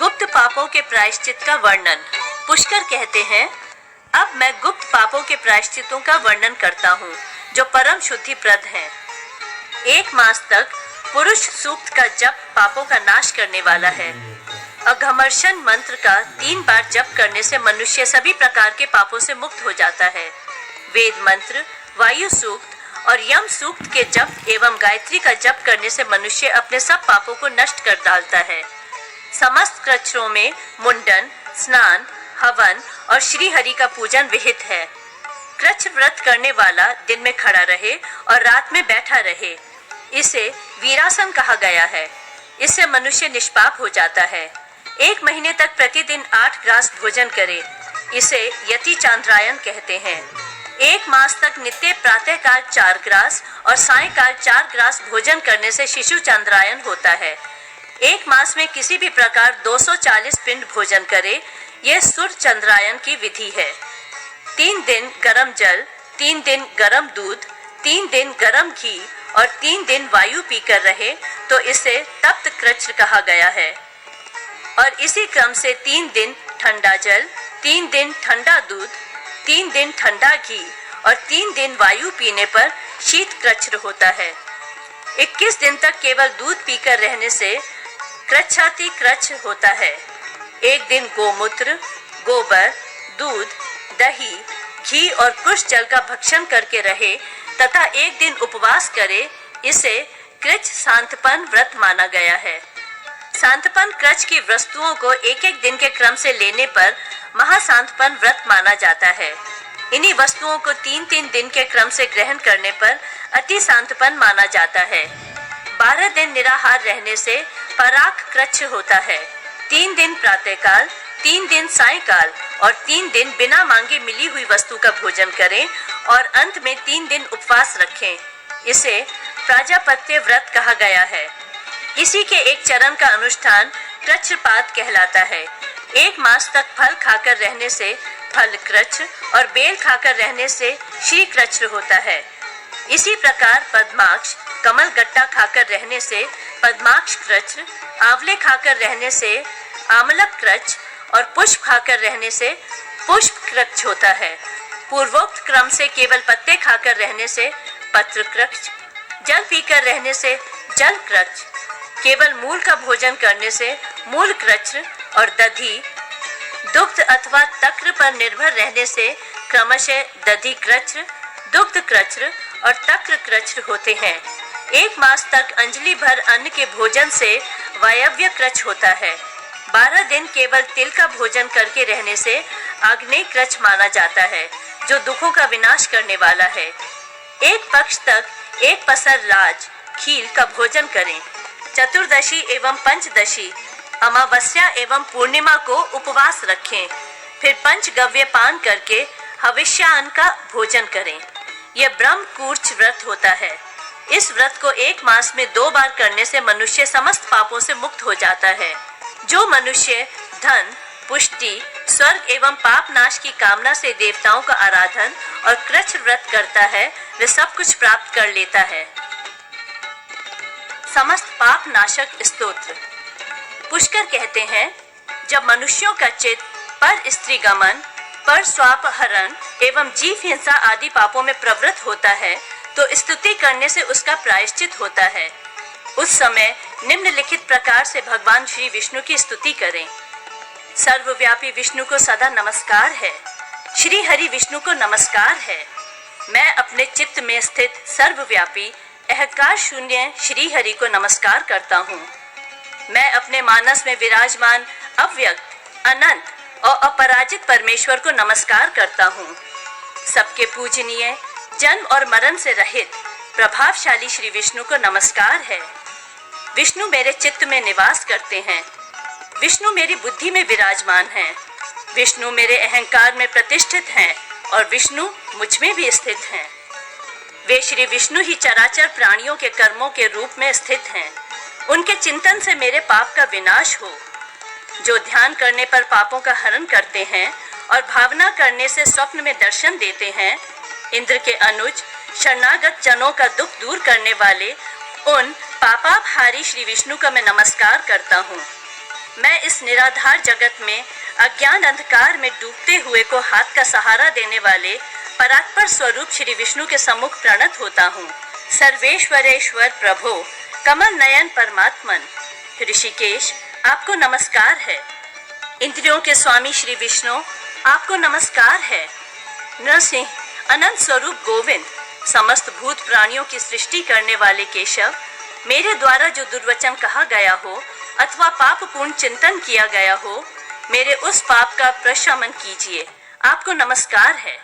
गुप्त पापों के प्रायश्चित का वर्णन। पुष्कर कहते हैं, अब मैं गुप्त पापों के प्रायश्चितों का वर्णन करता हूँ जो परम शुद्धिप्रद हैं। 1 मास तक पुरुष सूक्त का जप पापों का नाश करने वाला है। अघमर्षण मंत्र का 3 बार जप करने से मनुष्य सभी प्रकार के पापों से मुक्त हो जाता है। वेद मंत्र, वायु सूक्त और यम सूक्त के जप एवं गायत्री का जप करने से मनुष्य अपने सब पापों को नष्ट कर डालता है। समस्त कृच्छ्रों में मुंडन, स्नान, हवन और श्री हरि का पूजन विहित है। कृच्छ व्रत करने वाला दिन में खड़ा रहे और रात में बैठा रहे, इसे वीरासन कहा गया है। इससे मनुष्य निष्पाप हो जाता है। 1 महीने तक प्रतिदिन 8 ग्रास भोजन करे, इसे यति चांद्रायन कहते हैं। 1 मास तक नित्य प्रातःकाल 4 ग्रास और सायंकाल 4 ग्रास भोजन करने से शिशु चांद्रायन होता है। 1 मास में किसी भी प्रकार 240 पिंड भोजन करे, यह सुर चंद्रायन की विधि है। 3 दिन गरम जल, 3 दिन गरम दूध, 3 दिन गरम घी और 3 दिन वायु पीकर रहे तो इसे तप्त कृच्छ कहा गया है। और इसी क्रम से 3 दिन ठंडा जल, 3 दिन ठंडा दूध, 3 दिन ठंडा घी और 3 दिन वायु पीने पर शीत कृच्छ होता है। 21 दिन तक केवल दूध पीकर रहने से कृच्छाति कृच्छ होता है। 1 दिन गोमूत्र, गोबर, दूध, दही, घी और कुश जल का भक्षण करके रहे तथा 1 दिन उपवास करे, इसे कृच्छ सांतपन व्रत माना गया है। सांतपन कृच्छ की वस्तुओं को 1-1 दिन के क्रम से लेने पर महासांतपन व्रत माना जाता है। इन्हीं वस्तुओं को 3-3 दिन के क्रम से ग्रहण करने पर अति सांतपन माना जाता है। 12 दिन निराहार रहने से पराग कृच्छ होता है। 3 दिन प्रातःकाल, 3 दिन सायंकाल और 3 दिन बिना मांगे मिली हुई वस्तु का भोजन करें और अंत में 3 दिन उपवास रखें, इसे प्राजापत्य व्रत कहा गया है। इसी के एक चरण का अनुष्ठान कृच्छपात कहलाता है। 1 मास तक फल खाकर रहने से फल कृच्छ और बेल खाकर रहने से श्री कृच्छ होता है। इसी प्रकार पद्माक्ष, कमल गट्टा खाकर रहने से पद्माक्ष कृच्छ, आंवले खाकर रहने से आमलक कृच्छ और पुष्प खाकर रहने से पुष्प कृच्छ होता है। पूर्वोक्त क्रम से केवल पत्ते खाकर रहने से पत्र कृच्छ, जल पीकर रहने से जल कृच्छ, केवल मूल का भोजन करने से मूल कृच्छ और दधि, दुग्ध अथवा तक्र पर निर्भर रहने से क्रमशः दधि कृच्छ, दुग्ध कृच्छ और तक्र कृच्छ होते हैं। 1 मास तक अंजलि भर अन्न के भोजन से वायव्य कृच्छ होता है। 12 दिन केवल तिल का भोजन करके रहने से आग्नेय कृच्छ माना जाता है, जो दुखों का विनाश करने वाला है। 1 पक्ष तक 1 पसर लाज, खील का भोजन करें। चतुर्दशी एवं पंचदशी, अमावस्या एवं पूर्णिमा को उपवास रखें। फिर पंचगव्य पान करके हविष्यान्न का भोजन करें। यह ब्रह्मकूर्च व्रत होता है। इस व्रत को 1 मास में 2 बार करने से मनुष्य समस्त पापों से मुक्त हो जाता है। जो मनुष्य धन, पुष्टि, स्वर्ग एवं पाप नाश की कामना से देवताओं का आराधन और कृच्छ व्रत करता है, वह सब कुछ प्राप्त कर लेता है। समस्त पाप नाशक स्तोत्र। पुष्कर कहते हैं, जब मनुष्यों का चित्त पर स्त्री गमन, पर स्वापहरण एवं जीव हिंसा आदि पापों में प्रवृत्त होता है तो स्तुति करने से उसका प्रायश्चित होता है। उस समय निम्नलिखित प्रकार से भगवान श्री विष्णु की स्तुति करें। सर्वव्यापी विष्णु को सदा नमस्कार है। श्री हरि विष्णु को नमस्कार है। मैं अपने चित्त में स्थित सर्वव्यापी अहंकार शून्य श्री हरि को नमस्कार करता हूँ। मैं अपने मानस में विराजमान अव्यक्त, अनंत और अपराजित परमेश्वर को नमस्कार करता हूँ। सबके पूजनीय, जन्म और मरण से रहित प्रभावशाली श्री विष्णु को नमस्कार है। विष्णु मेरे चित्त में निवास करते हैं। विष्णु मेरी बुद्धि में विराजमान हैं। विष्णु मेरे अहंकार में प्रतिष्ठित हैं और विष्णु मुझ में भी स्थित हैं। वे श्री विष्णु ही चराचर प्राणियों के कर्मों के रूप में स्थित हैं। उनके चिंतन से मेरे पाप का विनाश हो। जो ध्यान करने पर पापों का हरण करते हैं और भावना करने से स्वप्न में दर्शन देते हैं, इंद्र के अनुज शरणागत जनों का दुख दूर करने वाले उन पापापहारी श्री विष्णु का मैं नमस्कार करता हूँ। मैं इस निराधार जगत में अज्ञान अंधकार में डूबते हुए को हाथ का सहारा देने वाले परात्पर स्वरूप श्री विष्णु के सम्मुख प्रणत होता हूँ। सर्वेश्वरेश्वर प्रभो, कमल नयन परमात्मन ऋषिकेश, आपको नमस्कार है। इंद्रियों के स्वामी श्री विष्णु, आपको नमस्कार है। नरसिंह, अनंत स्वरूप गोविंद, समस्त भूत प्राणियों की सृष्टि करने वाले केशव, मेरे द्वारा जो दुर्वचन कहा गया हो अथवा पाप पूर्ण चिंतन किया गया हो, मेरे उस पाप का प्रशमन कीजिए, आपको नमस्कार है।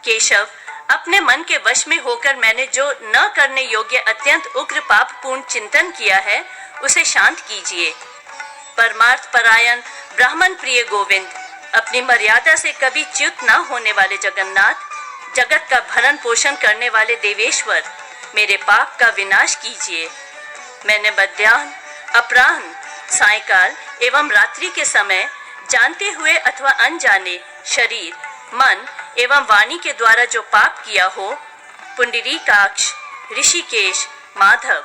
केशव, अपने मन के वश में होकर मैंने जो न करने योग्य अत्यंत उग्र पाप पूर्ण चिंतन किया है, उसे शांत कीजिए। परमार्थ परायण ब्राह्मण प्रिय गोविंद, अपनी मर्यादा से कभी च्युत न होने वाले जगन्नाथ, जगत का भरण पोषण करने वाले देवेश्वर, मेरे पाप का विनाश कीजिए। मैंने मध्याह्न, अपराह्न, सायंकाल एवं रात्रि के समय जानते हुए अथवा अनजाने शरीर, मन एवं वाणी के द्वारा जो पाप किया हो, पुंडरीकाक्ष, ऋषिकेश, माधव,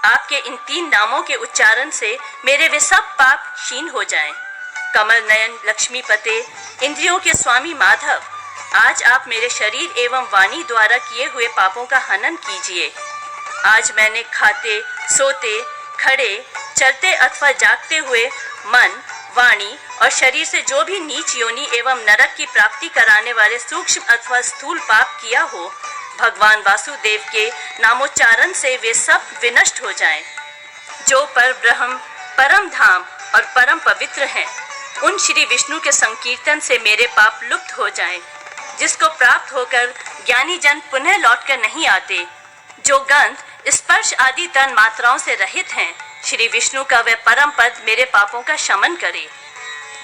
आपके इन 3 नामों के उच्चारण से मेरे वे सब पाप क्षीण हो जाएं। कमल नयन लक्ष्मीपते, इंद्रियों के स्वामी माधव, आज आप मेरे शरीर एवं वाणी द्वारा किए हुए पापों का हनन कीजिए। आज मैंने खाते, सोते, खड़े, चलते अथवा जागते हुए मन, वाणी और शरीर से जो भी नीच योनि एवं नरक की प्राप्ति कराने वाले सूक्ष्म अथवा स्थूल पाप किया हो, भगवान वासुदेव के नामोच्चारण से वे सब विनष्ट हो जाएं। जो पर ब्रह्म, परम धाम और परम पवित्र हैं, उन श्री विष्णु के संकीर्तन से मेरे पाप लुप्त हो जाएं, जिसको प्राप्त होकर ज्ञानी जन पुनः लौटकर नहीं आते। जो गंध, स्पर्श आदि तन मात्राओं से रहित हैं, श्री विष्णु का वह परम पद मेरे पापों का शमन करे।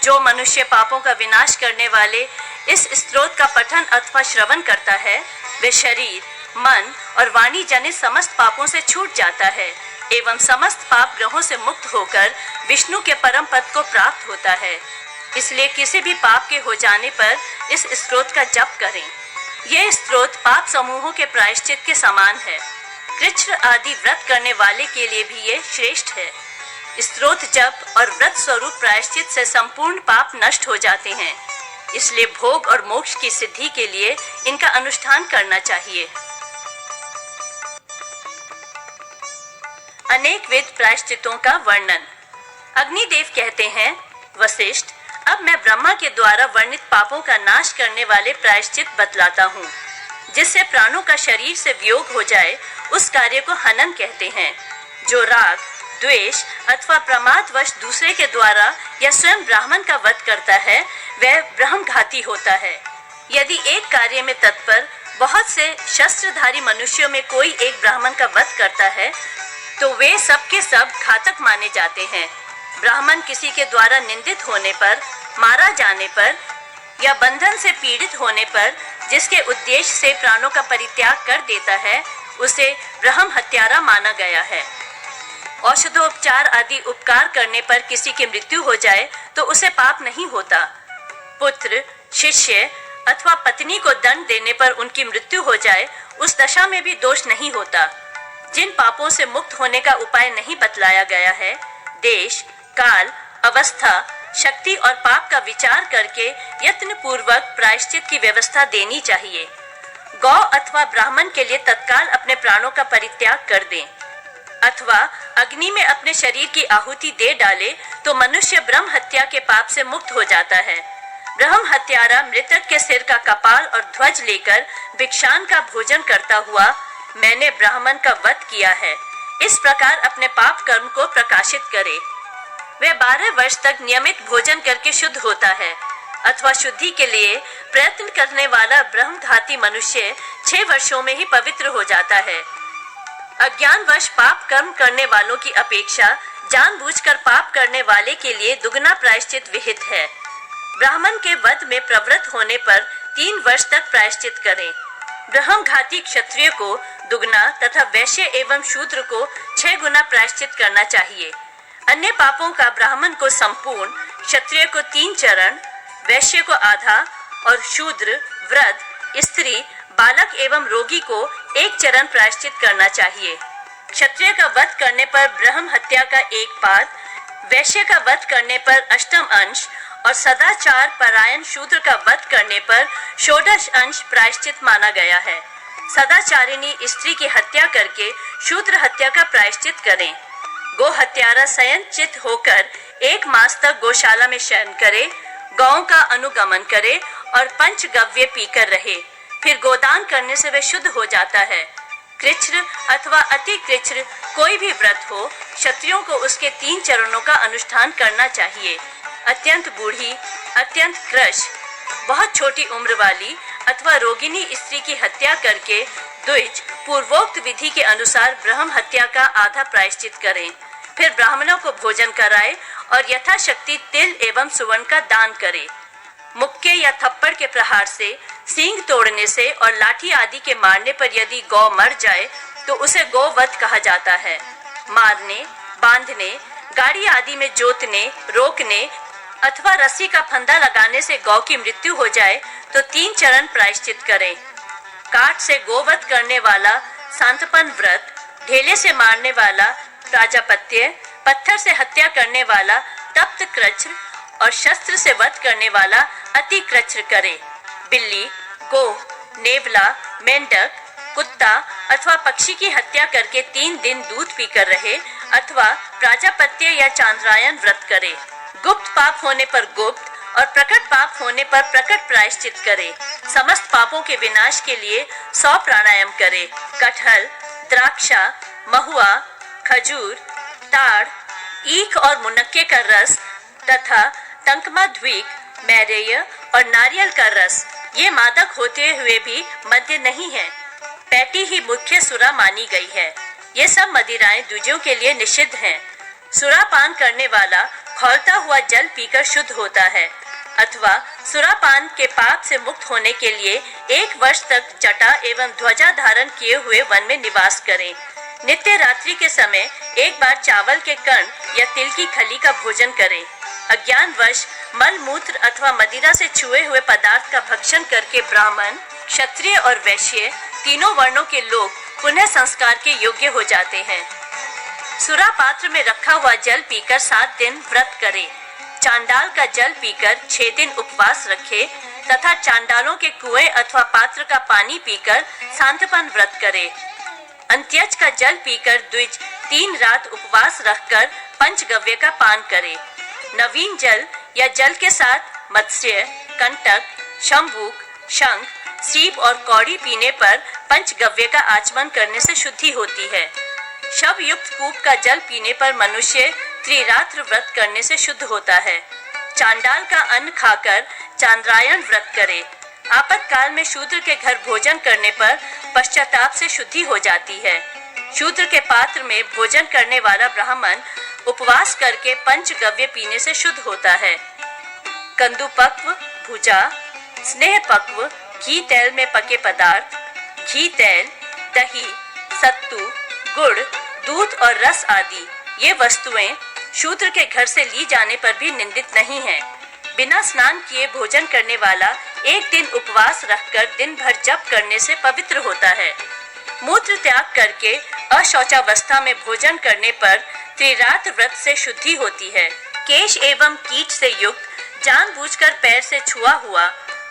जो मनुष्य पापों का विनाश करने वाले इस स्तोत्र का पठन अथवा श्रवण करता है, वे शरीर, मन और वाणी जनित समस्त पापों से छूट जाता है एवं समस्त पाप ग्रहों से मुक्त होकर विष्णु के परम पद को प्राप्त होता है। इसलिए किसी भी पाप के हो जाने पर इस स्तोत्र का जप करें। यह स्तोत्र पाप समूहों के प्रायश्चित के समान है। कृच्छ्र आदि व्रत करने वाले के लिए भी ये श्रेष्ठ है। स्तोत्र जप और व्रत स्वरूप प्रायश्चित से संपूर्ण पाप नष्ट हो जाते हैं। इसलिए भोग और मोक्ष की सिद्धि के लिए इनका अनुष्ठान करना चाहिए। अनेक विध प्रायश्चितों का वर्णन। अग्निदेव कहते हैं, वशिष्ठ, अब मैं ब्रह्मा के द्वारा वर्णित पापों का नाश करने वाले प्रायश्चित बतलाता हूँ। जिससे प्राणों का शरीर से वियोग हो जाए, उस कार्य को हनन कहते हैं। जो राग, द्वेष अथवा प्रमादवश दूसरे के द्वारा या स्वयं ब्राह्मण का वध करता है, वह ब्रह्मघाती होता है। यदि एक कार्य में तत्पर बहुत से शस्त्रधारी मनुष्यों में कोई एक ब्राह्मण का वध करता है, तो वे सब के सब घातक माने जाते हैं। ब्राह्मण किसी के द्वारा निंदित होने पर, मारा जाने पर या बंधन से पीड़ित होने पर जिसके उद्देश्य से प्राणों का परित्याग कर देता है, उसे ब्रह्म हत्यारा माना गया है। औषधोपचार आदि उपकार करने पर किसी की मृत्यु हो जाए तो उसे पाप नहीं होता। पुत्र, शिष्य अथवा पत्नी को दंड देने पर उनकी मृत्यु हो जाए, उस दशा में भी दोष नहीं होता। जिन पापों से मुक्त होने का उपाय नहीं बतलाया गया है, देश, काल, अवस्था, शक्ति और पाप का विचार करके यत्न पूर्वक प्रायश्चित की व्यवस्था देनी चाहिए। गौ अथवा ब्राह्मण के लिए तत्काल अपने प्राणों का परित्याग कर दें अथवा अग्नि में अपने शरीर की आहुति दे डाले तो मनुष्य ब्रह्म हत्या के पाप से मुक्त हो जाता है। ब्रह्म हत्यारा मृतक के सिर का कपाल और ध्वज लेकर भिक्षान का भोजन करता हुआ, मैंने ब्राह्मण का वध किया है, इस प्रकार अपने पाप कर्म को प्रकाशित करे। वह 12 वर्ष तक नियमित भोजन करके शुद्ध होता है अथवा शुद्धि के लिए प्रयत्न करने वाला ब्रह्मघाती मनुष्य 6 वर्षों में ही पवित्र हो जाता है। अज्ञानवश पाप कर्म करने वालों की अपेक्षा जानबूझकर पाप करने वाले के लिए दुगना प्रायश्चित विहित है। ब्राह्मण के वध में प्रवृत्त होने पर 3 वर्ष तक प्रायश्चित करें। ब्रह्मघाती क्षत्रिय को दुगना तथा वैश्य एवं शूद्र को 6 गुना प्रायश्चित करना चाहिए। अन्य पापों का ब्राह्मण को संपूर्ण, क्षत्रिय को 3 चरण, वैश्य को आधा और शूद्र, वृद्ध, स्त्री, बालक एवं रोगी को 1 चरण प्रायश्चित करना चाहिए। क्षत्रिय का वध करने पर ब्रह्म हत्या का 1 पाद, वैश्य का वध करने पर अष्टम अंश और सदाचार परायण शूद्र का वध करने पर षोडश अंश प्रायश्चित माना गया है। सदाचारिणी स्त्री की हत्या करके शूद्र हत्या का प्रायश्चित करें। गो हत्यारा संयंचित होकर 1 मास तक गौशाला में शयन करे, गौओं का अनुगमन करे और पंचगव्य पीकर रहे। फिर गोदान करने से वह शुद्ध हो जाता है। कृच्छ्र अथवा अति कृच्छ्र कोई भी व्रत हो, क्षत्रियों को उसके 3 चरणों का अनुष्ठान करना चाहिए। अत्यंत बूढ़ी, अत्यंत कृश, बहुत छोटी उम्र वाली अथवा रोगिणी स्त्री की हत्या करके द्विज पूर्वोक्त विधि के अनुसार ब्रह्म हत्या का आधा प्रायश्चित करें। फिर ब्राह्मणों को भोजन कराए और यथाशक्ति तिल एवं सुवर्ण का दान करे। मुक्के या थप्पड़ के प्रहार से, सींग तोड़ने से और लाठी आदि के मारने पर यदि गौ मर जाए तो उसे गौवध कहा जाता है। मारने, बांधने, गाड़ी आदि में जोतने, रोकने अथवा रस्सी का फंदा लगाने से गौ की मृत्यु हो जाए तो 3 चरण प्रायश्चित करें। काट से गोवध करने वाला सांतपन व्रत, ढेले से मारने वाला प्राजापत्य, पत्थर से हत्या करने वाला तप्त कृच्छ्र और शस्त्र से वध करने वाला अति कृच्छ्र करे। बिल्ली, गो, नेवला, मेंढक, कुत्ता अथवा पक्षी की हत्या करके 3 दिन दूध पीकर रहे अथवा प्राजापत्य या चांद्रायन व्रत करे। गुप्त पाप होने पर गुप्त और प्रकट पाप होने पर प्रकट प्रायश्चित करे। समस्त पापों के विनाश के लिए 100 प्राणायाम करे। कटहल, द्राक्षा, महुआ, खजूर, ताड़, ईख और मुनक्के का रस तथा टंकमा द्वीक, मैरेय और नारियल का रस, ये मादक होते हुए भी मद्य नहीं है। पैटी ही मुख्य सुरा मानी गई है। ये सब मदिराएं द्विजों के लिए निषिद्ध हैं। सुरापान करने वाला खौलता हुआ जल पीकर शुद्ध होता है अथवा सुरापान के पाप से मुक्त होने के लिए 1 वर्ष तक जटा एवं ध्वजा धारण किए हुए वन में निवास करें। नित्य रात्रि के समय एक बार चावल के कण या तिल की खली का भोजन करें। अज्ञानवश मल मूत्र अथवा मदिरा से छुए हुए पदार्थ का भक्षण करके ब्राह्मण, क्षत्रिय और वैश्य तीनों वर्णों के लोग पुनः संस्कार के योग्य हो जाते हैं। सुरा पात्र में रखा हुआ जल पीकर 7 दिन व्रत करे। चांडाल का जल पीकर 6 दिन उपवास रखे तथा चांडालों के कुएं अथवा पात्र का पानी पीकर सांतपन व्रत करे। अंत्यज का जल पीकर द्विज 3 रात उपवास रखकर पंचगव्य का पान करे। नवीन जल या जल के साथ मत्स्य, कंटक, शंभूक, शंख, सीप और कौड़ी पीने पर पंचगव्य का आचमन करने से शुद्धि होती है। शव युक्त कूप का जल पीने पर मनुष्य त्रिरात्र व्रत करने से शुद्ध होता है। चांडाल का अन्न खाकर चांद्रायन व्रत करे। आपातकाल में शूद्र के घर भोजन करने पर पश्चाताप से शुद्धि हो जाती है। शूद्र के पात्र में भोजन करने वाला ब्राह्मण उपवास करके पंचगव्य पीने से शुद्ध होता है। कंदुपक्व, भुजा, स्नेह पक्व, घी तेल में पके पदार्थ, घी तेल, दही, सत्तू, गुड़, दूध और रस आदि ये वस्तुएं शूद्र के घर से ली जाने पर भी निंदित नहीं है। बिना स्नान किए भोजन करने वाला 1 दिन उपवास रखकर दिन भर जप करने से पवित्र होता है। मूत्र त्याग करके अशौचावस्था में भोजन करने पर त्रिरात्र व्रत से शुद्धि होती है। केश एवं कीट से युक्त जानबूझकर पैर से छुआ हुआ,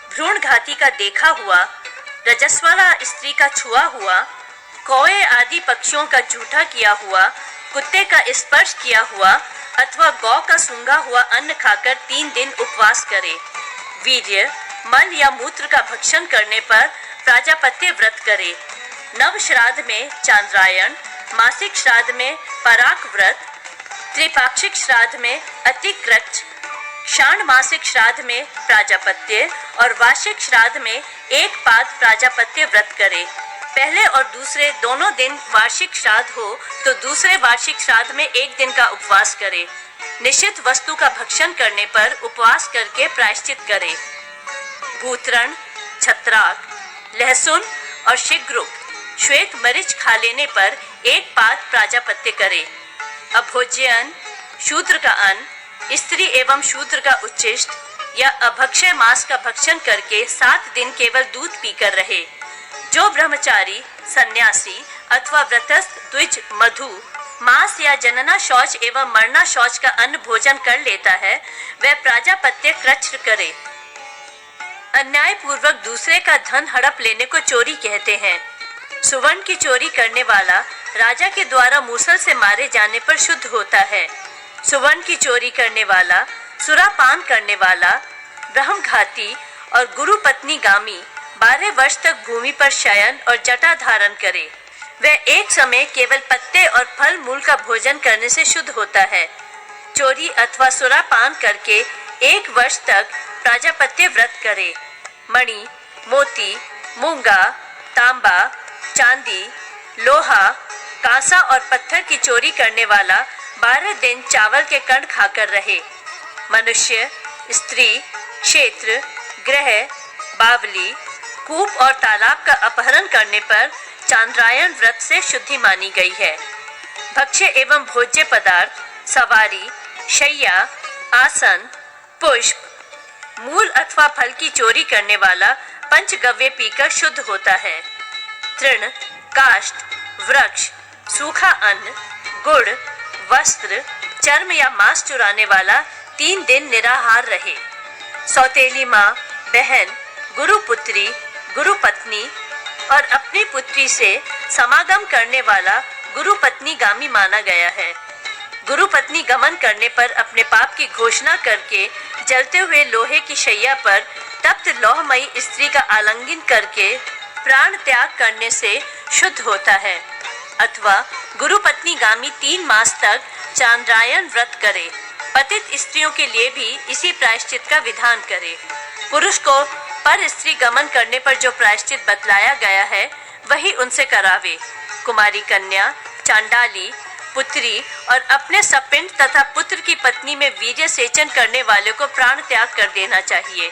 भ्रूण घाती का देखा हुआ, रजस्वला स्त्री का छुआ हुआ, कौए आदि पक्षियों का झूठा किया हुआ, कुत्ते का स्पर्श किया हुआ अथवा गौ का सूंघा हुआ अन्न खाकर 3 दिन उपवास करे। वीर्य, मल या मूत्र का भक्षण करने पर प्राजापत्य व्रत करे। नव श्राद्ध में चांद्रायन, मासिक श्राद्ध में पराक व्रत, त्रिपाक्षिक श्राद्ध में अतिक्रच, षाण मासिक श्राद्ध में प्राजापत्य और वार्षिक श्राद्ध में 1 पाद प्राजापत्य व्रत करे। पहले और दूसरे दोनों दिन वार्षिक श्राद्ध हो तो दूसरे वार्षिक श्राद्ध में 1 दिन का उपवास करे। निषिद्ध वस्तु का भक्षण करने पर उपवास करके प्रायश्चित करे। भूतरण, छत्राक, लहसुन और शिग्रुक, श्वेत मरीच खा लेने पर 1 पाद प्राजापत्य करे। अभोज्य अन्न, शूद्र का अन्न, स्त्री एवं शूद्र का उच्छिष्ट या अभक्षय मांस का भक्षण करके 7 दिन केवल दूध पीकर रहे। जो ब्रह्मचारी, सन्यासी अथवा व्रतस्थ द्विज मधु, मांस या जनना शौच एवं मरना शौच का अन्न भोजन कर लेता है वह प्राजापत्य कृच्छ करे। अन्याय पूर्वक दूसरे का धन हड़प लेने को चोरी कहते हैं। सुवर्ण की चोरी करने वाला राजा के द्वारा मूसल से मारे जाने पर शुद्ध होता है। सुवर्ण की चोरी करने वाला, सुरापान करने वाला, ब्रह्मघाती और गुरु पत्नी गामी 12 वर्ष तक भूमि पर शयन और जटा धारण करे। वह एक समय केवल पत्ते और फल मूल का भोजन करने से शुद्ध होता है। चोरी अथवा सुरापान करके 1 वर्ष तक प्राजापत्य व्रत करे। मणि, मोती, मूंगा, तांबा, चांदी, लोहा, कांसा और पत्थर की चोरी करने वाला 12 दिन चावल के कण खाकर रहे। मनुष्य, स्त्री, क्षेत्र, ग्रह, बावली, कूप और तालाब का अपहरण करने पर चांद्रायण व्रत से शुद्धि मानी गई है। भक्ष्य एवं भोज्य पदार्थ, सवारी, शैया, आसन, पुष्प, मूल अथवा फल की चोरी करने वाला पंचगव्य पीकर शुद्ध होता है। तृण, काष्ठ, वृक्ष, सूखा अन्न, गुड़, वस्त्र, चर्म या मांस चुराने वाला 3 दिन निराहार रहे। सौतेली माँ, बहन, गुरुपुत्री, गुरुपत्नी और अपनी पुत्री से समागम करने वाला गुरुपत्नी गामी माना गया है। गुरुपत्नी गमन करने पर अपने पाप की घोषणा करके जलते हुए लोहे की शैया पर तप्त लौहमयी स्त्री का आलिंगन करके प्राण त्याग करने से शुद्ध होता है। अथवा गुरुपत्नी गामी 3 मास तक चांद्रायण व्रत करे। पतित स्त्रियों के लिए भी इसी प्रायश्चित का विधान करे। पुरुष को पर स्त्री गमन करने पर जो प्रायश्चित बतलाया गया है वही उनसे करावे। कुमारी कन्या, चांडाली, पुत्री और अपने सपिंड तथा पुत्र की पत्नी में वीर्य सेचन करने वाले को प्राण त्याग कर देना चाहिए।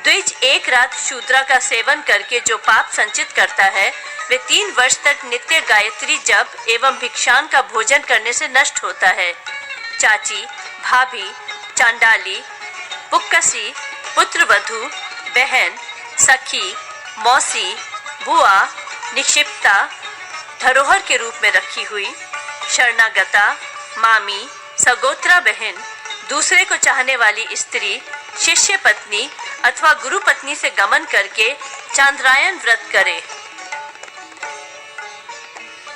द्विज 1 रात शूद्रा का सेवन करके जो पाप संचित करता है वे 3 वर्ष तक नित्य गायत्री जप एवं भिक्षान का भोजन करने से नष्ट होता है। चाची, भाभी, चांडाली, पुक्कसी, पुत्रवधू, बहन, सखी, मौसी, बुआ, निक्षिप्ता, धरोहर के रूप में रखी हुई, शरणागता, मामी, सगोत्रा बहन, दूसरे को चाहने वाली स्त्री, शिष्य पत्नी अथवा गुरु पत्नी से गमन करके चांद्रायण व्रत करे।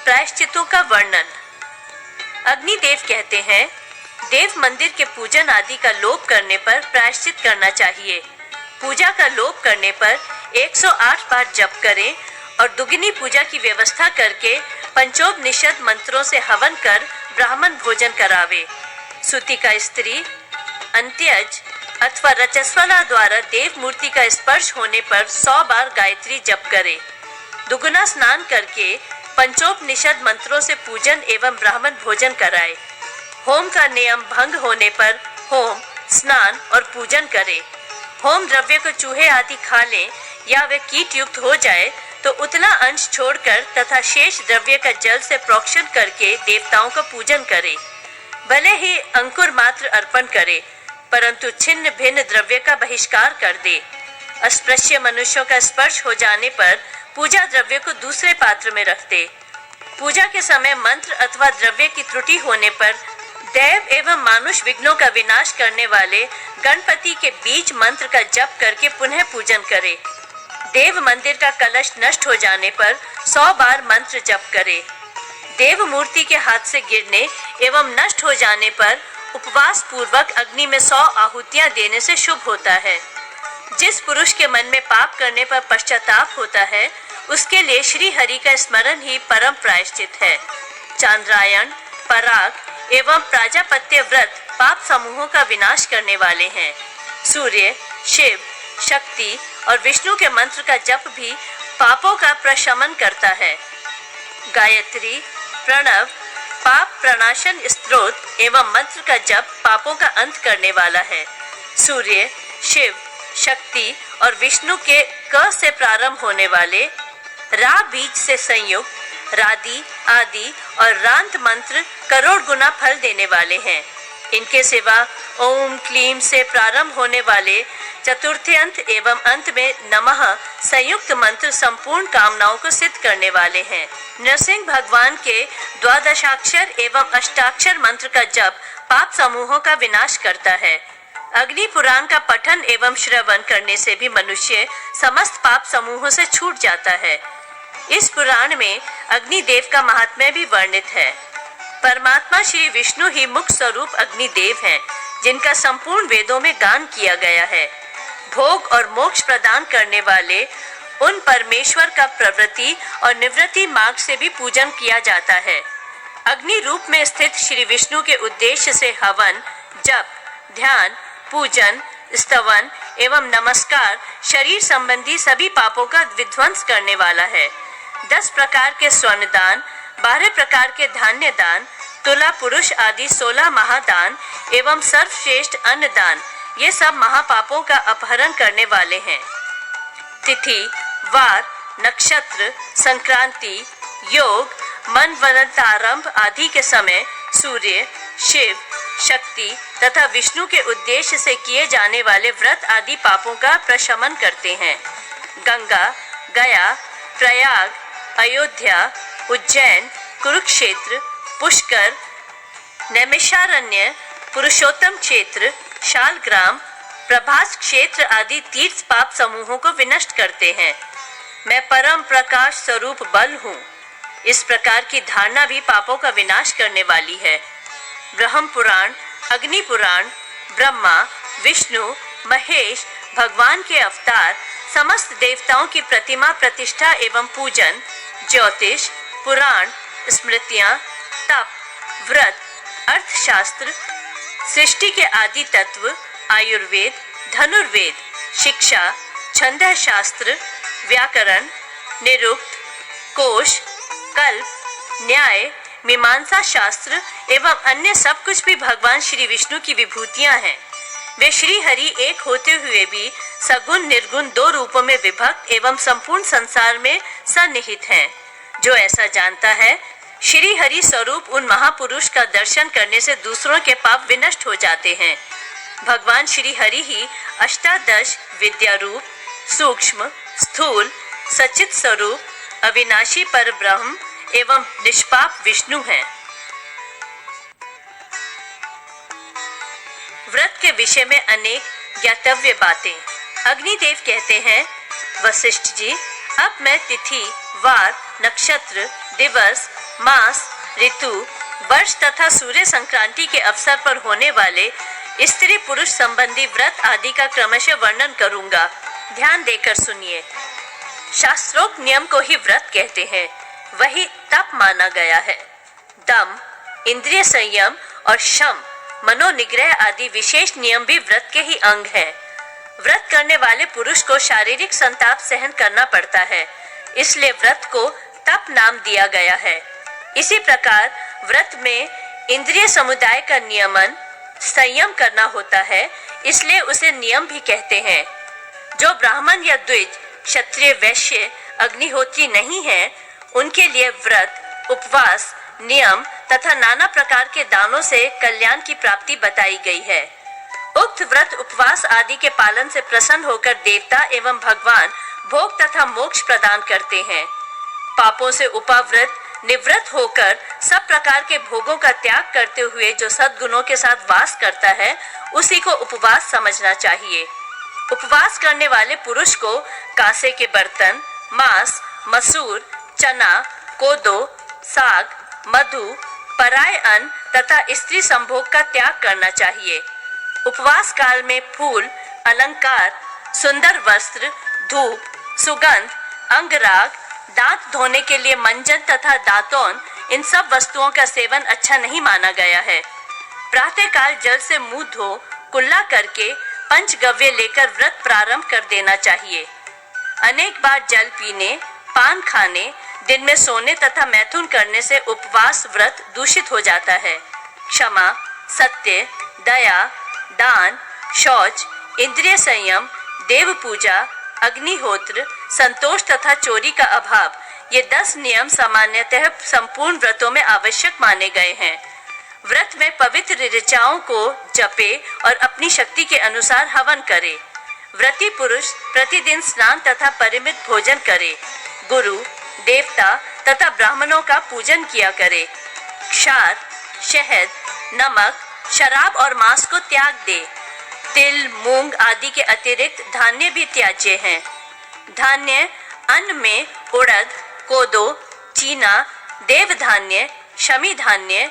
प्रायश्चितों का वर्णन। अग्निदेव कहते हैं, देव मंदिर के पूजन आदि का लोप करने पर प्रायश्चित करना चाहिए। पूजा का लोप करने पर 108 बार जप करें और दुगनी पूजा की व्यवस्था करके पंचोपनिषद मंत्रों से हवन कर ब्राह्मण भोजन करावे। सूती का स्त्री, अंत्यज अथवा रजस्वला द्वारा देव मूर्ति का स्पर्श होने पर 100 बार गायत्री जप करे। दुगुना स्नान करके पंचोपनिषद मंत्रों से पूजन एवं ब्राह्मण भोजन कराए। होम का नियम भंग होने पर होम, स्नान और पूजन करे। होम द्रव्य को चूहे आदि खा लें या वे कीट युक्त हो जाए तो उतना अंश छोड़कर तथा शेष द्रव्य का जल से प्रोक्षण करके देवताओं का पूजन करे। भले ही अंकुर मात्र अर्पण करे परंतु छिन्न भिन्न द्रव्य का बहिष्कार कर दे। अस्पृश्य मनुष्यों का स्पर्श हो जाने पर पूजा द्रव्य को दूसरे पात्र में रख दे। पूजा के समय मंत्र अथवा द्रव्य की त्रुटि होने पर दैव एवं मानुष विघ्नों का विनाश करने वाले गणपति के बीज मंत्र का जप करके पुनः पूजन करे। देव मंदिर का कलश नष्ट हो जाने पर 100 बार मंत्र जप करे। देव मूर्ति के हाथ से गिरने एवं नष्ट हो जाने पर उपवास पूर्वक अग्नि में 100 आहुतियां देने से शुभ होता है। जिस पुरुष के मन में पाप करने पर पश्चाताप होता है उसके लिए श्री हरि का स्मरण ही परम प्रायश्चित है। चांद्रायण, पराग एवं प्राजापत्य व्रत पाप समूहों का विनाश करने वाले हैं। सूर्य, शिव, शक्ति और विष्णु के मंत्र का जप भी पापों का प्रशमन करता है। गायत्री, प्रणव, पाप प्रणाशन स्तोत्र एवं मंत्र का जप पापों का अंत करने वाला है। सूर्य, शिव, शक्ति और विष्णु के क से प्रारंभ होने वाले रा बीज से संयुक्त रादि, आदि और रांत मंत्र करोड़ गुना फल देने वाले हैं। इनके सिवा ओम क्लीम से प्रारंभ होने वाले चतुर्थ्यंत एवं अंत में नमः संयुक्त मंत्र संपूर्ण कामनाओं को सिद्ध करने वाले हैं। नरसिंह भगवान के द्वादशाक्षर एवं अष्टाक्षर मंत्र का जप पाप समूहों का विनाश करता है। अग्नि पुराण का पठन एवं श्रवण करने से भी मनुष्य समस्त पाप समूहों से छूट जाता है। इस पुराण में अग्निदेव का महात्म्य भी वर्णित है। परमात्मा श्री विष्णु ही मुख्य स्वरूप अग्निदेव हैं, जिनका संपूर्ण वेदों में गान किया गया है। भोग और मोक्ष प्रदान करने वाले उन परमेश्वर का प्रवृत्ति और निवृत्ति मार्ग से भी पूजन किया जाता है। अग्नि रूप में स्थित श्री विष्णु के उद्देश्य से हवन, जप, ध्यान, पूजन, स्तवन एवं नमस्कार शरीर संबंधी सभी पापों का विध्वंस करने वाला है। 10 प्रकार के स्वर्ण दान, 12 प्रकार के धान्य दान, तुला पुरुष आदि 16 महादान एवं सर्वश्रेष्ठ अन्न दान, ये सब महापापों का अपहरण करने वाले हैं। तिथि, वार, नक्षत्र, संक्रांति, योग, मनवंतरारंभ आदि के समय सूर्य, शिव, शक्ति तथा विष्णु के उद्देश्य से किए जाने वाले व्रत आदि पापों का प्रशमन करते हैं। गंगा, गया, प्रयाग, अयोध्या, उज्जैन, कुरुक्षेत्र, पुष्कर, नैमिषारण्य, पुरुषोत्तम क्षेत्र, शालग्राम, प्रभास क्षेत्र आदि तीर्थ पाप समूहों को विनष्ट करते हैं। मैं परम प्रकाश स्वरूप बल हूँ, इस प्रकार की धारणा भी पापों का विनाश करने वाली है। ब्रह्म पुराण, अग्नि पुराण, ब्रह्मा, विष्णु, महेश, भगवान के अवतार, समस्त देवताओं की प्रतिमा प्रतिष्ठा एवं पूजन, ज्योतिष, पुराण, स्मृतियाँ, तप, व्रत, अर्थशास्त्र, सृष्टि के आदि तत्व, आयुर्वेद, धनुर्वेद, शिक्षा, छंद शास्त्र, व्याकरण, निरुक्त, कोश, कल्प, न्याय, मीमांसा शास्त्र एवं अन्य सब कुछ भी भगवान श्री विष्णु की विभूतियां हैं। वे श्री हरि एक होते हुए भी सगुण निर्गुण 2 रूपों में विभक्त एवं संपूर्ण संसार में सन्निहित हैं। जो ऐसा जानता है, श्री हरि स्वरूप उन महापुरुष का दर्शन करने से दूसरों के पाप विनष्ट हो जाते हैं। भगवान श्री हरि ही अष्टादश विद्या रूप, सूक्ष्म, स्थूल, सच्चित स्वरूप, अविनाशी पर ब्रह्म एवं निष्पाप विष्णु हैं। व्रत के विषय में अनेक ज्ञातव्य बातें। अग्निदेव कहते हैं, वशिष्ठ जी, अब मैं तिथि, वार, नक्षत्र, दिवस, मास, ऋतु, वर्ष तथा सूर्य संक्रांति के अवसर पर होने वाले स्त्री पुरुष संबंधी व्रत आदि का क्रमशः वर्णन करूंगा। ध्यान देकर सुनिए। शास्त्रोक्त नियम को ही व्रत कहते हैं, वही तप माना गया है। दम, इंद्रिय संयम और शम, मनोनिग्रह आदि विशेष नियम भी व्रत के ही अंग है। व्रत करने वाले पुरुष को शारीरिक संताप सहन करना पड़ता है, इसलिए व्रत को तप नाम दिया गया है। इसी प्रकार व्रत में इंद्रिय समुदाय का नियमन, संयम करना होता है, इसलिए उसे नियम भी कहते हैं। जो ब्राह्मण या द्विज, क्षत्रिय, वैश्य, अग्निहोत्री नहीं है, उनके लिए व्रत, उपवास, नियम तथा नाना प्रकार के दानों से कल्याण की प्राप्ति बताई गई है। उक्त व्रत उपवास आदि के पालन से प्रसन्न होकर देवता एवं भगवान भोग तथा मोक्ष प्रदान करते हैं। पापों से उपावृत निवृत्त होकर सब प्रकार के भोगों का त्याग करते हुए जो सद्गुणों के साथ वास करता है, उसी को उपवास समझना चाहिए। उपवास करने वाले पुरुष को कांसे के बर्तन, मांस, मसूर, चना, कोदो, साग, मधु, पराय अन्न तथा स्त्री संभोग का त्याग करना चाहिए। उपवास काल में फूल, अलंकार, सुंदर वस्त्र, धूप, सुगंध, अंगराग, दांत धोने के लिए मंजन तथा दातौन, इन सब वस्तुओं का सेवन अच्छा नहीं माना गया है। प्रातःकाल जल से मुंह धो कुल्ला करके पंचगव्य लेकर व्रत प्रारंभ कर देना चाहिए। अनेक बार जल पीने, पान खाने, दिन में सोने तथा मैथुन करने से उपवास व्रत दूषित हो जाता है। क्षमा, सत्य, दया, दान, शौच, इंद्रिय संयम, देव पूजा, अग्निहोत्र, संतोष तथा चोरी का अभाव, ये 10 नियम सामान्यतः संपूर्ण व्रतों में आवश्यक माने गए हैं। व्रत में पवित्र ऋचाओं को जपे और अपनी शक्ति के अनुसार हवन करे। व्रती पुरुष प्रतिदिन स्नान तथा परिमित भोजन करे। गुरु, देवता तथा ब्राह्मणों का पूजन किया करे। क्षार, शहद, नमक, शराब और मांस को त्याग दे। तिल, मूंग आदि के अतिरिक्त धान्य भी त्याज्य हैं। धान्य अन्न में उड़द, कोदो, चीना, देव धान्य, शमी धान्य,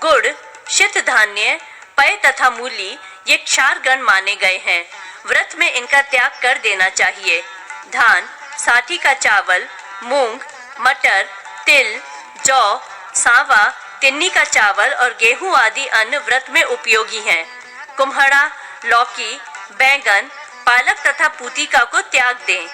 गुड़, शित धान्य, पय तथा मूली ये क्षार गण माने गए हैं। व्रत में इनका त्याग कर देना चाहिए। धान, साठी का चावल, मूंग, मटर, तिल, जौ, सांवा, तिन्नी का चावल और गेहूं आदि अन्न व्रत में उपयोगी हैं। कुम्हड़ा, लौकी, बैंगन, पालक तथा पूतिका को त्याग दें।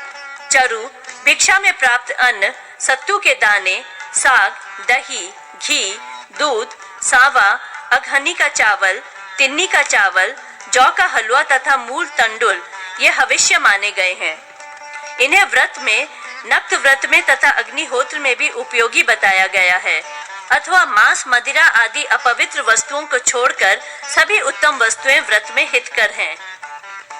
चरु, भिक्षा में प्राप्त अन्न, सत्तू के दाने, साग, दही, घी, दूध, सांवा, अघनी का चावल, तिन्नी का चावल, जौ का हलवा तथा मूल तंडुल ये हविष्य माने गए हैं। इन्हें व्रत में, नक्त व्रत में तथा अग्निहोत्र में भी उपयोगी बताया गया है। अथवा मांस, मदिरा आदि अपवित्र वस्तुओं को छोड़कर सभी उत्तम वस्तुएं व्रत में हितकर हैं।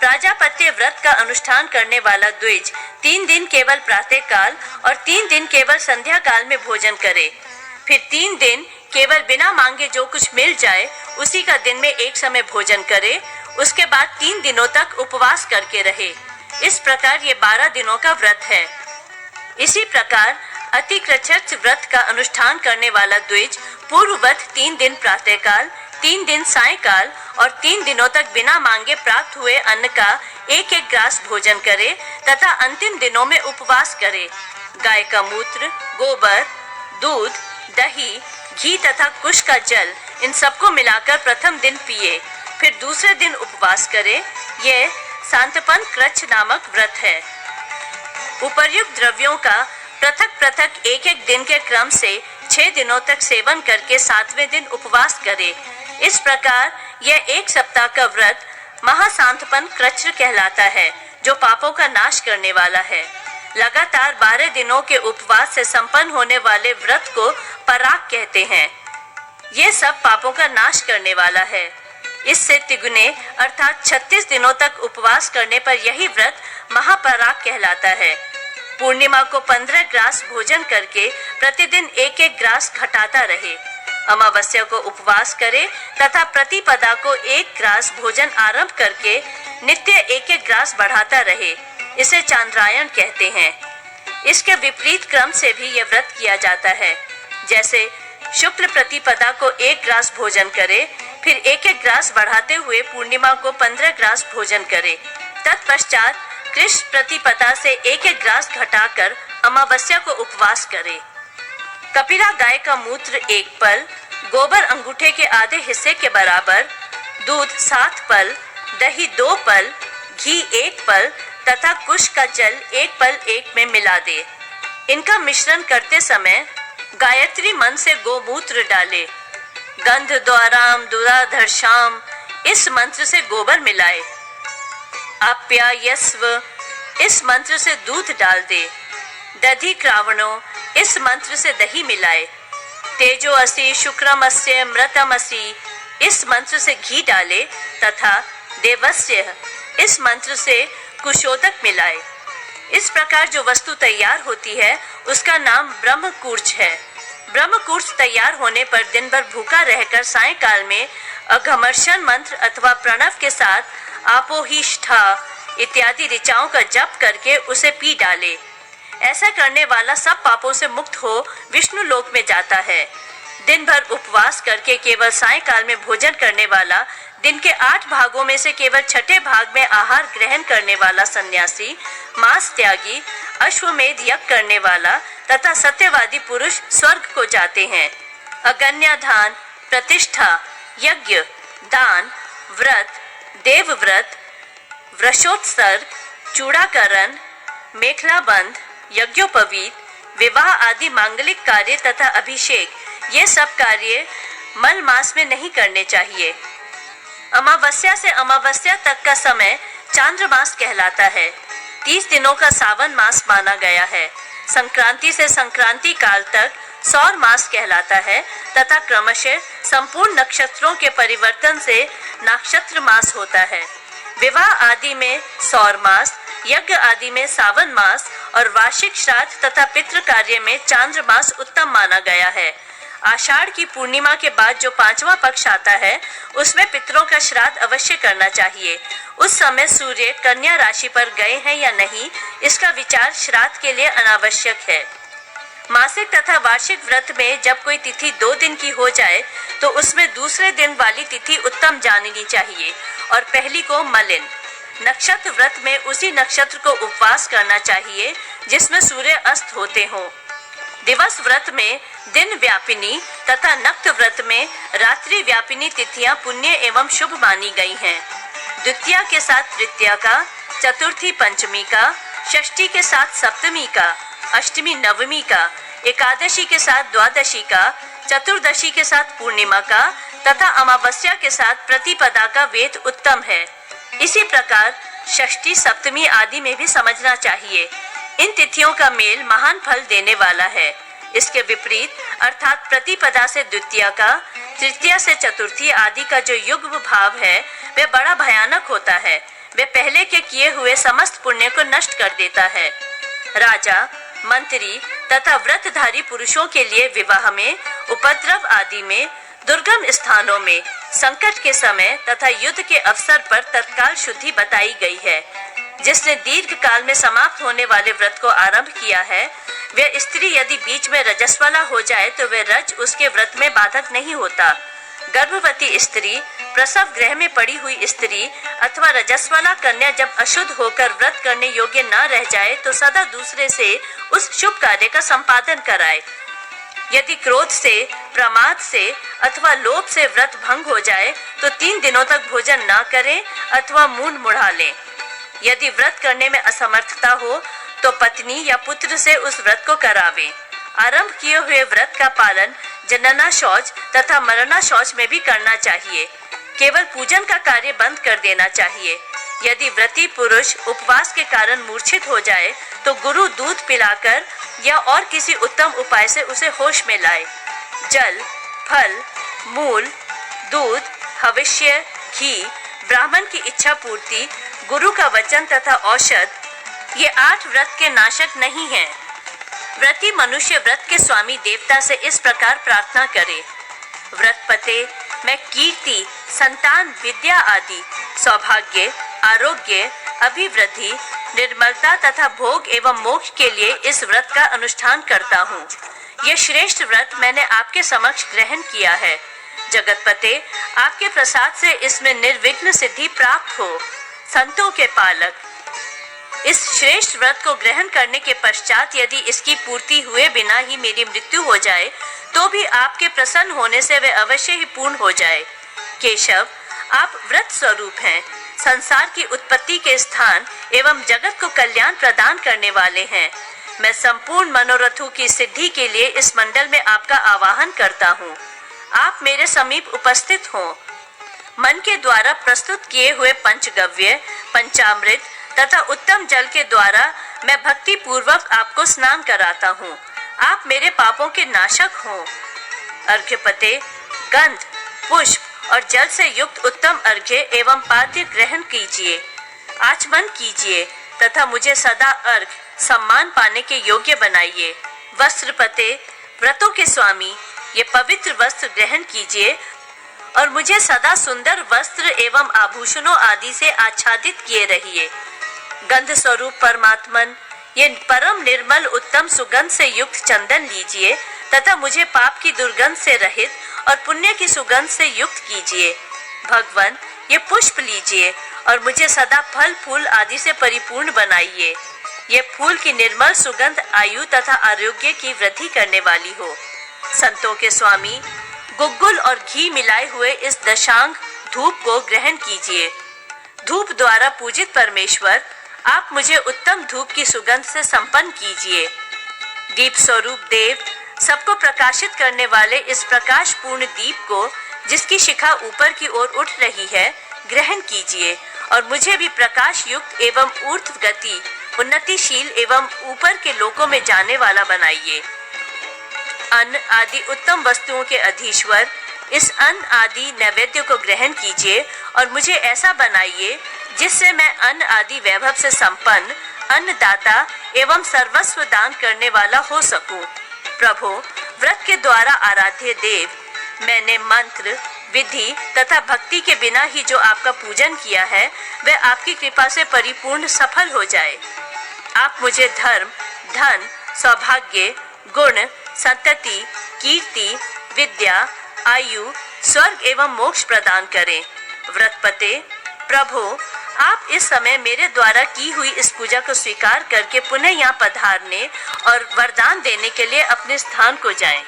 प्राजापत्य व्रत का अनुष्ठान करने वाला द्विज 3 दिन केवल प्रातः काल और 3 दिन केवल संध्या काल में भोजन करे। फिर 3 दिन केवल बिना मांगे जो कुछ मिल जाए उसी का दिन में एक समय भोजन करे। उसके बाद 3 दिनों तक उपवास करके रहे। इस प्रकार ये 12 दिनों का व्रत है। इसी प्रकार अतिक्रचर्च व्रत का अनुष्ठान करने वाला द्विज पूर्ववत 3 दिन प्रातःकाल, 3 दिन सायंकाल और 3 दिनों तक बिना मांगे प्राप्त हुए अन्न का एक ग्रास भोजन करे तथा अंतिम दिनों में उपवास करे। गाय का मूत्र, गोबर, दूध, दही, घी तथा कुश का जल इन सबको मिलाकर प्रथम दिन पिए। फिर दूसरे दिन उपवास करे। यह सांतपन क्रच नामक व्रत है। उपर्युक्त द्रव्यों का पृथक पृथक एक दिन के क्रम से 6 दिनों तक सेवन करके 7वें दिन उपवास करे। इस प्रकार यह 1 सप्ताह का व्रत महासांतपन क्रच कहलाता है, जो पापों का नाश करने वाला है। लगातार 12 दिनों के उपवास से संपन्न होने वाले व्रत को पराग कहते हैं। ये सब पापों का नाश करने वाला है। इससे तिगुने अर्थात 36 दिनों तक उपवास करने पर यही व्रत महापराग कहलाता है। पूर्णिमा को 15 ग्रास भोजन करके प्रतिदिन एक ग्रास घटाता रहे। अमावस्या को उपवास करे तथा प्रतिपदा को 1 ग्रास भोजन आरंभ करके नित्य एक ग्रास बढ़ाता रहे। इसे चांद्रायण कहते हैं। इसके विपरीत क्रम से भी यह व्रत किया जाता है। जैसे शुक्ल प्रतिपदा को 1 ग्रास भोजन करे, फिर एक ग्रास बढ़ाते हुए पूर्णिमा को 15 ग्रास भोजन करे। तत्पश्चात कृष्ण प्रतिपदा से 1 ग्रास घटाकर अमावस्या को उपवास करे। कपिला गाय का मूत्र 1 पल, गोबर अंगूठे के आधे हिस्से के बराबर, दूध 7 पल, दही 2 पल, घी 1 पल तथा कुश का जल 1 पल 1 में मिला दे। इनका मिश्रण करते समय गायत्री मन से गोमूत्र डाले। गंध द्वाराम दुराधर शाम इस मंत्र से गोबर मिलाए। आप्यायस्व इस मंत्र से दूध डाल दे। दधि क्रावणो इस मंत्र से दही मिलाए। तेजो असि शुक्रमस्य मृतमसि इस मंत्र से घी डाले तथा देवस्य इस मंत्र से कुशोदक मिलाए। इस प्रकार जो वस्तु तैयार होती है उसका नाम ब्रह्मकूर्च है। ब्रह्मकूर्च तैयार होने पर दिन भर भूखा रहकर सायंकाल में अघमर्षण मंत्र अथवा प्रणव के साथ आपोहिष्ठा इत्यादि ऋचाओं का जप करके उसे पी डाले। ऐसा करने वाला सब पापों से मुक्त हो विष्णु लोक में जाता है। दिन भर उपवास करके केवल सायंकाल में भोजन करने वाला, दिन के 8 भागों में से केवल 6ठे भाग में आहार ग्रहण करने वाला सन्यासी, मांस त्यागी, अश्वमेध यज्ञ करने वाला तथा सत्यवादी पुरुष स्वर्ग को जाते हैं। अगन्याधान, प्रतिष्ठा, यज्ञ, दान, व्रत, देवव्रत, वृषोत्सर्ग, चूड़ाकरण, मेखलाबंध, यज्ञोपवीत, विवाह आदि मांगलिक कार्य तथा अभिषेक ये सब कार्य मल मास में नहीं करने चाहिए। अमावस्या से अमावस्या तक का समय चांद्रमास कहलाता है। 30 दिनों का सावन मास माना गया है। संक्रांति से संक्रांति काल तक सौर मास कहलाता है तथा क्रमशः संपूर्ण नक्षत्रों के परिवर्तन से नक्षत्र मास होता है। विवाह आदि में सौर मास, यज्ञ आदि में सावन मास और वार्षिक श्राद्ध तथा पितृ कार्य में चांद्र मास उत्तम माना गया है। आषाढ़ की पूर्णिमा के बाद जो 5वां पक्ष आता है उसमें पितरों का श्राद्ध अवश्य करना चाहिए। उस समय सूर्य कन्या राशि पर गए हैं या नहीं, इसका विचार श्राद्ध के लिए अनावश्यक है। मासिक तथा वार्षिक व्रत में जब कोई तिथि 2 दिन की हो जाए तो उसमें दूसरे दिन वाली तिथि उत्तम जाननी चाहिए और पहली को मलिन। नक्षत्र व्रत में उसी नक्षत्र को उपवास करना चाहिए जिसमें सूर्य अस्त होते हों। दिवस व्रत में दिन व्यापिनी तथा नक्त व्रत में रात्रि व्यापिनी तिथियां पुण्य एवं शुभ मानी गई हैं। द्वितीया के साथ तृतीया का, चतुर्थी पंचमी का, षष्ठी के साथ सप्तमी का, अष्टमी नवमी का, एकादशी के साथ द्वादशी का, चतुर्दशी के साथ पूर्णिमा का तथा अमावस्या के साथ प्रतिपदा का वेद उत्तम है। इसी प्रकार षष्ठी, सप्तमी आदि में भी समझना चाहिए। इन तिथियों का मेल महान फल देने वाला है। इसके विपरीत अर्थात प्रतिपदा से द्वितीया का, तृतीया से चतुर्थी आदि का जो युग्म भाव है वह बड़ा भयानक होता है। वह पहले के किए हुए समस्त पुण्य को नष्ट कर देता है। राजा, मंत्री तथा व्रतधारी पुरुषों के लिए विवाह में, उपद्रव आदि में, दुर्गम स्थानों में, संकट के समय तथा युद्ध के अवसर पर तत्काल शुद्धि बताई गई है। जिसने दीर्घ काल में समाप्त होने वाले व्रत को आरंभ किया है, वह स्त्री यदि बीच में रजस्वला हो जाए तो वह रज उसके व्रत में बाधक नहीं होता। गर्भवती स्त्री, प्रसव गृह में पड़ी हुई स्त्री अथवा रजस्वला कन्या जब अशुद्ध होकर व्रत करने योग्य न रह जाए तो सदा दूसरे से उस शुभ कार्य का संपादन कराए। यदि क्रोध से, प्रमाद से अथवा लोभ से व्रत भंग हो जाए तो 3 दिनों तक भोजन न करें अथवा मूंड मुड़ा लें। यदि व्रत करने में असमर्थता हो तो पत्नी या पुत्र से उस व्रत को करावें। आरंभ किए हुए व्रत का पालन जनना शौच तथा मरना शौच में भी करना चाहिए। केवल पूजन का कार्य बंद कर देना चाहिए। यदि व्रती पुरुष उपवास के कारण मूर्छित हो जाए तो गुरु दूध पिलाकर या और किसी उत्तम उपाय से उसे होश में लाए। जल, फल, मूल, दूध, हविष्य, घी, ब्राह्मण की इच्छा पूर्ति, गुरु का वचन तथा औषध, ये 8 व्रत के नाशक नहीं हैं। व्रती मनुष्य व्रत के स्वामी देवता से इस प्रकार प्रार्थना करे। व्रतपते, मैं कीर्ति, संतान, विद्या आदि, सौभाग्य, आरोग्य, अभिवृद्धि, निर्मलता तथा भोग एवं मोक्ष के लिए इस व्रत का अनुष्ठान करता हूँ। यह श्रेष्ठ व्रत मैंने आपके समक्ष ग्रहण किया है। जगतपते, आपके प्रसाद से इसमें निर्विघ्न सिद्धि प्राप्त हो। संतों के पालक, इस श्रेष्ठ व्रत को ग्रहण करने के पश्चात यदि इसकी पूर्ति हुए बिना ही मेरी मृत्यु हो जाए तो भी आपके प्रसन्न होने से वे अवश्य ही पूर्ण हो जाए। केशव, आप व्रत स्वरूप हैं, संसार की उत्पत्ति के स्थान एवं जगत को कल्याण प्रदान करने वाले हैं। मैं संपूर्ण मनोरथों की सिद्धि के लिए इस मंडल में आपका आवाहन करता हूँ। आप मेरे समीप उपस्थित हों। मन के द्वारा प्रस्तुत किए हुए पंचगव्य, पंचामृत तथा उत्तम जल के द्वारा मैं भक्ति पूर्वक आपको स्नान कराता हूँ। आप मेरे पापों के नाशक हों। अर्घ्यपते, गंध, पुष्प और जल से युक्त उत्तम अर्घ्य एवं पाद्य ग्रहण कीजिए। आचमन कीजिए तथा मुझे सदा अर्घ सम्मान पाने के योग्य बनाइए। वस्त्रपते, व्रतों के स्वामी, ये पवित्र वस्त्र ग्रहण कीजिए और मुझे सदा सुंदर वस्त्र एवं आभूषणों आदि से आच्छादित किए रहिए। गंध स्वरूप परमात्मन, ये परम निर्मल उत्तम सुगंध से युक्त चंदन लीजिए तथा मुझे पाप की दुर्गंध से रहित और पुण्य की सुगंध से युक्त कीजिए। भगवान, ये पुष्प लीजिए और मुझे सदा फल फूल आदि से परिपूर्ण बनाइए। ये फूल की निर्मल सुगंध आयु तथा आरोग्य की वृद्धि करने वाली हो। संतों के स्वामी, गुग्गुल और घी मिलाए हुए इस दशांग धूप को ग्रहण कीजिए। धूप द्वारा पूजित परमेश्वर, आप मुझे उत्तम धूप की सुगंध से संपन्न कीजिए। दीप स्वरूप देव, सबको प्रकाशित करने वाले इस प्रकाश पूर्ण दीप को, जिसकी शिखा ऊपर की ओर उठ रही है, ग्रहण कीजिए और मुझे भी प्रकाश युक्त एवं ऊर्ध्व गति, उन्नतिशील एवं ऊपर के लोकों में जाने वाला बनाइए। अन्न आदि उत्तम वस्तुओं के अधीश्वर, इस अन्न आदि नैवेद्य को ग्रहण कीजिए और मुझे ऐसा बनाइए जिससे मैं अन्न आदि वैभव से संपन्न, अन्नदाता एवं सर्वस्व दान करने वाला हो सकूं। प्रभु, व्रत के द्वारा आराध्य देव, मैंने मंत्र, विधि तथा भक्ति के बिना ही जो आपका पूजन किया है वह आपकी कृपा से परिपूर्ण सफल हो जाए। आप मुझे धर्म, धन, सौभाग्य, गुण, संतति, कीर्ति, विद्या, आयु, स्वर्ग एवं मोक्ष प्रदान करें। व्रतपते प्रभु, आप इस समय मेरे द्वारा की हुई इस पूजा को स्वीकार करके पुनः यहाँ पधारने और वरदान देने के लिए अपने स्थान को जाएं।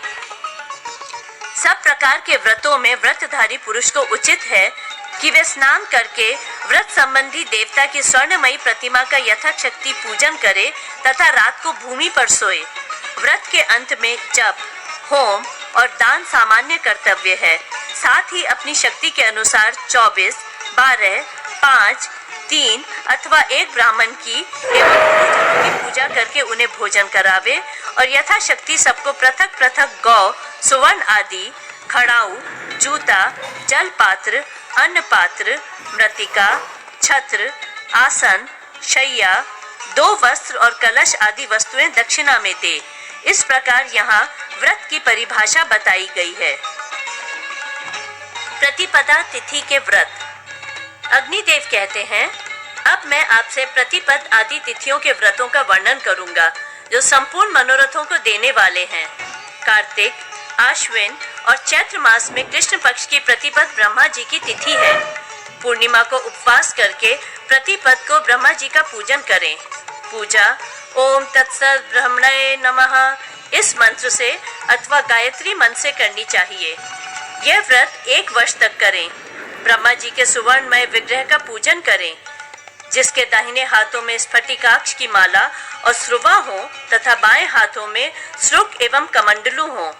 सब प्रकार के व्रतों में व्रतधारी पुरुष को उचित है कि वे स्नान करके व्रत संबंधी देवता की स्वर्णमयी प्रतिमा का यथाशक्ति पूजन करे तथा रात को भूमि पर सोए। व्रत के अंत में जप, होम और दान सामान्य कर्तव्य है। साथ ही अपनी शक्ति के अनुसार 24, 12, 5, 3 अथवा 1 ब्राह्मण की एवं गुरुजनों की पूजा करके उन्हें भोजन करावे और यथाशक्ति सबको पृथक पृथक गौ, सुवर्ण आदि, खड़ाऊ, जूता, जल पात्र, अन्न पात्र, मृतिका, छत्र, आसन, शैया, 2 वस्त्र और कलश आदि वस्तुएं दक्षिणा में दे। इस प्रकार यहाँ व्रत की परिभाषा बताई गई है। प्रतिपदा तिथि के व्रत। अग्निदेव कहते हैं, अब मैं आपसे प्रतिपद आदि तिथियों के व्रतों का वर्णन करूंगा जो संपूर्ण मनोरथों को देने वाले हैं। कार्तिक, आश्विन और चैत्र मास में कृष्ण पक्ष की प्रतिपद ब्रह्मा जी की तिथि है। पूर्णिमा को उपवास करके प्रतिपद को ब्रह्मा जी का पूजन करें। पूजा ओम तत्सत ब्रह्मणे नमः इस मंत्र से अथवा गायत्री मंत्र से करनी चाहिए। यह व्रत 1 वर्ष तक करें। ब्रह्मा जी के सुवर्णमय विग्रह का पूजन करें, जिसके दाहिने हाथों में स्फटिकाक्ष की माला और श्रुवा हो तथा बाएं हाथों में श्रुक एवं कमंडलू हो।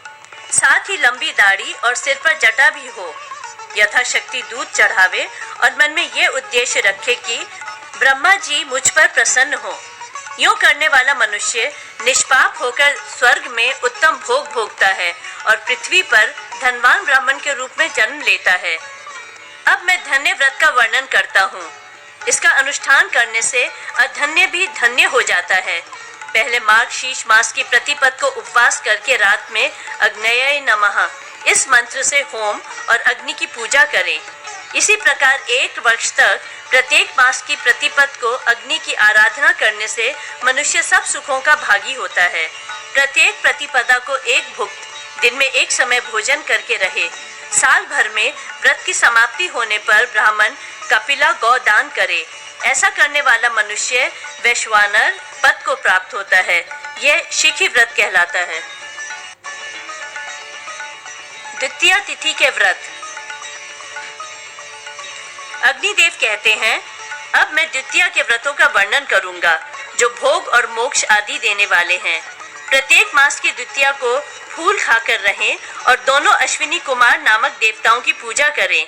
साथ ही लंबी दाढ़ी और सिर पर जटा भी हो। यथाशक्ति दूध चढ़ावे और मन में यह उद्देश्य रखे कि ब्रह्मा जी मुझ पर प्रसन्न हो। यूं करने वाला मनुष्य निष्पाप होकर स्वर्ग में उत्तम भोग भोगता है और पृथ्वी पर धनवान ब्राह्मण के रूप में जन्म लेता है। अब मैं धन्य व्रत का वर्णन करता हूँ। इसका अनुष्ठान करने से अधन्य भी धन्य हो जाता है। पहले मार्गशीर्ष मास की प्रतिपद को उपवास करके रात में अग्नये नमः इस मंत्र से होम और अग्नि की पूजा करें। इसी प्रकार 1 वर्ष तक प्रत्येक मास की प्रतिपद को अग्नि की आराधना करने से मनुष्य सब सुखों का भागी होता है। प्रत्येक प्रतिपदा को 1 भुक्त दिन में 1 समय भोजन करके रहे। साल भर में व्रत की समाप्ति होने पर ब्राह्मण कपिला गौ दान करे। ऐसा करने वाला मनुष्य वैश्वानर पद को प्राप्त होता है। यह शिखी व्रत कहलाता है। द्वितीया तिथि के व्रत। अग्निदेव कहते हैं, अब मैं द्वितीया के व्रतों का वर्णन करूंगा जो भोग और मोक्ष आदि देने वाले हैं। प्रत्येक मास की द्वितीया को फूल खाकर रहें और दोनों अश्विनी कुमार नामक देवताओं की पूजा करें।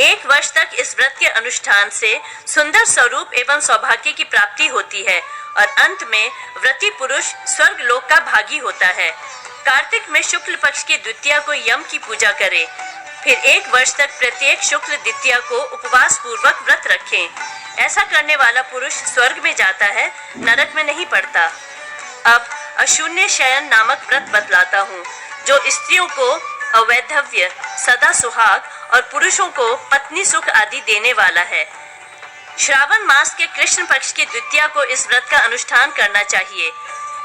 1 वर्ष तक इस व्रत के अनुष्ठान से सुंदर स्वरूप एवं सौभाग्य की प्राप्ति होती है और अंत में व्रती पुरुष स्वर्ग लोक का भागी होता है। कार्तिक में शुक्ल पक्ष की द्वितीया को यम की पूजा करें। फिर 1 वर्ष तक प्रत्येक शुक्ल द्वितीया को उपवास पूर्वक व्रत रखें। ऐसा करने वाला पुरुष स्वर्ग में जाता है, नरक में नहीं पड़ता। अब अशून्य शयन नामक व्रत बतलाता हूँ जो स्त्रियों को अवैधव्य, सदा सुहाग और पुरुषों को पत्नी सुख आदि देने वाला है। श्रावण मास के कृष्ण पक्ष की द्वितीया को इस व्रत का अनुष्ठान करना चाहिए।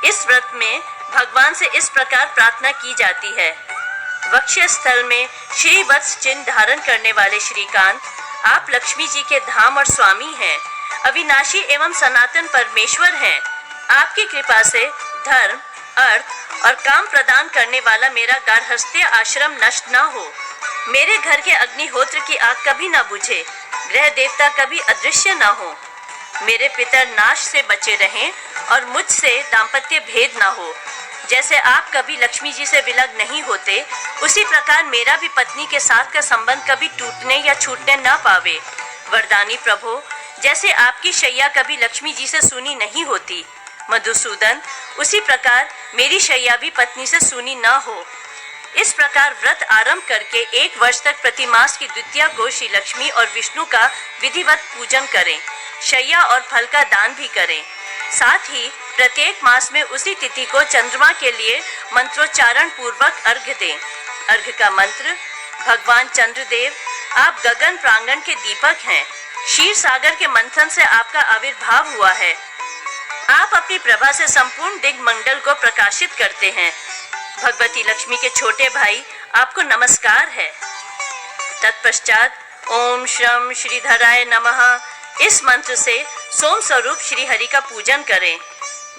इस व्रत में भगवान से इस प्रकार प्रार्थना की जाती है, वक्ष स्थल में श्री वत्स चिन्ह धारण करने वाले श्रीकांत, आप लक्ष्मी जी के धाम और स्वामी हैं, अविनाशी एवं सनातन परमेश्वर हैं। आपकी कृपा से धर्म, अर्थ और काम प्रदान करने वाला मेरा गार्हस्थ्य आश्रम नष्ट न हो। मेरे घर के अग्निहोत्र की आग कभी न बुझे, ग्रह देवता कभी अदृश्य न हो। मेरे पितर नाश से बचे रहें और मुझसे दाम्पत्य भेद न हो। जैसे आप कभी लक्ष्मी जी से विलग नहीं होते, उसी प्रकार मेरा भी पत्नी के साथ का संबंध कभी टूटने या छूटने न पावे। वरदानी प्रभु, जैसे आपकी शैया कभी लक्ष्मी जी से सुनी नहीं होती, मधुसूदन, उसी प्रकार मेरी शैया भी पत्नी से सूनी न हो। इस प्रकार व्रत आरंभ करके 1 वर्ष तक प्रति मास की द्वितीया को श्री लक्ष्मी और विष्णु का विधिवत पूजन करें। शैया और फल का दान भी करें। साथ ही प्रत्येक मास में उसी तिथि को चंद्रमा के लिए मंत्रोच्चारण पूर्वक अर्घ्य दें। अर्घ्य का मंत्र: भगवान चंद्रदेव, आप गगन प्रांगण के दीपक हैं। क्षीर सागर के मंथन से आपका आविर्भाव हुआ है। आप अपनी प्रभा से संपूर्ण दिग्मंडल को प्रकाशित करते हैं। भगवती लक्ष्मी के छोटे भाई, आपको नमस्कार है। तत्पश्चात ओम श्रम श्रीधराय नमः इस मंत्र से सोम स्वरूप श्री हरि का पूजन करें।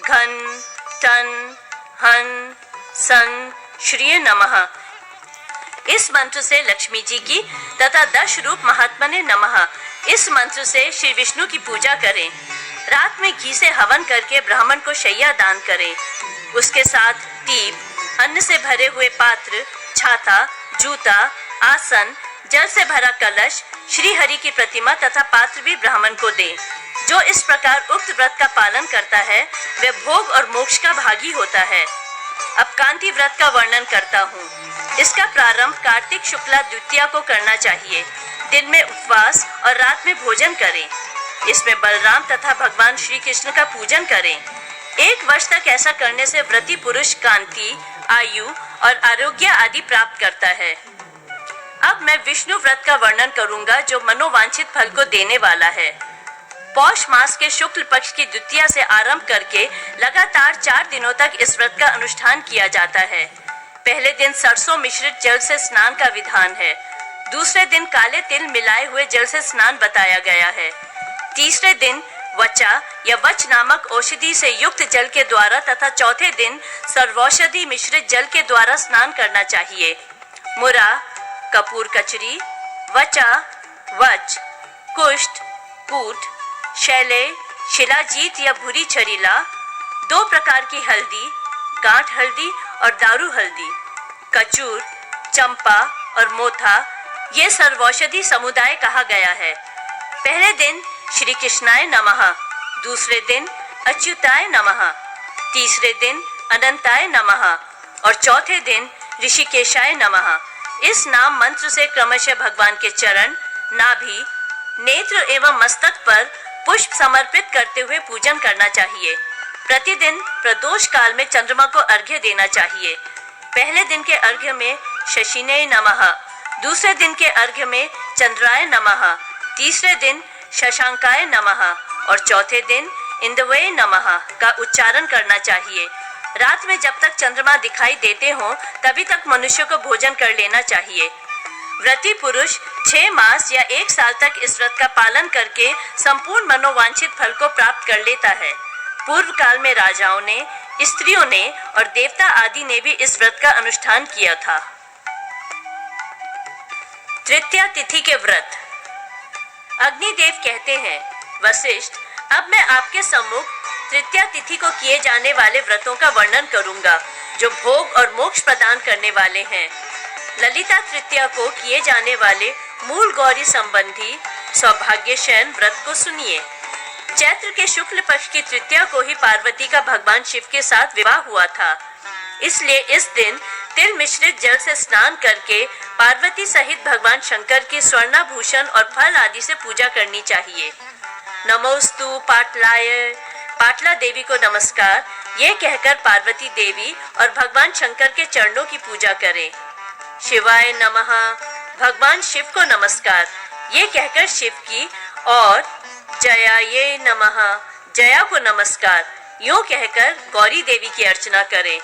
घन टन हन सन श्रीय नमः इस मंत्र से लक्ष्मी जी की तथा 10 रूप महात्मने नमः इस मंत्र से श्री विष्णु की पूजा करें। रात में घी से हवन करके ब्राह्मण को शैया दान करें। उसके साथ दीप, अन्न से भरे हुए पात्र, छाता, जूता, आसन, जल से भरा कलश, श्री हरि की प्रतिमा तथा पात्र भी ब्राह्मण को दे। जो इस प्रकार उक्त व्रत का पालन करता है वह भोग और मोक्ष का भागी होता है। अब कांति व्रत का वर्णन करता हूँ। इसका प्रारंभ कार्तिक शुक्ला द्वितीया को करना चाहिए। दिन में उपवास और रात में भोजन करें। इसमें बलराम तथा भगवान श्री कृष्ण का पूजन करें। 1 वर्ष तक ऐसा करने से व्रती पुरुष कांति, आयु और आरोग्य आदि प्राप्त करता है। अब मैं विष्णु व्रत का वर्णन करूंगा जो मनोवांछित फल को देने वाला है। पौष मास के शुक्ल पक्ष की द्वितीया से आरंभ करके लगातार 4 दिनों तक इस व्रत का अनुष्ठान किया जाता है। पहले दिन सरसों मिश्रित जल से स्नान का विधान है। दूसरे दिन काले तिल मिलाए हुए जल से स्नान बताया गया है। तीसरे दिन वचा या वच नामक औषधि से युक्त जल के द्वारा तथा चौथे दिन सर्वौषधि मिश्रित जल के द्वारा स्नान करना चाहिए। मुरा, कपूर कचरी, वचा, वच, कुष्ठ, कूट, शैले, शिलाजीत या भूरी छरीला, 2 प्रकार की हल्दी, गांठ हल्दी और दारू हल्दी, कचूर, चंपा और मोथा, ये सर्वौषधि समुदाय कहा गया है। पहले दिन श्री कृष्णाय नमः, दूसरे दिन अच्युताय नमः, तीसरे दिन अनंताय नमः और चौथे दिन ऋषिकेशाय नमः। इस नाम मंत्र से क्रमशः भगवान के चरण, नाभि, नेत्र एवं मस्तक पर पुष्प समर्पित करते हुए पूजन करना चाहिए। प्रतिदिन प्रदोष काल में चंद्रमा को अर्घ्य देना चाहिए। पहले दिन के अर्घ्य में शशिने नमः, दूसरे दिन के अर्घ्य में चंद्राय नमः, तीसरे दिन शशांकाय नमः और चौथे दिन इंदवे नमः का उच्चारण करना चाहिए। रात में जब तक चंद्रमा दिखाई देते हों तभी तक मनुष्य को भोजन कर लेना चाहिए। व्रती पुरुष 6 मास या 1 साल तक इस व्रत का पालन करके संपूर्ण मनोवांछित फल को प्राप्त कर लेता है। पूर्व काल में राजाओं ने, स्त्रियों ने और देवता आदि ने भी इस व्रत का अनुष्ठान किया था। तृतीया तिथि के व्रत। अग्निदेव कहते हैं, वशिष्ठ, अब मैं आपके सम्मुख तृतीया तिथि को किए जाने वाले व्रतों का वर्णन करूंगा जो भोग और मोक्ष प्रदान करने वाले हैं। ललिता तृतीया को किए जाने वाले मूल गौरी संबंधी सौभाग्यशयन व्रत को सुनिए। चैत्र के शुक्ल पक्ष की तृतीया को ही पार्वती का भगवान शिव के साथ विवाह हुआ था। इसलिए इस दिन तिल मिश्रित जल से स्नान करके पार्वती सहित भगवान शंकर की स्वर्णाभूषण और फल आदि से पूजा करनी चाहिए। नमोस्तु पाटलाय, पाटला देवी को नमस्कार, ये कहकर पार्वती देवी और भगवान शंकर के चरणों की पूजा करें। शिवाय नमः, भगवान शिव को नमस्कार, ये कहकर शिव की, और जयाये नमः, जया को नमस्कार, यूं कहकर गौरी देवी की अर्चना करें।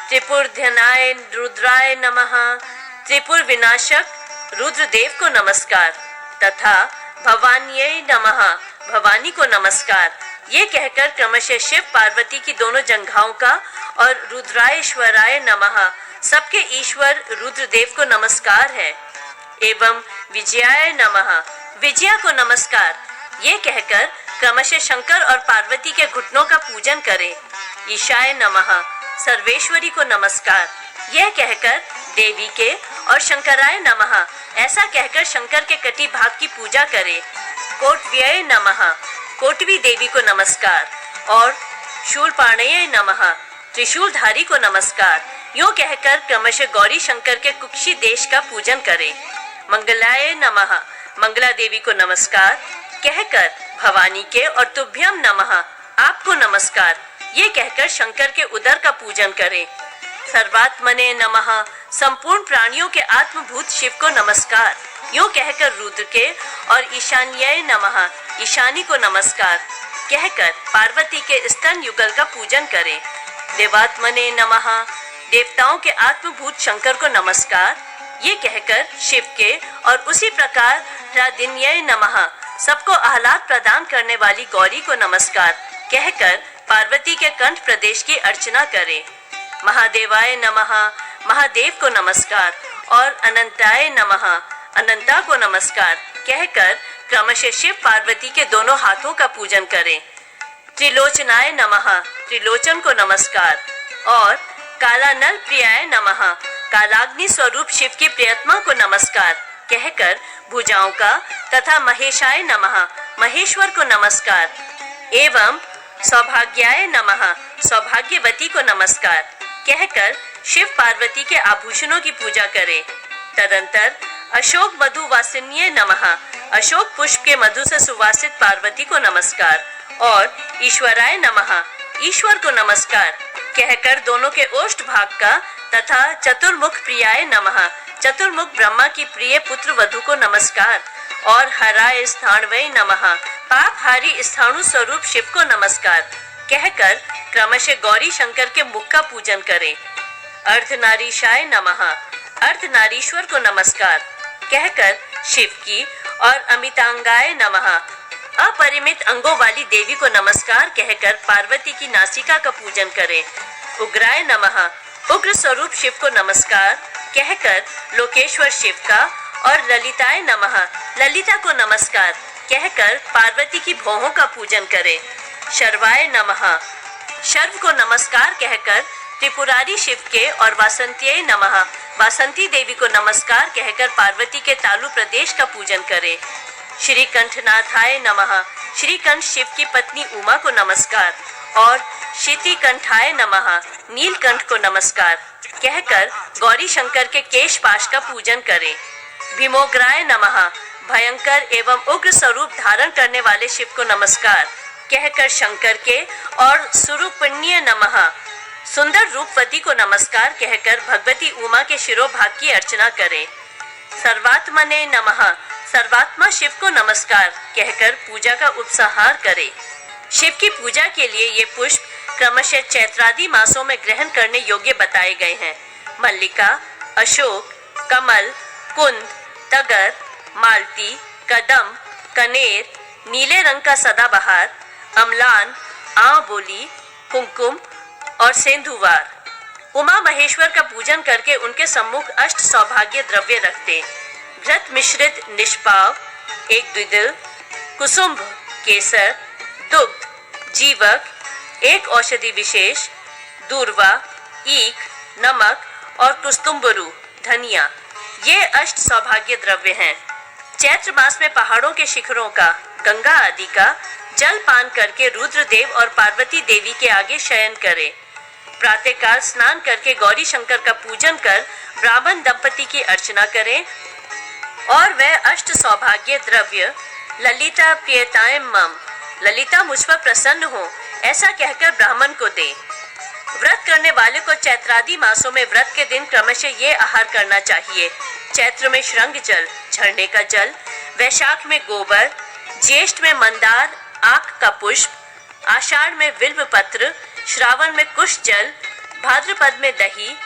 त्रिपुरध्यनाय रुद्राय नमः, त्रिपुर विनाशक रुद्रदेव को नमस्कार तथा भवान्यै नमः, भवानी को नमस्कार, ये कहकर क्रमशः शिव पार्वती की दोनों जंघाओं का और रुद्रायश्वराय नमः, सबके ईश्वर रुद्रदेव को नमस्कार है। एवं विजयाय नमः, विजया को नमस्कार, ये कहकर क्रमशः शंकर और पार्वती के घुटनों का पूजन करें। ईशाय नमः, सर्वेश्वरी को नमस्कार, यह कहकर देवी के, और शंकराय नमः, ऐसा कहकर शंकर के कटी भाग की पूजा करें। कोटव्यय नमः, कोटवी देवी को नमस्कार, और शूलपाणये नमः, त्रिशूलधारी को नमस्कार, यूं कहकर क्रमशः गौरी शंकर के कुक्षी देश का पूजन करें। मंगलाय नमः, मंगला देवी को नमस्कार कहकर भवानी के और तुभ्यम नमः, आपको नमस्कार ये कहकर शंकर के उदर का पूजन करें। सर्वात्मने नमः, संपूर्ण प्राणियों के आत्मभूत शिव को नमस्कार यूं कहकर रुद्र के और ईशान्याय नमः, ईशानी को नमस्कार कहकर पार्वती के स्तन युगल का पूजन करें। देवात्मने नमः, देवताओं के आत्मभूत शंकर को नमस्कार ये कहकर शिव के और उसी प्रकार ह्रादिन्याय नमः, सबको आह्लाद प्रदान करने वाली गौरी को नमस्कार कहकर पार्वती के कंठ प्रदेश की अर्चना करें। महादेवाय नमः, महादेव को नमस्कार और अनंताय नमः, अनंता को नमस्कार कहकर क्रमशः शिव पार्वती के दोनों हाथों का पूजन करें। त्रिलोचनाय नमः, त्रिलोचन को नमस्कार और कालानल प्रियाय नमः, कालाग्नि स्वरूप शिव की प्रियतमा को नमस्कार कहकर भुजाओं का तथा महेशाय नमः, महेश्वर को नमस्कार एवं सौभाग्याय नमः, सौभाग्यवती को नमस्कार कहकर शिव पार्वती के आभूषणों की पूजा करें। तदंतर अशोक मधु वासिन्ये नमः, अशोक पुष्प के मधु से सुवासित पार्वती को नमस्कार और ईश्वराय नमः, ईश्वर को नमस्कार कहकर दोनों के ओष्ठ भाग का तथा चतुर्मुख प्रियाय नमः, चतुर्मुख ब्रह्मा की प्रिय पुत्र वधु को नमस्कार और हराय स्थाणवै नमः, पाप हारी स्थाणु स्वरूप शिव को नमस्कार कहकर क्रमशः गौरी शंकर के मुख का पूजन करें। अर्धनारीशाय नमः, अर्धनारीश्वर को नमस्कार कहकर शिव की और अमितांगाय नमः, अपरिमित अंगों वाली देवी को नमस्कार कहकर पार्वती की नासिका का पूजन करें। उग्राय नमः, उग्र स्वरूप शिव को नमस्कार कहकर लोकेश्वर शिव का और ललिताय नमः, ललिता को नमस्कार कहकर पार्वती की भौहों का पूजन करें। शर्वाय नमः, शर्व को नमस्कार कहकर त्रिपुरारी शिव के और वासंत्यै नमः, वासंती देवी को नमस्कार कहकर पार्वती के तालु प्रदेश का पूजन करें। श्री कंठनाथाय नमः, श्री कंठ शिव की पत्नी उमा को नमस्कार और शिति कंठाय नमः, नीलकंठ को नमस्कार कहकर गौरी शंकर के केश पाश का पूजन करें। भीमोग्राय नमः, भयंकर एवं उग्र स्वरूप धारण करने वाले शिव को नमस्कार कहकर शंकर के और सुरूपिण्य नमः, सुंदर रूपवती को नमस्कार कहकर भगवती उमा के शिरोभाग की अर्चना करें। सर्वात्मने नमः, सर्वात्मा शिव को नमस्कार कहकर पूजा का उपसंहार करें। शिव की पूजा के लिए ये पुष्प क्रमशः चैत्रादि मासों में ग्रहण करने योग्य बताए गए हैं। मल्लिका, अशोक, कमल, कुंद, तगर, मालती, कदम, कनेर, नीले रंग का सदाबहार, अम्लान, आंवबोली, कुमकुम और सेंधुवार। उमा महेश्वर का पूजन करके उनके सम्मुख अष्ट सौभाग्य द्रव्य रखते। घृत मिश्रित निष्पाव, एक द्विदल, कुसुम्भ, केसर, दुग्ध, जीवक, एक औषधि विशेष, दूर्वा, ईख, नमक और कुस्तुम्बरू, धनिया, ये अष्ट सौभाग्य द्रव्य हैं। चैत्र मास में पहाड़ों के शिखरों का, गंगा आदि का जल पान करके रुद्रदेव और पार्वती देवी के आगे शयन करें। प्रातःकाल स्नान करके गौरी शंकर का पूजन कर ब्राह्मण दंपति की अर्चना करें और वह अष्ट सौभाग्य द्रव्य ललिता प्रियताय मम, ललिता मुझ पर प्रसन्न हो, ऐसा कहकर ब्राह्मण को दे। व्रत करने वाले को चैत्रादि मासों में व्रत के दिन क्रमशः ये आहार करना चाहिए। चैत्र में श्रृंग जल, झरने का जल, वैशाख में गोबर, ज्येष्ठ में मंदार आक का पुष्प, आषाढ़ में बिल्व पत्र, श्रावण में कुश जल, भाद्रपद में दही,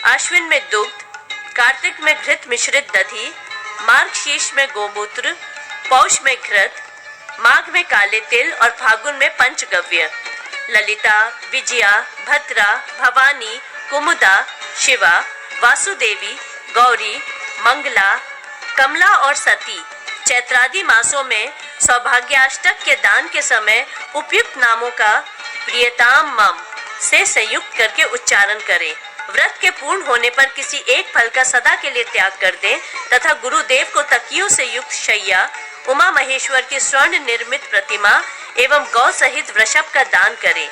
आश्विन में दुग्ध, कार्तिक में घृत मिश्रित दधी, मार्गशीर्ष में गोमूत्र, पौष में घृत, माघ में काले तिल और फागुन में पंचगव्य। ललिता, विजया, भद्रा, भवानी, कुमुदा, शिवा, वासुदेवी, गौरी, मंगला, कमला और सती चैत्रादि मासों में सौभाग्याष्टक के दान के समय उपयुक्त नामों का प्रियताम मम से संयुक्त करके उच्चारण करें। व्रत के पूर्ण होने पर किसी एक फल का सदा के लिए त्याग कर दें तथा गुरुदेव को तकियों से युक्त शैया, उमा महेश्वर की स्वर्ण निर्मित प्रतिमा एवं गौ सहित वृषभ का दान करें।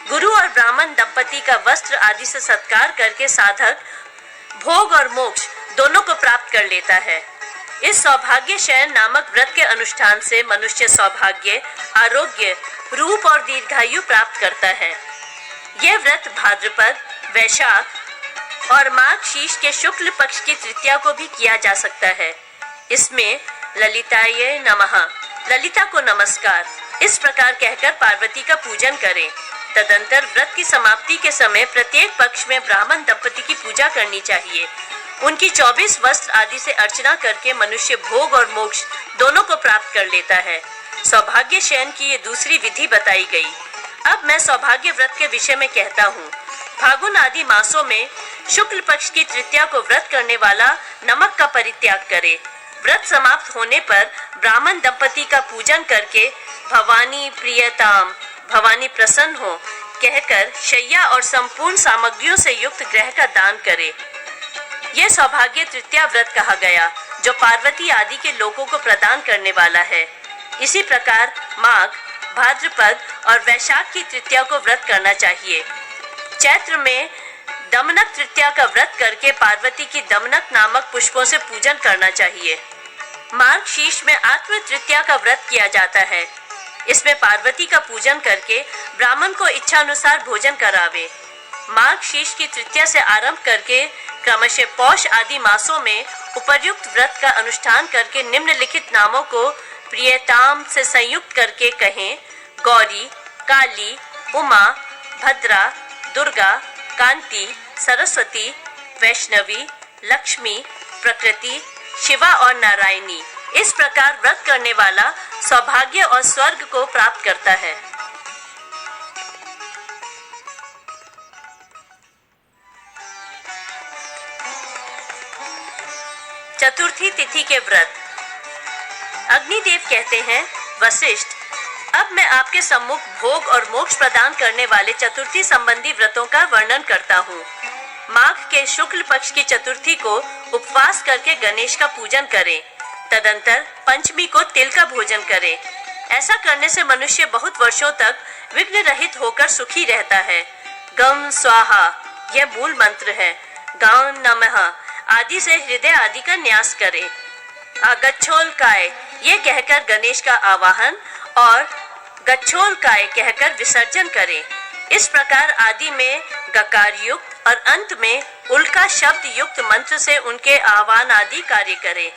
गुरु और ब्राह्मण दंपति का वस्त्र आदि से सत्कार करके साधक भोग और मोक्ष दोनों को प्राप्त कर लेता है। इस सौभाग्य शयन नामक व्रत के अनुष्ठान से मनुष्य सौभाग्य, आरोग्य, रूप और दीर्घायु प्राप्त करता है। यह व्रत भाद्रपद, वैशाख और माघ शीर्ष के शुक्ल पक्ष की तृतीया को भी किया जा सकता है। इसमें ललिताय नमः, ललिता को नमस्कार, इस प्रकार कहकर पार्वती का पूजन करें। तदंतर व्रत की समाप्ति के समय प्रत्येक पक्ष में ब्राह्मण दंपति की पूजा करनी चाहिए। उनकी 24 वस्त्र आदि से अर्चना करके मनुष्य भोग और मोक्ष दोनों को प्राप्त कर लेता है। सौभाग्य शयन की ये दूसरी विधि बताई गई। अब मैं सौभाग्य व्रत के विषय में कहता हूँ। फागुन आदि मासों में शुक्ल पक्ष की तृतीया को व्रत करने वाला नमक का परित्याग करे। व्रत समाप्त होने पर ब्राह्मण दंपति का पूजन करके भवानी प्रियताम, भवानी प्रसन्न हो कहकर शैया और संपूर्ण सामग्रियों से युक्त ग्रह का दान करे। यह सौभाग्य तृतीया व्रत कहा गया, जो पार्वती आदि के लोगों को प्रदान करने वाला है। इसी प्रकार माघ, भाद्रपद और वैशाख की तृतीया को व्रत करना चाहिए। चैत्र में दमनक तृतीया का व्रत करके पार्वती की दमनक नामक पुष्पों से पूजन करना चाहिए। मार्ग शीर्ष में आत्म तृतीया का व्रत किया जाता है। इसमें पार्वती का पूजन करके ब्राह्मण को इच्छा अनुसार भोजन करावे। मार्ग शीर्ष की तृतीया से आरंभ करके क्रमशः पौष आदि मासों में उपर्युक्त व्रत का अनुष्ठान करके निम्नलिखित नामों को प्रियताम से संयुक्त करके कहें: गौरी, काली, उमा, भद्रा, दुर्गा, कांति, सरस्वती, वैष्णवी, लक्ष्मी, प्रकृति, शिवा और नारायणी। इस प्रकार व्रत करने वाला सौभाग्य और स्वर्ग को प्राप्त करता है। चतुर्थी तिथि के व्रत। अग्निदेव कहते हैं: वशिष्ठ, अब मैं आपके सम्मुख भोग और मोक्ष प्रदान करने वाले चतुर्थी संबंधी व्रतों का वर्णन करता हूँ। माघ के शुक्ल पक्ष की चतुर्थी को उपवास करके गणेश का पूजन करें। तदंतर पंचमी को तिल का भोजन करें। ऐसा करने से मनुष्य बहुत वर्षों तक विघ्न रहित होकर सुखी रहता है। गम स्वाहा यह मूल मंत्र है। गां नमः आदि से हृदय आदि का न्यास करें। गच्छोल काय ये कहकर गणेश का आवाहन और गच्छोल काय कहकर विसर्जन करें। इस प्रकार आदि में गकार युक्त और अंत में उल्का शब्द युक्त मंत्र से उनके आह्वान आदि कार्य करें।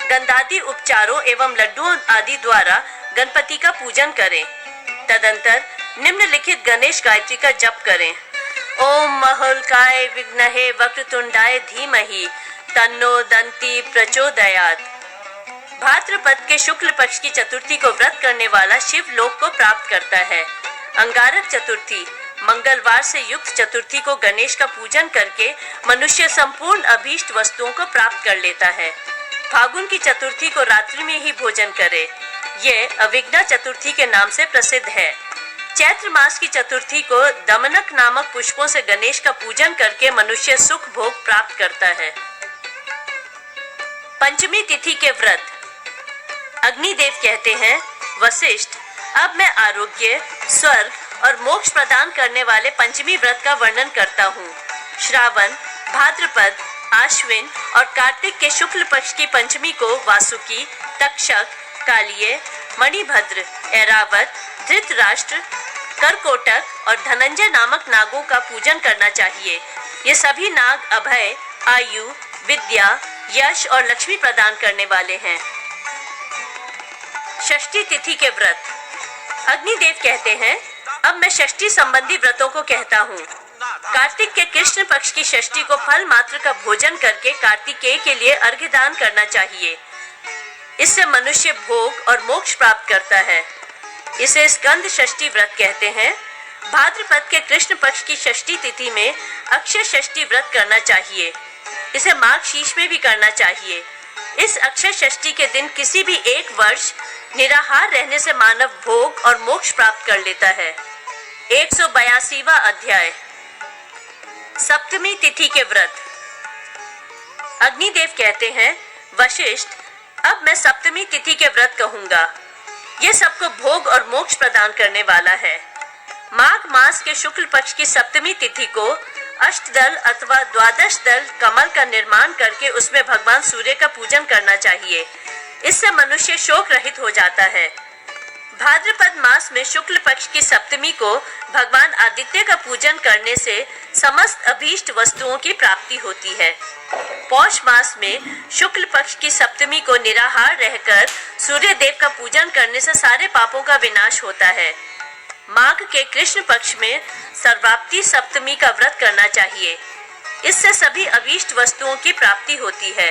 गंधादि उपचारों एवं लड्डुओं आदि द्वारा गणपति का पूजन करें। तदंतर निम्नलिखित गणेश गायत्री का जप करें: ओम महलकाय विघ्नहे वक्रतुंडाय धीमहि तन्नो दंती प्रचोदयात्। भाद्रपद के शुक्ल पक्ष की चतुर्थी को व्रत करने वाला शिव लोक को प्राप्त करता है। अंगारक चतुर्थी मंगलवार से युक्त चतुर्थी को गणेश का पूजन करके मनुष्य संपूर्ण अभीष्ट वस्तुओं को प्राप्त कर लेता है। फागुन की चतुर्थी को रात्रि में ही भोजन करे। यह अविघ्ना चतुर्थी के नाम से प्रसिद्ध है। चैत्र मास की चतुर्थी को दमनक नामक पुष्पों से गणेश का पूजन करके मनुष्य सुख भोग प्राप्त करता है। पंचमी तिथि के व्रत। अग्निदेव कहते हैं: वशिष्ठ, अब मैं आरोग्य, स्वर्ग और मोक्ष प्रदान करने वाले पंचमी व्रत का वर्णन करता हूँ। श्रावण, भाद्रपद, आश्विन और कार्तिक के शुक्ल पक्ष की पंचमी को वासुकी, तक्षक, कालिये, मणिभद्र, ऐरावत, धृतराष्ट्र, करकोटक और धनंजय नामक नागों का पूजन करना चाहिए। ये सभी नाग अभय, आयु, विद्या, यश और लक्ष्मी प्रदान करने वाले हैं। षष्ठी तिथि के व्रत। अग्निदेव कहते हैं: अब मैं षष्ठी संबंधी व्रतों को कहता हूँ। कार्तिक के कृष्ण पक्ष की षष्ठी को फल मात्र का भोजन करके कार्तिकेय के लिए अर्घ्य दान करना चाहिए। इससे मनुष्य भोग और मोक्ष प्राप्त करता है। इसे स्कंद षष्ठी व्रत कहते हैं। भाद्रपद के कृष्ण पक्ष की षष्ठी तिथि में अक्षय षष्ठी व्रत करना चाहिए। इसे माघ शीर्ष में भी करना चाहिए। इस अक्षय षष्ठी के दिन किसी भी एक वर्ष निराहार रहने से मानव भोग और मोक्ष प्राप्त कर लेता है। 182वां अध्याय। सप्तमी तिथि के व्रत। अग्निदेव कहते हैं: वशिष्ठ, अब मैं सप्तमी तिथि के व्रत कहूंगा। यह सबको भोग और मोक्ष प्रदान करने वाला है। माघ मास के शुक्ल पक्ष की सप्तमी तिथि को अष्टदल अथवा द्वादश दल कमल का निर्माण करके उसमें भगवान सूर्य का पूजन करना चाहिए। इससे मनुष्य शोक रहित हो जाता है। भाद्रपद मास में शुक्ल पक्ष की सप्तमी को भगवान आदित्य का पूजन करने से समस्त अभीष्ट वस्तुओं की प्राप्ति होती है। पौष मास में शुक्ल पक्ष की सप्तमी को निराहार रहकर सूर्य देव का पूजन करने से सारे पापों का विनाश होता है। माघ के कृष्ण पक्ष में सर्वाप्ति सप्तमी का व्रत करना चाहिए। इससे सभी अभीष्ट वस्तुओं की प्राप्ति होती है।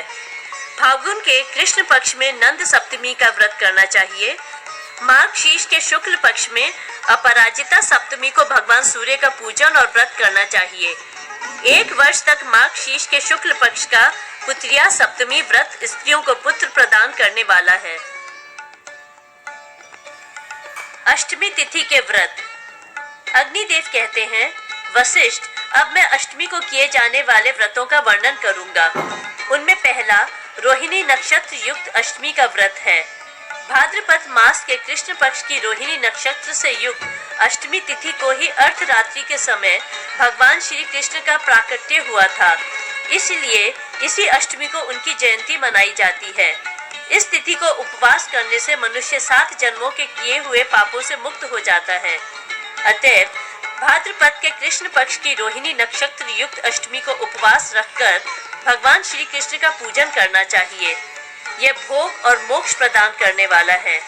फाल्गुन के कृष्ण पक्ष में नंद सप्तमी का व्रत करना चाहिए। माघ शीर्ष के शुक्ल पक्ष में अपराजिता सप्तमी को भगवान सूर्य का पूजन और व्रत करना चाहिए। 1 वर्ष तक माघ शीर्ष के शुक्ल पक्ष का पुत्रिया सप्तमी व्रत स्त्रियों को पुत्र प्रदान करने वाला है। अष्टमी तिथि के व्रत। अग्निदेव कहते हैं, वशिष्ठ, अब मैं अष्टमी को किए जाने वाले व्रतों का वर्णन करूंगा। उनमें पहला रोहिणी नक्षत्र युक्त अष्टमी का व्रत है। भाद्रपद मास के कृष्ण पक्ष की रोहिणी नक्षत्र से युक्त अष्टमी तिथि को ही अर्धरात्रि के समय भगवान श्री कृष्ण का प्राकट्य हुआ था। इसलिए इसी अष्टमी को उनकी जयंती मनाई जाती है। इस तिथि को उपवास करने से मनुष्य 7 जन्मों के किए हुए पापों से मुक्त हो जाता है। अतएव भाद्रपद के कृष्ण पक्ष की रोहिणी नक्षत्र युक्त अष्टमी को उपवास रखकर भगवान श्री कृष्ण का पूजन करना चाहिए। यह भोग और मोक्ष प्रदान करने वाला है।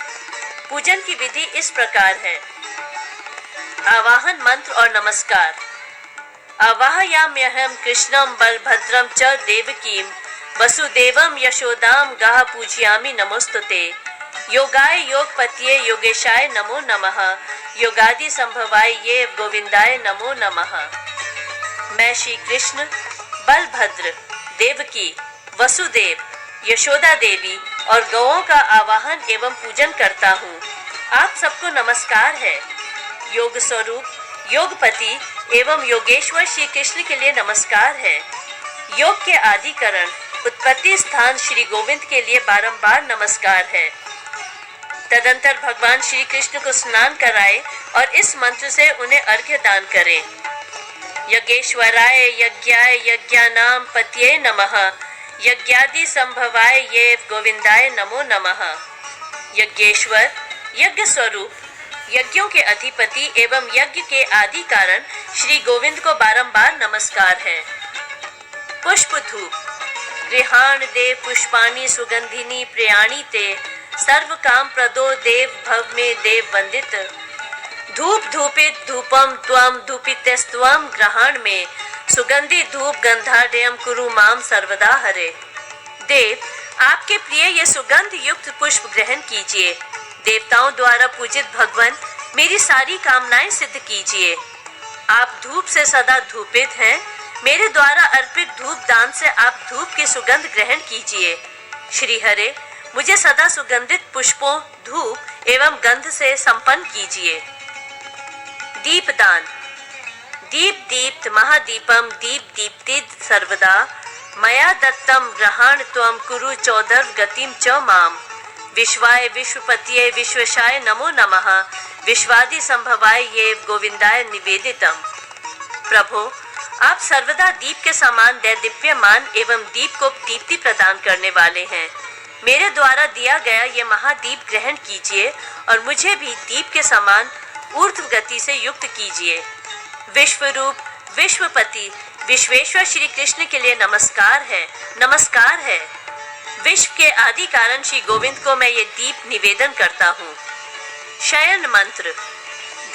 पूजन की विधि इस प्रकार है। आवाहन मंत्र और नमस्कार। आवाहयाम्यहं कृष्णं बलभद्रं च देवकीं वसुदेवं यशोदां गाः पूजयामि नमोस्तुते। योगाय योगपतये योगेशाय नमो नमः। योगादि संभवाय ये गोविंदाय नमो नमः। मैं श्री कृष्ण, बलभद्र, देवकी, वसुदेव, यशोदा देवी और गौओं का आवाहन एवं पूजन करता हूँ। आप सबको नमस्कार है। योग स्वरूप, योगपति एवं योगेश्वर श्री कृष्ण के लिए नमस्कार है। योग के आदिकरण, उत्पत्ति स्थान श्री गोविंद के लिए बारंबार नमस्कार है। तदंतर भगवान श्री कृष्ण को स्नान कराएं और इस मंत्र से उन्हें अर्घ्य दान करें। यज्ञेश्वराय यज्ञाय यज्ञानां पतये नमः। यज्ञादि संभवाय ये गोविंदाय नमो नमः। यज्ञेश्वर, यज्ञ स्वरूप, यज्ञों के अधिपति एवं यज्ञ के आदि कारण श्री गोविंद को बारंबार नमस्कार है। पुष्प धूप। गृहाण देव पुष्पाणि सुगंधिनी प्रयाणी ते सर्व काम प्रदो देव भव में देव वंदित। धूप धूपित धूपम त्वम धूपितस्त्वम ग्रहण में सुगंधि धूप गंधाढ्यम कुरु माम सर्वदा हरे। देव, आपके प्रिय ये सुगंध युक्त पुष्प ग्रहण कीजिए। देवताओं द्वारा पूजित भगवान, मेरी सारी कामनाएं सिद्ध कीजिए। आप धूप से सदा धूपित हैं। मेरे द्वारा अर्पित धूप दान से आप धूप की सुगंध ग्रहण कीजिए। श्री हरे, मुझे सदा सुगंधित पुष्पों, धूप एवं गंध से संपन्न कीजिए। दीपदान। दीप दीप्त महादीपम दीप दीप्तिद सर्वदा मया दत्तम ग्रहण त्वम कुरु चौदर्व गतिम च माम। विश्वाय विश्वपतिये विश्वशाय नमो नमः। विश्वादि संभवाय ये गोविंदाय निवेदितम। प्रभु, आप सर्वदा दीप के समान दैदीप्यमान एवं दीप को दीप्ति प्रदान करने वाले हैं। मेरे द्वारा दिया गया ये महादीप ग्रहण कीजिए और मुझे भी दीप के समान ऊर्ध्व गति से युक्त कीजिए। विश्वरूप, विश्वपति, विश्वेश्वर श्री कृष्ण के लिए नमस्कार है, नमस्कार है। विश्व के आदि कारण श्री गोविंद को मैं ये दीप निवेदन करता हूँ। शयन मंत्र।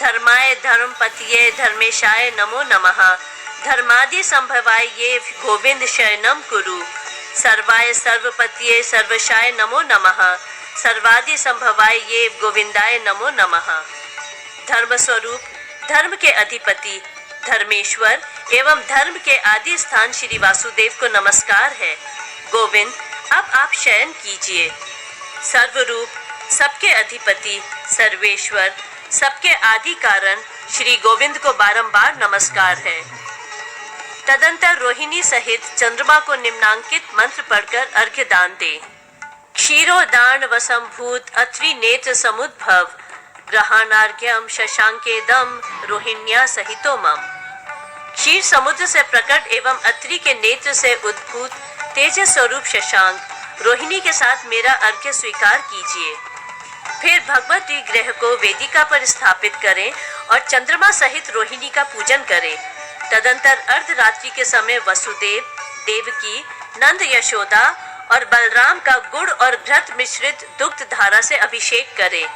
धर्माय धर्मपतिये धर्मेशाय नमो नमः। धर्मादि संभवाय ये गोविंद शयनम कुरु। सर्वाय सर्वपतिये सर्वशाय नमो नमः। सर्वादि संभवाय ये गोविंदाय नमो नमः। धर्म स्वरूप, धर्म के अधिपति, धर्मेश्वर एवं धर्म के आदि स्थान श्री वासुदेव को नमस्कार है। गोविंद, अब आप शयन कीजिए। सर्वरूप, सबके अधिपति, सर्वेश्वर, सबके आदि कारण श्री गोविंद को बारंबार नमस्कार है। तदंतर रोहिणी सहित चंद्रमा को निम्नांकित मंत्र पढ़कर अर्घ्य दान दे। क्षीरोदान वसंभूत अत्रि नेत्र समुद्भव ग्रहाणार्घ्यम शशांकेदम रोहिण्या सहितो मम। क्षीर समुद्र से प्रकट एवं अत्रि के नेत्र से उद्भूत तेज स्वरूप शशांक रोहिणी के साथ मेरा अर्घ्य स्वीकार कीजिए। फिर भगवती ग्रह को वेदिका पर स्थापित करें और चंद्रमा सहित रोहिणी का पूजन करें। तदंतर अर्धरात्रि के समय वसुदेव, देवकी, नंद, यशोदा और बलराम का गुड़ और घृत मिश्रित दुग्ध धारा से अभिषेक करे।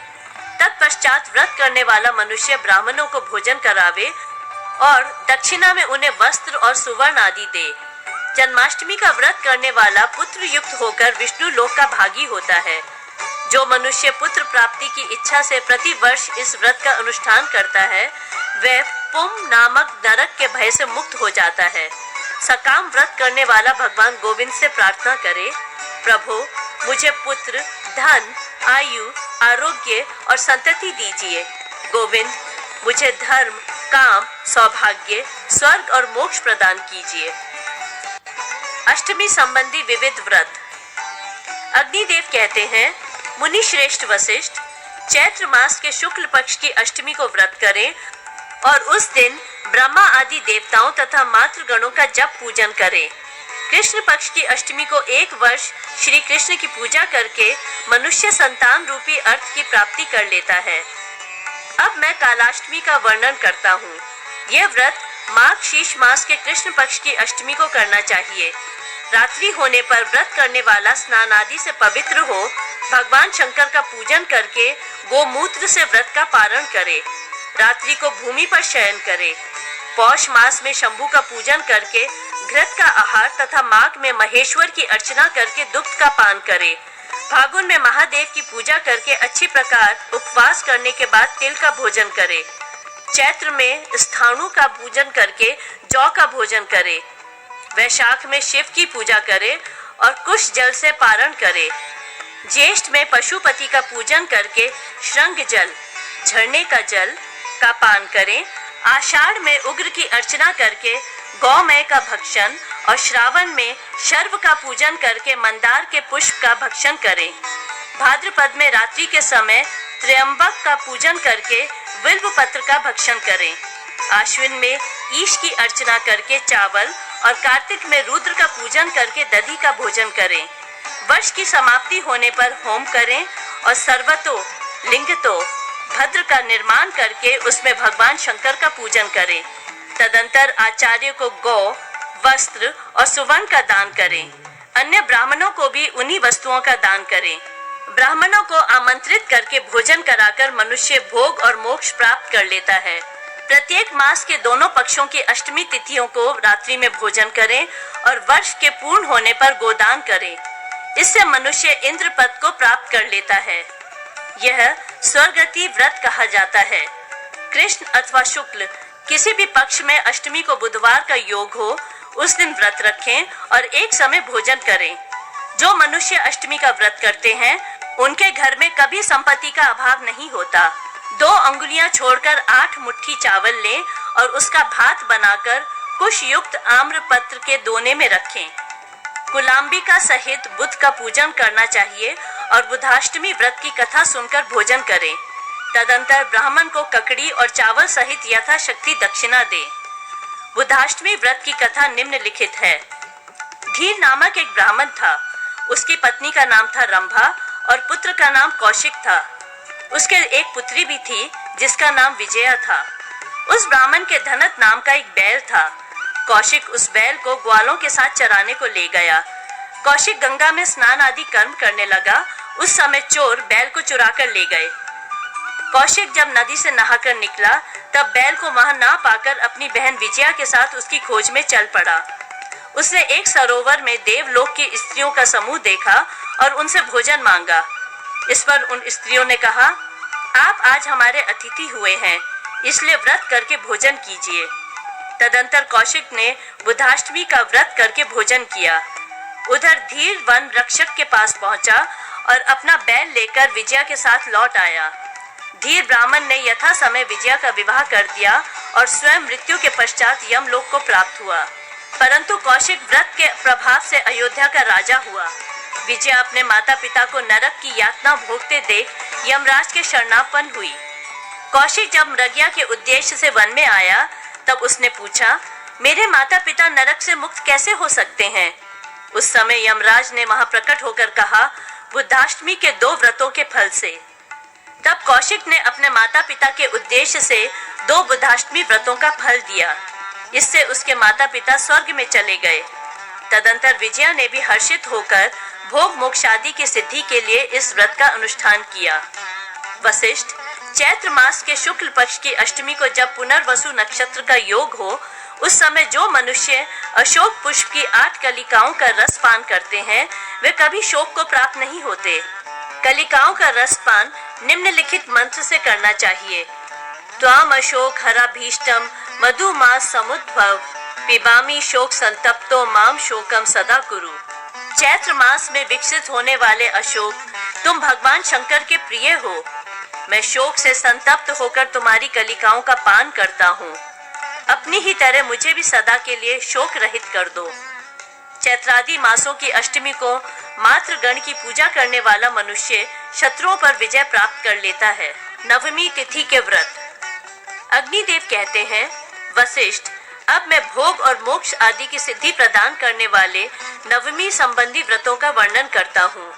तत्पश्चात व्रत करने वाला मनुष्य ब्राह्मणों को भोजन करावे और दक्षिणा में उन्हें वस्त्र और सुवर्ण आदि दे। जन्माष्टमी का व्रत करने वाला पुत्र युक्त होकर विष्णु लोक का भागी होता है। जो मनुष्य पुत्र प्राप्ति की इच्छा से प्रति वर्ष इस व्रत का अनुष्ठान करता है वह पुम नामक नरक के भय से मुक्त हो जाता है। सकाम व्रत करने वाला भगवान गोविंद से प्रार्थना करे, प्रभु मुझे पुत्र, धन, आयु, आरोग्य और संतति दीजिए। गोविंद मुझे धर्म, काम, सौभाग्य, स्वर्ग और मोक्ष प्रदान कीजिए। अष्टमी संबंधी विविध व्रत। अग्निदेव कहते हैं, मुनि श्रेष्ठ वशिष्ठ चैत्र मास के शुक्ल पक्ष की अष्टमी को व्रत करें और उस दिन ब्रह्मा आदि देवताओं तथा मातृगणों का जप पूजन करें। कृष्ण पक्ष की अष्टमी को एक वर्ष श्री कृष्ण की पूजा करके मनुष्य संतान रूपी अर्थ की प्राप्ति कर लेता है। अब मैं कालाष्टमी का वर्णन करता हूँ। यह व्रत माघ शीश मास के कृष्ण पक्ष की अष्टमी को करना चाहिए। रात्रि होने पर व्रत करने वाला स्नान आदि से पवित्र हो भगवान शंकर का पूजन करके गोमूत्र से व्रत का पारण करे। रात्रि को भूमि पर शयन करे। पौष मास में शंभु का पूजन करके घृत का आहार तथा माघ में महेश्वर की अर्चना करके दुग्ध का पान करे। फागुन में महादेव की पूजा करके अच्छी प्रकार उपवास करने के बाद तिल का भोजन करे। चैत्र में स्थाणु का पूजन करके जौ का भोजन करे। वैशाख में शिव की पूजा करे और कुश जल से पारण करे। ज्येष्ठ में पशुपति का पूजन करके श्रृंग जल, झरने का जल का पान करें। आषाढ़ में उग्र की अर्चना करके गौमय का भक्षण और श्रावण में शर्व का पूजन करके मंदार के पुष्प का भक्षण करें। भाद्रपद में रात्रि के समय त्र्यंबक का पूजन करके बिल्व पत्र का भक्षण करें। आश्विन में ईश की अर्चना करके चावल और कार्तिक में रुद्र का पूजन करके दधी का भोजन करें। वर्ष की समाप्ति होने पर होम करें और सर्वतो लिंगतो भद्र का निर्माण करके उसमें भगवान शंकर का पूजन करें। तदंतर आचार्य को गौ, वस्त्र और सुवर्ण का दान करें। अन्य ब्राह्मणों को भी उन्हीं वस्तुओं का दान करें। ब्राह्मणों को आमंत्रित करके भोजन कराकर मनुष्य भोग और मोक्ष प्राप्त कर लेता है। प्रत्येक मास के दोनों पक्षों की अष्टमी तिथियों को रात्रि में भोजन करें और वर्ष के पूर्ण होने पर गोदान करें। इससे मनुष्य इंद्र पद को प्राप्त कर लेता है। यह स्वर्गति व्रत कहा जाता है। कृष्ण अथवा शुक्ल किसी भी पक्ष में अष्टमी को बुधवार का योग हो उस दिन व्रत रखें और एक समय भोजन करें। जो मनुष्य अष्टमी का व्रत करते हैं उनके घर में कभी संपत्ति का अभाव नहीं होता। 2 अंगुलियां छोड़कर 8 मुट्ठी चावल लें और उसका भात बनाकर कुश युक्त आम्र पत्र के दोने में रखें। कुलाम्बिका सहित बुध का पूजन करना चाहिए और बुधाष्टमी व्रत की कथा सुनकर भोजन करें। तदंतर ब्राह्मण को ककड़ी और चावल सहित यथाशक्ति दक्षिणा दें। बुधाष्टमी व्रत की कथा निम्नलिखित है। धीर नामक एक ब्राह्मण था। उसकी पत्नी का नाम था रंभा और पुत्र का नाम कौशिक था। उसके एक पुत्री भी थी जिसका नाम विजया था। उस ब्राह्मण के धनत नाम का एक बैल था। कौशिक उस बैल को ग्वालों के साथ चराने को ले गया। कौशिक गंगा में स्नान आदि कर्म करने लगा। उस समय चोर बैल को चुरा कर ले गए। कौशिक जब नदी से नहाकर निकला तब बैल को वहां ना पाकर अपनी बहन विजया के साथ उसकी खोज में चल पड़ा। उसने एक सरोवर में देवलोक की स्त्रियों का समूह देखा और उनसे भोजन मांगा। इस पर उन स्त्रियों ने कहा, आप आज हमारे अतिथि हुए हैं, इसलिए व्रत करके भोजन कीजिए। तदंतर कौशिक ने बुधाष्टमी का व्रत करके भोजन किया। उधर धीर वन रक्षक के पास पहुंचा और अपना बैल लेकर विजया के साथ लौट आया। धीर ब्राह्मण ने यथा समय विजया का विवाह कर दिया और स्वयं मृत्यु के पश्चात यमलोक को प्राप्त हुआ। परंतु कौशिक व्रत के प्रभाव से अयोध्या का राजा हुआ। विजया अपने माता पिता को नरक की यातना भोगते देख यमराज के शरणापन्न हुई। कौशिक जब मृगया के उद्देश्य से वन में आया तब उसने पूछा, मेरे माता पिता नरक से मुक्त कैसे हो सकते हैं? उस समय यमराज ने वहां प्रकट होकर कहा, बुद्धाष्टमी के 2 व्रतों के फल से। तब कौशिक ने अपने माता पिता के उद्देश्य से 2 बुद्धाष्टमी व्रतों का फल दिया। इससे उसके माता पिता स्वर्ग में चले गए। तदंतर विजया ने भी हर्षित होकर भोग मोक्ष आदि की सिद्धि के लिए इस व्रत का अनुष्ठान किया। वशिष्ठ, चैत्र मास के शुक्ल पक्ष की अष्टमी को जब पुनर्वसु नक्षत्र का योग हो, उस समय जो मनुष्य अशोक पुष्प की 8 कलिकाओं का रस पान करते हैं वे कभी शोक को प्राप्त नहीं होते। कलिकाओं का रस पान निम्नलिखित मंत्र से करना चाहिए। त्वाम अशोक हरा भीष्टम मधु मास समुद्भव पिबामी शोक संतप्तो माम शोकम सदा कुरु। चैत्र मास में विकसित होने वाले अशोक, तुम भगवान शंकर के प्रिय हो। मैं शोक से संतप्त होकर तुम्हारी कलिकाओं का पान करता हूँ। अपनी ही तरह मुझे भी सदा के लिए शोक रहित कर दो। चैत्रादि मासों की अष्टमी को मातृगण की पूजा करने वाला मनुष्य शत्रुओं पर विजय प्राप्त कर लेता है। नवमी तिथि के व्रत। अग्निदेव कहते हैं, वशिष्ठ, अब मैं भोग और मोक्ष आदि की सिद्धि प्रदान करने वाले नवमी संबंधी व्रतों का वर्णन करता हूँ।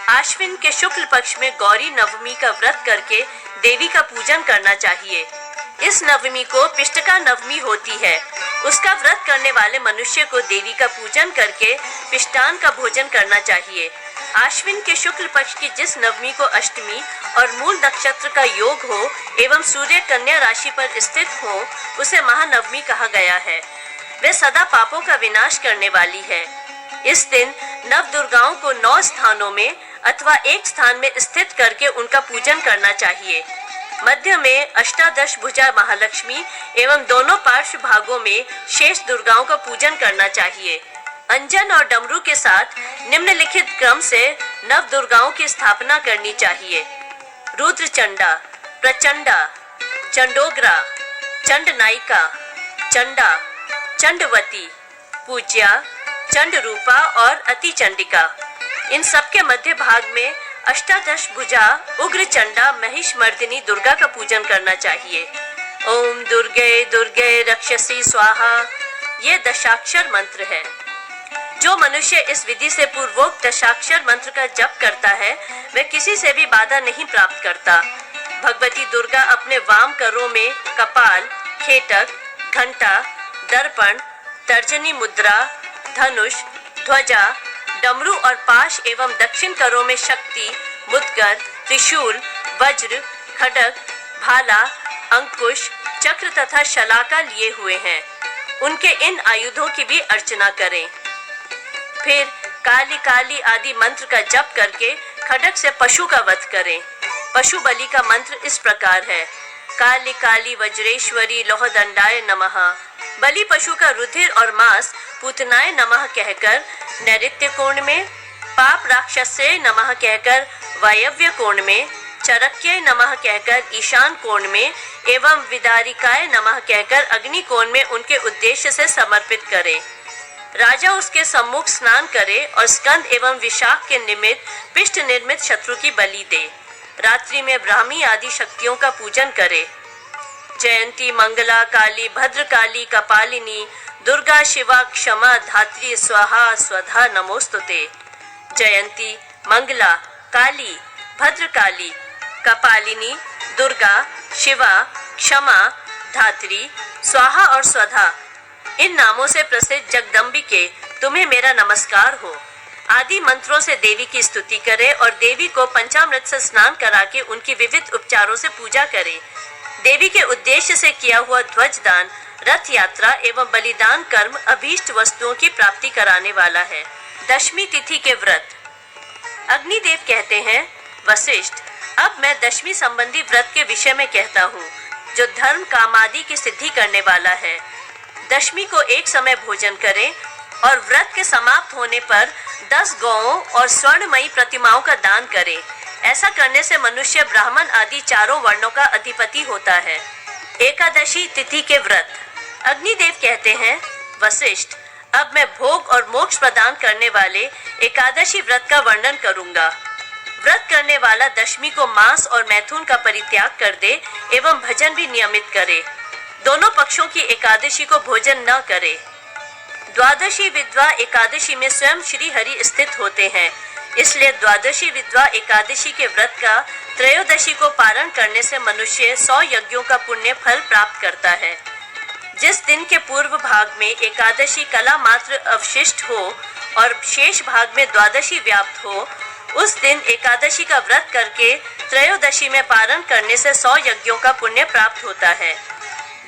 आश्विन के शुक्ल पक्ष में गौरी नवमी का व्रत करके देवी का पूजन करना चाहिए। इस नवमी को पिष्टका नवमी होती है। उसका व्रत करने वाले मनुष्य को देवी का पूजन करके पिष्टान का भोजन करना चाहिए। आश्विन के शुक्ल पक्ष की जिस नवमी को अष्टमी और मूल नक्षत्र का योग हो एवं सूर्य कन्या राशि पर स्थित हो, उसे महानवमी कहा गया है। वे सदा पापों का विनाश करने वाली है। इस दिन नव दुर्गाओं को 9 स्थानों में अथवा एक स्थान में स्थित करके उनका पूजन करना चाहिए। मध्य में अष्टादश भुजा महालक्ष्मी एवं दोनों पार्श्व भागों में शेष दुर्गाओं का पूजन करना चाहिए। अंजन और डमरू के साथ निम्नलिखित क्रम से नव दुर्गाओं की स्थापना करनी चाहिए। रुद्र चंडा, प्रचंडा, चंडोग्रा, चंडनायिका, चंडा, चंडवती, पूज्या, चंड रूपा और अति चंडिका। इन सब के मध्य भाग में अष्टादश भुजा उग्र चंडा महिष मर्दिनी दुर्गा का पूजन करना चाहिए। ओम दुर्गे दुर्गे रक्षसी स्वाहा, ये दशाक्षर मंत्र है। जो मनुष्य इस विधि से पूर्वोक्त दशाक्षर मंत्र का जप करता है वह किसी से भी बाधा नहीं प्राप्त करता। भगवती दुर्गा अपने वाम करों में कपाल, खेटक, घंटा, दर्पण, तर्जनी मुद्रा, धनुष, ध्वजा, डमरू और पाश एवं दक्षिण करों में शक्ति, मुद्गर, त्रिशूल, वज्र, खड्ग, भाला, अंकुश, चक्र तथा शलाका लिए हुए हैं। उनके इन आयुधों की भी अर्चना करें। फिर काली काली आदि मंत्र का जप करके खड्ग से पशु का वध करें। पशु बलि का मंत्र इस प्रकार है, काली काली वज्रेश्वरी लोहदंडाय नमः। बलि पशु का रुधिर और मांस पूतनाय नमः कहकर नैऋत्य कोण में, पाप राक्षसे नमः कहकर वायव्य कोण में, चरक्य नमः कहकर ईशान कोण में एवं विदारिकाय नमः कहकर अग्नि कोण में उनके उद्देश्य से समर्पित करे। राजा उसके सम्मुख स्नान करे और स्कंद एवं विशाख के निमित्त पिष्ट निर्मित शत्रु की बलि दे। रात्रि में ब्राह्मी आदि शक्तियों का पूजन करे। जयंती, मंगला, काली, भद्रकाली, कपालिनी, दुर्गा, शिवा, क्षमा, धात्री, स्वाहा, स्वधा नमोस्तुते। जयंती, मंगला, काली, भद्रकाली, कपालिनी, दुर्गा, शिवा, क्षमा, धात्री, स्वाहा और स्वधा, इन नामों से प्रसिद्ध जगदम्बिके, तुम्हें मेरा नमस्कार हो। आदि मंत्रों से देवी की स्तुति करे और देवी को पंचामृत से स्नान करा के उनकी विविध उपचारों से पूजा करे। देवी के उद्देश्य से किया हुआ ध्वज दान, रथ यात्रा एवं बलिदान कर्म अभीष्ट वस्तुओं की प्राप्ति कराने वाला है। दशमी तिथि के व्रत। अग्निदेव कहते हैं, वशिष्ठ, अब मैं दशमी संबंधी व्रत के विषय में कहता हूँ, जो धर्म कामादि की सिद्धि करने वाला है। दशमी को एक समय भोजन करें और व्रत के समाप्त होने पर 10 गौओं और स्वर्णमयी प्रतिमाओं का दान करें। ऐसा करने से मनुष्य ब्राह्मण आदि चारों वर्णों का अधिपति होता है। एकादशी तिथि के व्रत। अग्निदेव कहते हैं, वशिष्ठ, अब मैं भोग और मोक्ष प्रदान करने वाले एकादशी व्रत का वर्णन करूंगा। व्रत करने वाला दशमी को मांस और मैथुन का परित्याग कर दे एवं भजन भी नियमित करे। दोनों पक्षों की एकादशी को भोजन न करे। द्वादशी विधवा एकादशी में स्वयं श्री हरि स्थित होते हैं, इसलिए द्वादशी विधवा एकादशी के व्रत का त्रयोदशी को पारण करने से मनुष्य 100 यज्ञों का पुण्य फल प्राप्त करता है। जिस दिन के पूर्व भाग में एकादशी कला मात्र अवशिष्ट हो और शेष भाग में द्वादशी व्याप्त हो, उस दिन एकादशी का व्रत करके त्रयोदशी में पारण करने से 100 यज्ञों का पुण्य प्राप्त होता है।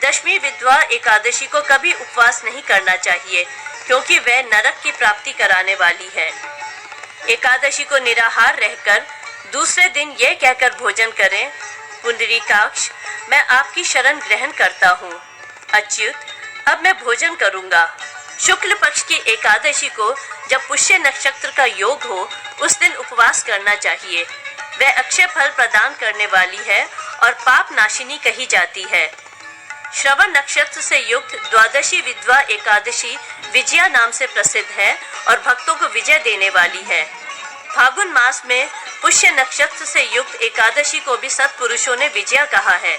दशमी विधवा एकादशी को कभी उपवास नहीं करना चाहिए, क्योंकि वह नरक की प्राप्ति कराने वाली है। एकादशी को निराहार रहकर दूसरे दिन यह कहकर भोजन करें, पुंडरीकाक्ष, मैं आपकी शरण ग्रहण करता हूँ। अच्युत, अब मैं भोजन करूँगा। शुक्ल पक्ष की एकादशी को जब पुष्य नक्षत्र का योग हो, उस दिन उपवास करना चाहिए। वह अक्षय फल प्रदान करने वाली है और पाप नाशिनी कही जाती है। श्रवण नक्षत्र से युक्त द्वादशी विधवा एकादशी विजया नाम से प्रसिद्ध है और भक्तों को विजय देने वाली है। फागुन मास में पुष्य नक्षत्र से युक्त एकादशी को भी सत्पुरुषों ने विजया कहा है।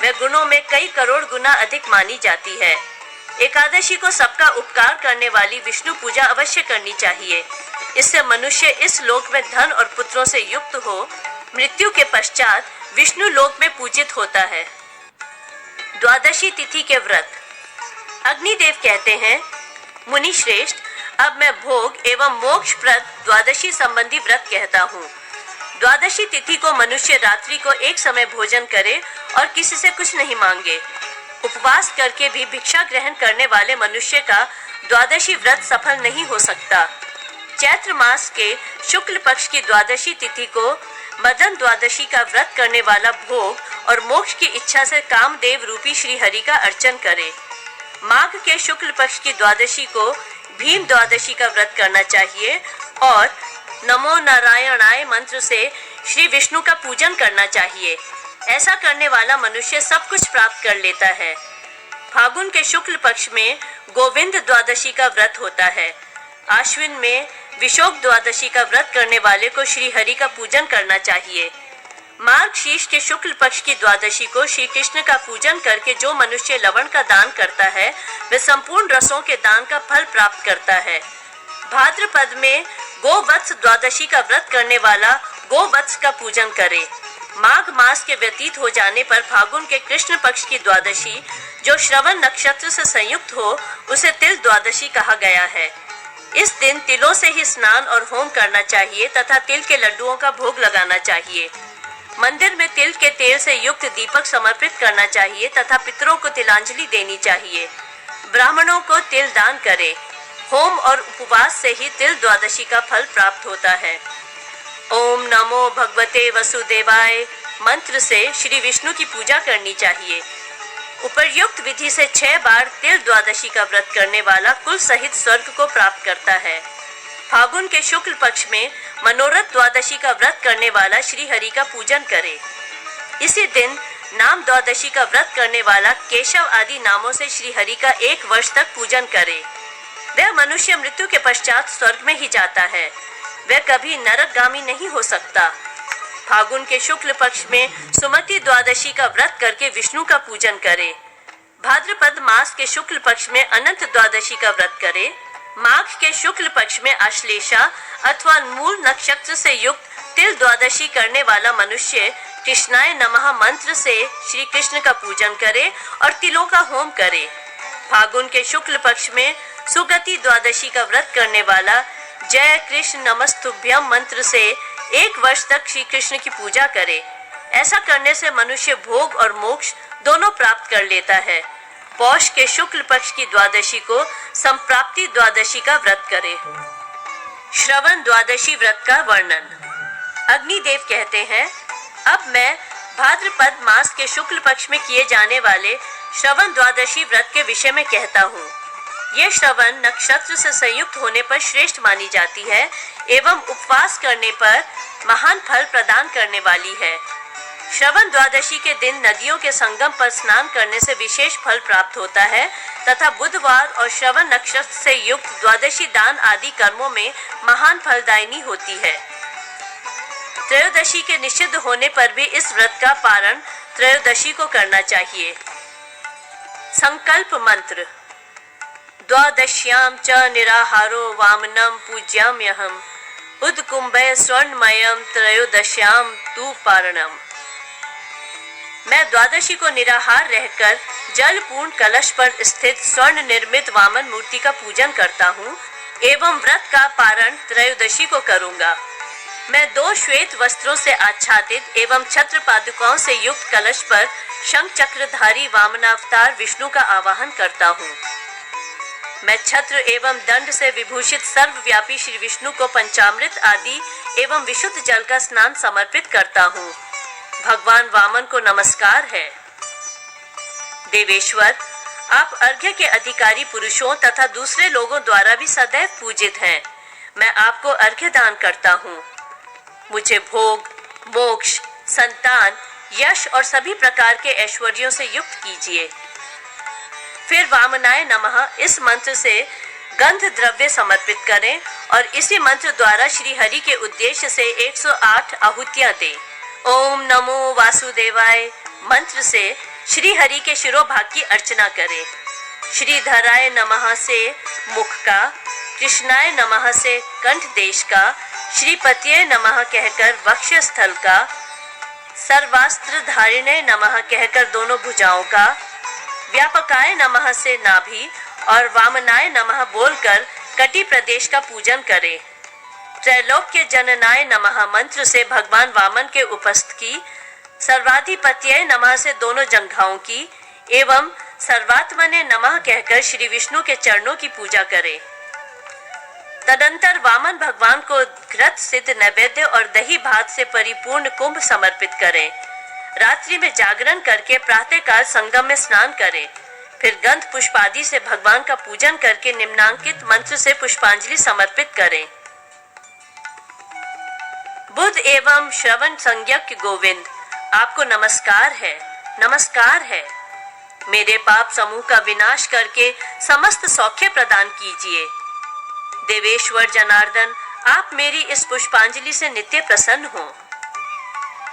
वह गुणों में कई करोड़ गुना अधिक मानी जाती है। एकादशी को सबका उपकार करने वाली विष्णु पूजा अवश्य करनी चाहिए। इससे मनुष्य इस लोक में धन और पुत्रों से युक्त हो मृत्यु के पश्चात विष्णु लोक में पूजित होता है। द्वादशी तिथि के व्रत। अग्निदेव कहते हैं, मुनि श्रेष्ठ, अब मैं भोग एवं मोक्षप्रद द्वादशी संबंधी व्रत कहता हूँ। द्वादशी तिथि को मनुष्य रात्रि को एक समय भोजन करे और किसी से कुछ नहीं मांगे। उपवास करके भी भिक्षा ग्रहण करने वाले मनुष्य का द्वादशी व्रत सफल नहीं हो सकता। चैत्र मास के शुक्ल पक्ष की द्वादशी तिथि को मदन द्वादशी का व्रत करने वाला भोग और मोक्ष की इच्छा से कामदेव रूपी श्री हरि का अर्चन करे। माघ के शुक्ल पक्ष की द्वादशी को भीम द्वादशी का व्रत करना चाहिए और नमो नारायणाय मंत्र से श्री विष्णु का पूजन करना चाहिए। ऐसा करने वाला मनुष्य सब कुछ प्राप्त कर लेता है। फागुन के शुक्ल पक्ष में गोविंद द्वादशी का व्रत होता है। आश्विन में विशोक द्वादशी का व्रत करने वाले को श्री हरि का पूजन करना चाहिए। मार्गशीर्ष के शुक्ल पक्ष की द्वादशी को श्री कृष्ण का पूजन करके जो मनुष्य लवण का दान करता है, वह संपूर्ण रसों के दान का फल प्राप्त करता है। भाद्रपद में गोवत्स द्वादशी का व्रत करने वाला गोवत्स का पूजन करे। माघ मास के व्यतीत हो जाने पर फागुन के कृष्ण पक्ष की द्वादशी जो श्रवण नक्षत्र से संयुक्त हो, उसे तिल द्वादशी कहा गया है। इस दिन तिलों से ही स्नान और होम करना चाहिए तथा तिल के लड्डुओं का भोग लगाना चाहिए। मंदिर में तिल के तेल से युक्त दीपक समर्पित करना चाहिए तथा पितरों को तिलांजलि देनी चाहिए। ब्राह्मणों को तिल दान करें। होम और उपवास से ही तिल द्वादशी का फल प्राप्त होता है। ओम नमो भगवते वसुदेवाय मंत्र से श्री विष्णु की पूजा करनी चाहिए। उपर्युक्त विधि से 6 बार तिल द्वादशी का व्रत करने वाला कुल सहित स्वर्ग को प्राप्त करता है। फागुन के शुक्ल पक्ष में मनोरथ द्वादशी का व्रत करने वाला श्री हरि का पूजन करे। इसी दिन नाम द्वादशी का व्रत करने वाला केशव आदि नामों से श्री हरि का 1 वर्ष तक पूजन करे। वह मनुष्य मृत्यु के पश्चात स्वर्ग में ही जाता है। वह कभी नरकगामी नहीं हो सकता। फागुन के शुक्ल पक्ष में सुमति द्वादशी का व्रत करके विष्णु का पूजन करे। भाद्रपद मास के शुक्ल पक्ष में अनंत द्वादशी का व्रत करे। माघ के शुक्ल पक्ष में आश्लेषा अथवा मूल नक्षत्र से युक्त तिल द्वादशी करने वाला मनुष्य कृष्णाय नमः मंत्र से श्री कृष्ण का पूजन करे और तिलों का होम करे। फागुन के शुक्ल पक्ष में सुगति द्वादशी का व्रत करने वाला जय कृष्ण नमस्तुभ्यम मंत्र से 1 वर्ष तक श्री कृष्ण की पूजा करे। ऐसा करने से मनुष्य भोग और मोक्ष दोनों प्राप्त कर लेता है। पौष के शुक्ल पक्ष की द्वादशी को संप्राप्ति द्वादशी का व्रत करे। श्रवण द्वादशी व्रत का वर्णन। अग्निदेव कहते हैं, अब मैं भाद्रपद मास के शुक्ल पक्ष में किए जाने वाले श्रवण द्वादशी व्रत के विषय में कहता हूँ। ये श्रवण नक्षत्र से संयुक्त होने पर श्रेष्ठ मानी जाती है एवं उपवास करने पर महान फल प्रदान करने वाली है। श्रवण द्वादशी के दिन नदियों के संगम पर स्नान करने से विशेष फल प्राप्त होता है तथा बुधवार और श्रवण नक्षत्र से युक्त द्वादशी दान आदि कर्मों में महान फलदायिनी होती है। त्रयोदशी के निषिद्ध होने पर भी इस व्रत का पारण त्रयोदशी को करना चाहिए। संकल्प मंत्र। द्वादश्यां च निराहारो वामनं पूज्याम्यहम् उदकुंभे स्वर्णमयं त्रयोदश्यां तु पारणम। मैं द्वादशी को निराहार रहकर जल पूर्ण कलश पर स्थित स्वर्ण निर्मित वामन मूर्ति का पूजन करता हूँ एवं व्रत का पारण त्रयोदशी को करूँगा। मैं 2 श्वेत वस्त्रों से आच्छादित एवं छत्र पादुकाओं से युक्त कलश पर शंख चक्रधारी वामनावतार विष्णु का आवाहन करता हूँ। मैं छत्र एवं दंड से विभूषित सर्वव्यापी श्री विष्णु को पंचामृत आदि एवं विशुद्ध जल का स्नान समर्पित करता हूँ। भगवान वामन को नमस्कार है। देवेश्वर, आप अर्घ्य के अधिकारी पुरुषों तथा दूसरे लोगों द्वारा भी सदैव पूजित हैं। मैं आपको अर्घ्य दान करता हूँ। मुझे भोग, मोक्ष, संतान, यश और सभी प्रकार के ऐश्वर्यों से युक्त कीजिए। फिर वामनाय नमः इस मंत्र से गंध द्रव्य समर्पित करें और इसी मंत्र द्वारा श्री हरि के उद्देश्य से 108 आहुतियां दें। ओम नमो वासुदेवाय मंत्र से श्री हरि के शिरोभाग की अर्चना करें। श्रीधराय नमः से मुख का, कृष्णाय नमः से कंठ देश का, श्रीपतिये नमः कहकर वक्षस्थल का, सर्वास्त्र धारिणे नमः कहकर दोनों भुजाओं का, व्यापकाय नमः से नाभि और वामनाय नमः बोलकर कटी प्रदेश का पूजन करें। त्रैलोक्य जननाय नमः मंत्र से भगवान वामन के उपस्थ की, सर्वाधिपत्य नमः से दोनों जंघाओं की एवं सर्वात्मने नमः कहकर श्री विष्णु के चरणों की पूजा करें। तदंतर वामन भगवान को घृत सिद्ध नैवेद्य और दही भात से परिपूर्ण कुंभ समर्पित करें। रात्रि में जागरण करके प्रातःकाल संगम में स्नान करें। फिर गंध पुष्प आदि से भगवान का पूजन करके निम्नांकित मंत्र से पुष्पांजलि समर्पित करें। बुद्ध एवं श्रवण संज्ञक गोविंद, आपको नमस्कार है, नमस्कार है। मेरे पाप समूह का विनाश करके समस्त सौख्य प्रदान कीजिए। देवेश्वर जनार्दन, आप मेरी इस पुष्पांजलि से नित्य प्रसन्न हो।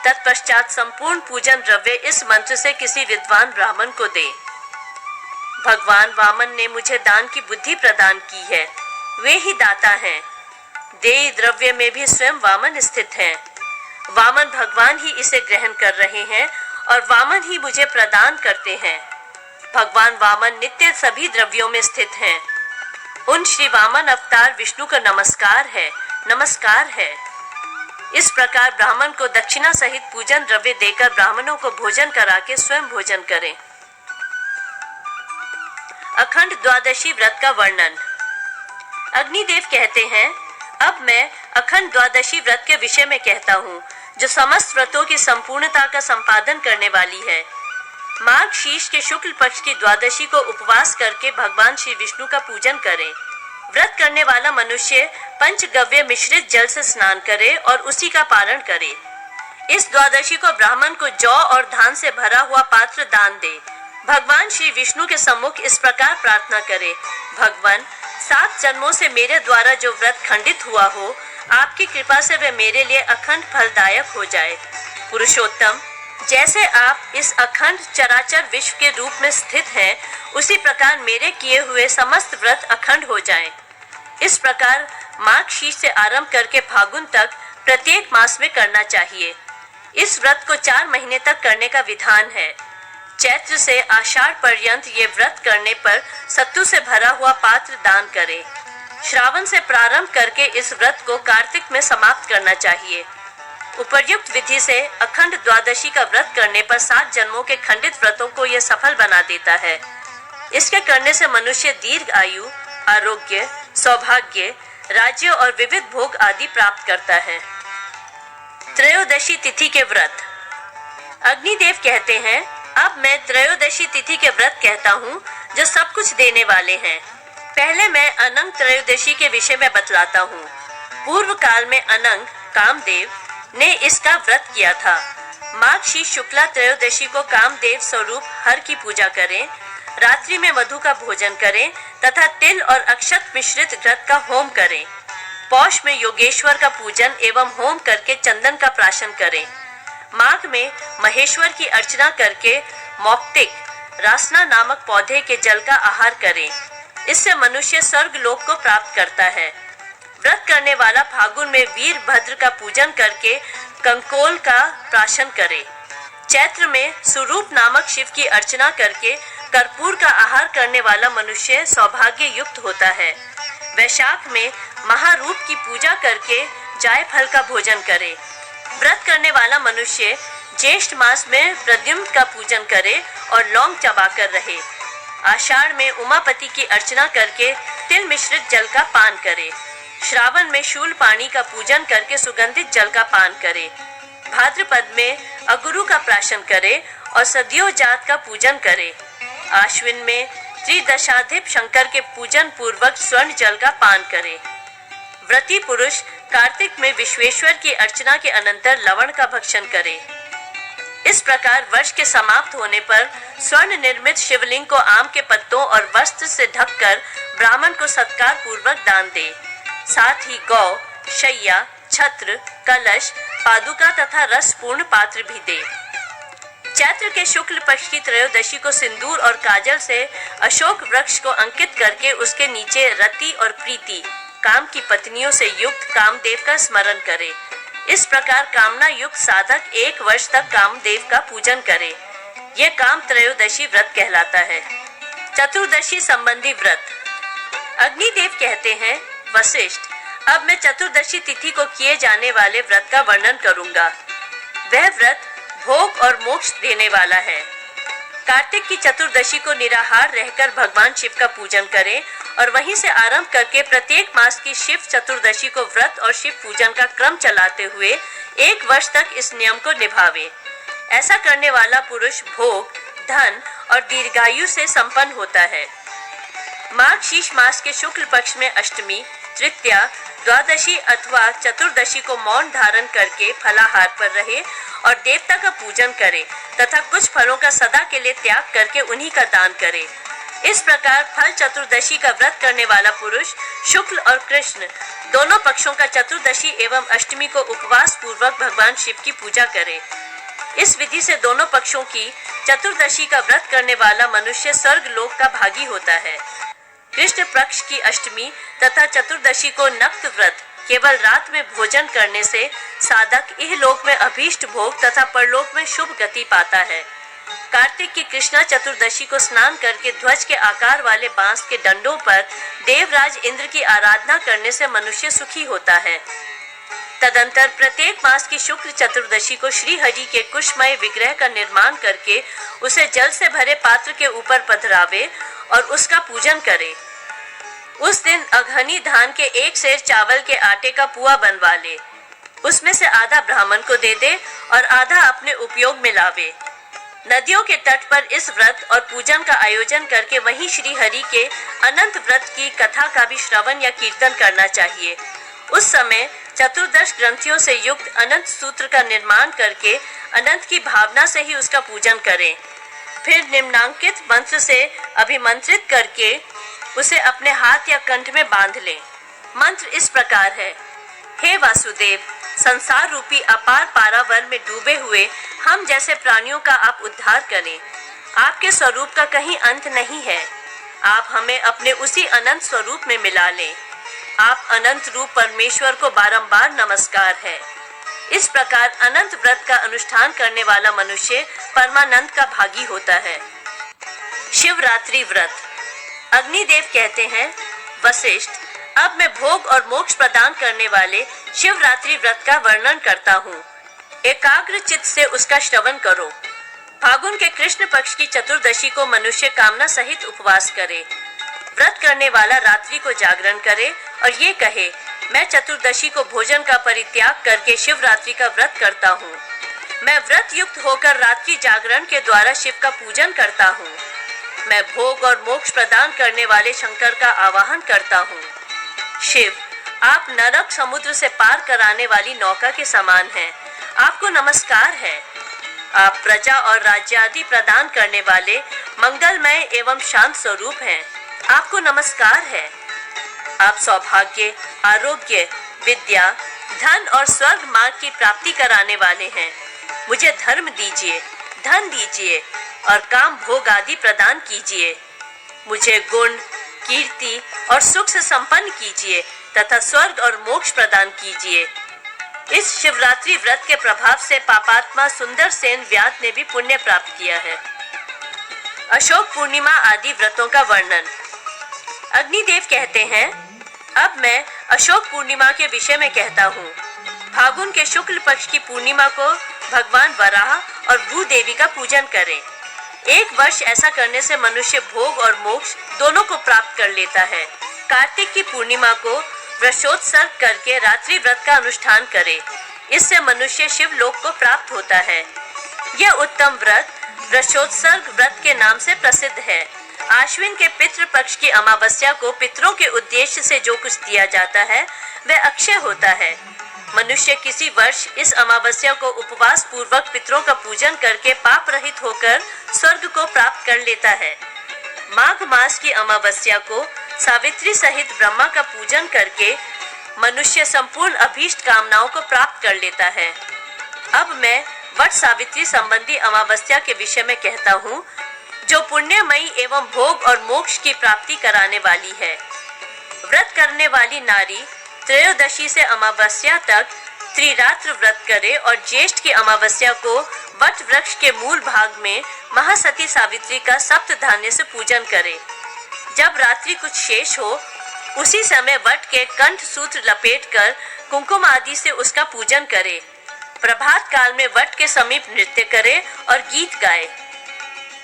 तत्पश्चात संपूर्ण पूजन द्रव्य इस मंत्र से किसी विद्वान ब्राह्मण को दे। भगवान वामन ने मुझे दान की बुद्धि प्रदान की है, वे ही दाता हैं। देय द्रव्य में भी स्वयं वामन स्थित हैं। वामन भगवान ही इसे ग्रहण कर रहे हैं और वामन ही मुझे प्रदान करते हैं। भगवान वामन नित्य सभी द्रव्यों में स्थित हैं। उन श्री वामन अवतार विष्णु का नमस्कार है, नमस्कार है। इस प्रकार ब्राह्मण को दक्षिणा सहित पूजन द्रव्य देकर ब्राह्मणों को भोजन करा के स्वयं भोजन करें। अखंड द्वादशी व्रत का वर्णन। अग्निदेव कहते हैं, अब मैं अखंड द्वादशी व्रत के विषय में कहता हूँ, जो समस्त व्रतों की संपूर्णता का संपादन करने वाली है। माघ शीर्ष के शुक्ल पक्ष की द्वादशी को उपवास करके भगवान श्री विष्णु का पूजन करें। व्रत करने वाला मनुष्य पंचगव्य मिश्रित जल से स्नान करे और उसी का पारण करे। इस द्वादशी को ब्राह्मण को जौ और धान से भरा हुआ पात्र दान दे। भगवान श्री विष्णु के सम्मुख इस प्रकार प्रार्थना करे, भगवान 7 जन्मों से मेरे द्वारा जो व्रत खंडित हुआ हो, आपकी कृपा से वह मेरे लिए अखंड फलदायक हो जाए। पुरुषोत्तम, जैसे आप इस अखंड चराचर विश्व के रूप में स्थित हैं, उसी प्रकार मेरे किए हुए समस्त व्रत अखंड हो जाएं। इस प्रकार माघ शीर्ष से आरंभ करके फागुन तक प्रत्येक मास में करना चाहिए। इस व्रत को 4 महीने तक करने का विधान है। चैत्र से आषाढ़ पर्यंत ये व्रत करने पर सत्तू से भरा हुआ पात्र दान करें। श्रावण से प्रारंभ करके इस व्रत को कार्तिक में समाप्त करना चाहिए। उपर्युक्त विधि से अखंड द्वादशी का व्रत करने पर 7 जन्मों के खंडित व्रतों को यह सफल बना देता है। इसके करने से मनुष्य दीर्घ आयु, आरोग्य, सौभाग्य, राज्य और विविध भोग आदि प्राप्त करता है। त्रयोदशी तिथि के व्रत। अग्निदेव कहते हैं, अब मैं त्रयोदशी तिथि के व्रत कहता हूँ, जो सब कुछ देने वाले हैं। पहले मैं अनंग त्रयोदशी के विषय में बतलाता हूँ। पूर्व काल में अनंग कामदेव ने इसका व्रत किया था। माघ शीर्ष शुक्ला त्रयोदशी को कामदेव स्वरूप हर की पूजा करें। रात्रि में मधु का भोजन करें तथा तिल और अक्षत मिश्रित घृत का होम करें। पौष में योगेश्वर का पूजन एवं होम करके चंदन का प्राशन करें। माघ में महेश्वर की अर्चना करके मौक्तिक रासना नामक पौधे के जल का आहार करें। इससे मनुष्य स्वर्ग लोक को प्राप्त करता है। व्रत करने वाला फागुन में वीरभद्र का पूजन करके कंकोल का प्राशन करे। चैत्र में स्वरूप नामक शिव की अर्चना करके कर्पूर का आहार करने वाला मनुष्य सौभाग्य युक्त होता है। वैशाख में महारूप की पूजा करके जायफल का भोजन करे। व्रत करने वाला मनुष्य ज्येष्ठ मास में प्रद्युम्न का पूजन करे और लौंग चबाकर रहे। आषाढ़ में उमापति की अर्चना करके तिल मिश्रित जल का पान करे। श्रावण में शूल पानी का पूजन करके सुगंधित जल का पान करे। भाद्रपद में अगुरु का प्राशन करे और सदियों जात का पूजन करे। आश्विन में त्रिदशाधिप शंकर के पूजन पूर्वक स्वर्ण जल का पान करे। व्रती पुरुष कार्तिक में विश्वेश्वर की अर्चना के अनंतर लवण का भक्षण करे। इस प्रकार वर्ष के समाप्त होने पर स्वर्ण निर्मित शिवलिंग को आम के पत्तों और वस्त्र से ढककर ब्राह्मण को सत्कार पूर्वक दान दे। साथ ही गौ, शैया, छत्र, कलश, पादुका तथा रस पूर्ण पात्र भी दे। चैत्र के शुक्ल पक्ष की त्रयोदशी को सिंदूर और काजल से अशोक वृक्ष को अंकित करके उसके नीचे रति और प्रीति काम की पत्नियों से युक्त कामदेव का स्मरण करे। इस प्रकार कामना युक्त साधक 1 वर्ष तक कामदेव का पूजन करे। यह काम त्रयोदशी व्रत कहलाता है। चतुर्दशी संबंधी व्रत। अग्निदेव कहते हैं, वशिष्ठ, अब मैं चतुर्दशी तिथि को किए जाने वाले व्रत का वर्णन करूंगा। वह व्रत भोग और मोक्ष देने वाला है। कार्तिक की चतुर्दशी को निराहार रहकर भगवान शिव का पूजन करें और वहीं से आरंभ करके प्रत्येक मास की शिव चतुर्दशी को व्रत और शिव पूजन का क्रम चलाते हुए 1 वर्ष तक इस नियम को निभावे। ऐसा करने वाला पुरुष भोग, धन और दीर्घायु से संपन्न होता है। माघ शीश मास के शुक्ल पक्ष में अष्टमी, तृतीया, द्वादशी अथवा चतुर्दशी को मौन धारण करके फलाहार पर रहे और देवता का पूजन करे तथा कुछ फलों का सदा के लिए त्याग करके उन्हीं का दान करे। इस प्रकार फल चतुर्दशी का व्रत करने वाला पुरुष शुक्ल और कृष्ण दोनों पक्षों का चतुर्दशी एवं अष्टमी को उपवास पूर्वक भगवान शिव की पूजा करे। इस विधि से दोनों पक्षों की चतुर्दशी का व्रत करने वाला मनुष्य स्वर्ग लोक का भागी होता है। कृष्ण पक्ष की अष्टमी तथा चतुर्दशी को नक्त व्रत केवल रात में भोजन करने से साधक इहलोक में अभीष्ट भोग तथा परलोक में शुभ गति पाता है। कार्तिक की कृष्णा चतुर्दशी को स्नान करके ध्वज के आकार वाले बांस के डंडों पर देवराज इंद्र की आराधना करने से मनुष्य सुखी होता है। तदंतर प्रत्येक मास की शुक्ल चतुर्दशी को श्री हरि के कुशमय विग्रह का निर्माण करके उसे जल से भरे पात्र के ऊपर पधरावे और उसका पूजन करे। उस दिन अघनी धान के 1 सेर चावल के आटे का पुआ बनवा ले। उसमें से आधा ब्राह्मण को दे दे और आधा अपने उपयोग में लावे। नदियों के तट पर इस व्रत और पूजन का आयोजन करके वहीं श्री हरि के अनंत व्रत की कथा का भी श्रवण या कीर्तन करना चाहिए। उस समय चतुर्दश ग्रंथियों से युक्त अनंत सूत्र का निर्माण करके अनंत की भावना से ही उसका पूजन करें। फिर निम्नांकित मंत्र से अभिमंत्रित करके उसे अपने हाथ या कंठ में बांध लें। मंत्र इस प्रकार है, हे वासुदेव, संसार रूपी अपार पारावर में डूबे हुए हम जैसे प्राणियों का आप उद्धार करें। आपके स्वरूप का कहीं अंत नहीं है। आप हमें अपने उसी अनंत स्वरूप में मिला लें। आप अनंत रूप परमेश्वर को बारंबार नमस्कार है। इस प्रकार अनंत व्रत का अनुष्ठान करने वाला मनुष्य परमानंद का भागी होता है। शिवरात्रि व्रत। अग्निदेव कहते हैं, वशिष्ठ, अब मैं भोग और मोक्ष प्रदान करने वाले शिवरात्रि व्रत का वर्णन करता हूँ। एकाग्र चित्त से उसका श्रवण करो। फागुन के कृष्ण पक्ष की चतुर्दशी को मनुष्य कामना सहित उपवास करे। व्रत करने वाला रात्रि को जागरण करे और ये कहे, मैं चतुर्दशी को भोजन का परित्याग करके शिवरात्रि का व्रत करता हूँ। मैं व्रत युक्त होकर रात्रि जागरण के द्वारा शिव का पूजन करता हूँ। मैं भोग और मोक्ष प्रदान करने वाले शंकर का आवाहन करता हूँ। शिव, आप नरक समुद्र से पार कराने वाली नौका के समान हैं। आपको नमस्कार है। आप प्रजा और राज्य आदि प्रदान करने वाले मंगलमय एवं शांत स्वरूप हैं। आपको नमस्कार है। आप सौभाग्य, आरोग्य, विद्या, धन और स्वर्ग मार्ग की प्राप्ति कराने वाले हैं। मुझे धर्म दीजिए, धन दीजिए और काम भोग आदि प्रदान कीजिए। मुझे गुण, कीर्ति और सुख से संपन्न कीजिए तथा स्वर्ग और मोक्ष प्रदान कीजिए। इस शिवरात्रि व्रत के प्रभाव से पापात्मा सुंदर सेन व्याध ने भी पुण्य प्राप्त किया है। अशोक पूर्णिमा आदि व्रतों का वर्णन। अग्निदेव कहते हैं, अब मैं अशोक पूर्णिमा के विषय में कहता हूँ। फागुन के शुक्ल पक्ष की पूर्णिमा को भगवान वराह और भूदेवी का पूजन करें। एक वर्ष ऐसा करने से मनुष्य भोग और मोक्ष दोनों को प्राप्त कर लेता है। कार्तिक की पूर्णिमा को वृषोत्सर्ग करके रात्रि व्रत का अनुष्ठान करे। इससे मनुष्य शिव लोक को प्राप्त होता है। यह उत्तम व्रत वृषोत्सर्ग व्रत के नाम से प्रसिद्ध है। आश्विन के पितृ पक्ष की अमावस्या को पितरों के उद्देश्य से जो कुछ दिया जाता है वह अक्षय होता है। मनुष्य किसी वर्ष इस अमावस्या को उपवास पूर्वक पितरों का पूजन करके पाप रहित होकर स्वर्ग को प्राप्त कर लेता है। माघ मास की अमावस्या को सावित्री सहित ब्रह्मा का पूजन करके मनुष्य संपूर्ण अभीष्ट कामनाओं को प्राप्त कर लेता है। अब मैं वट सावित्री संबंधी अमावस्या के विषय में कहता हूँ, जो पुण्यमयी एवं भोग और मोक्ष की प्राप्ति कराने वाली है। व्रत करने वाली नारी त्रयोदशी से अमावस्या तक त्रिरात्र व्रत करे और ज्येष्ठ की अमावस्या को वट वृक्ष के मूल भाग में महासती सावित्री का सप्त धान्य से पूजन करे। जब रात्रि कुछ शेष हो उसी समय वट के कंठ सूत्र लपेटकर कुंकुम आदि से उसका पूजन करे। प्रभात काल में वट के समीप नृत्य करे और गीत गाए।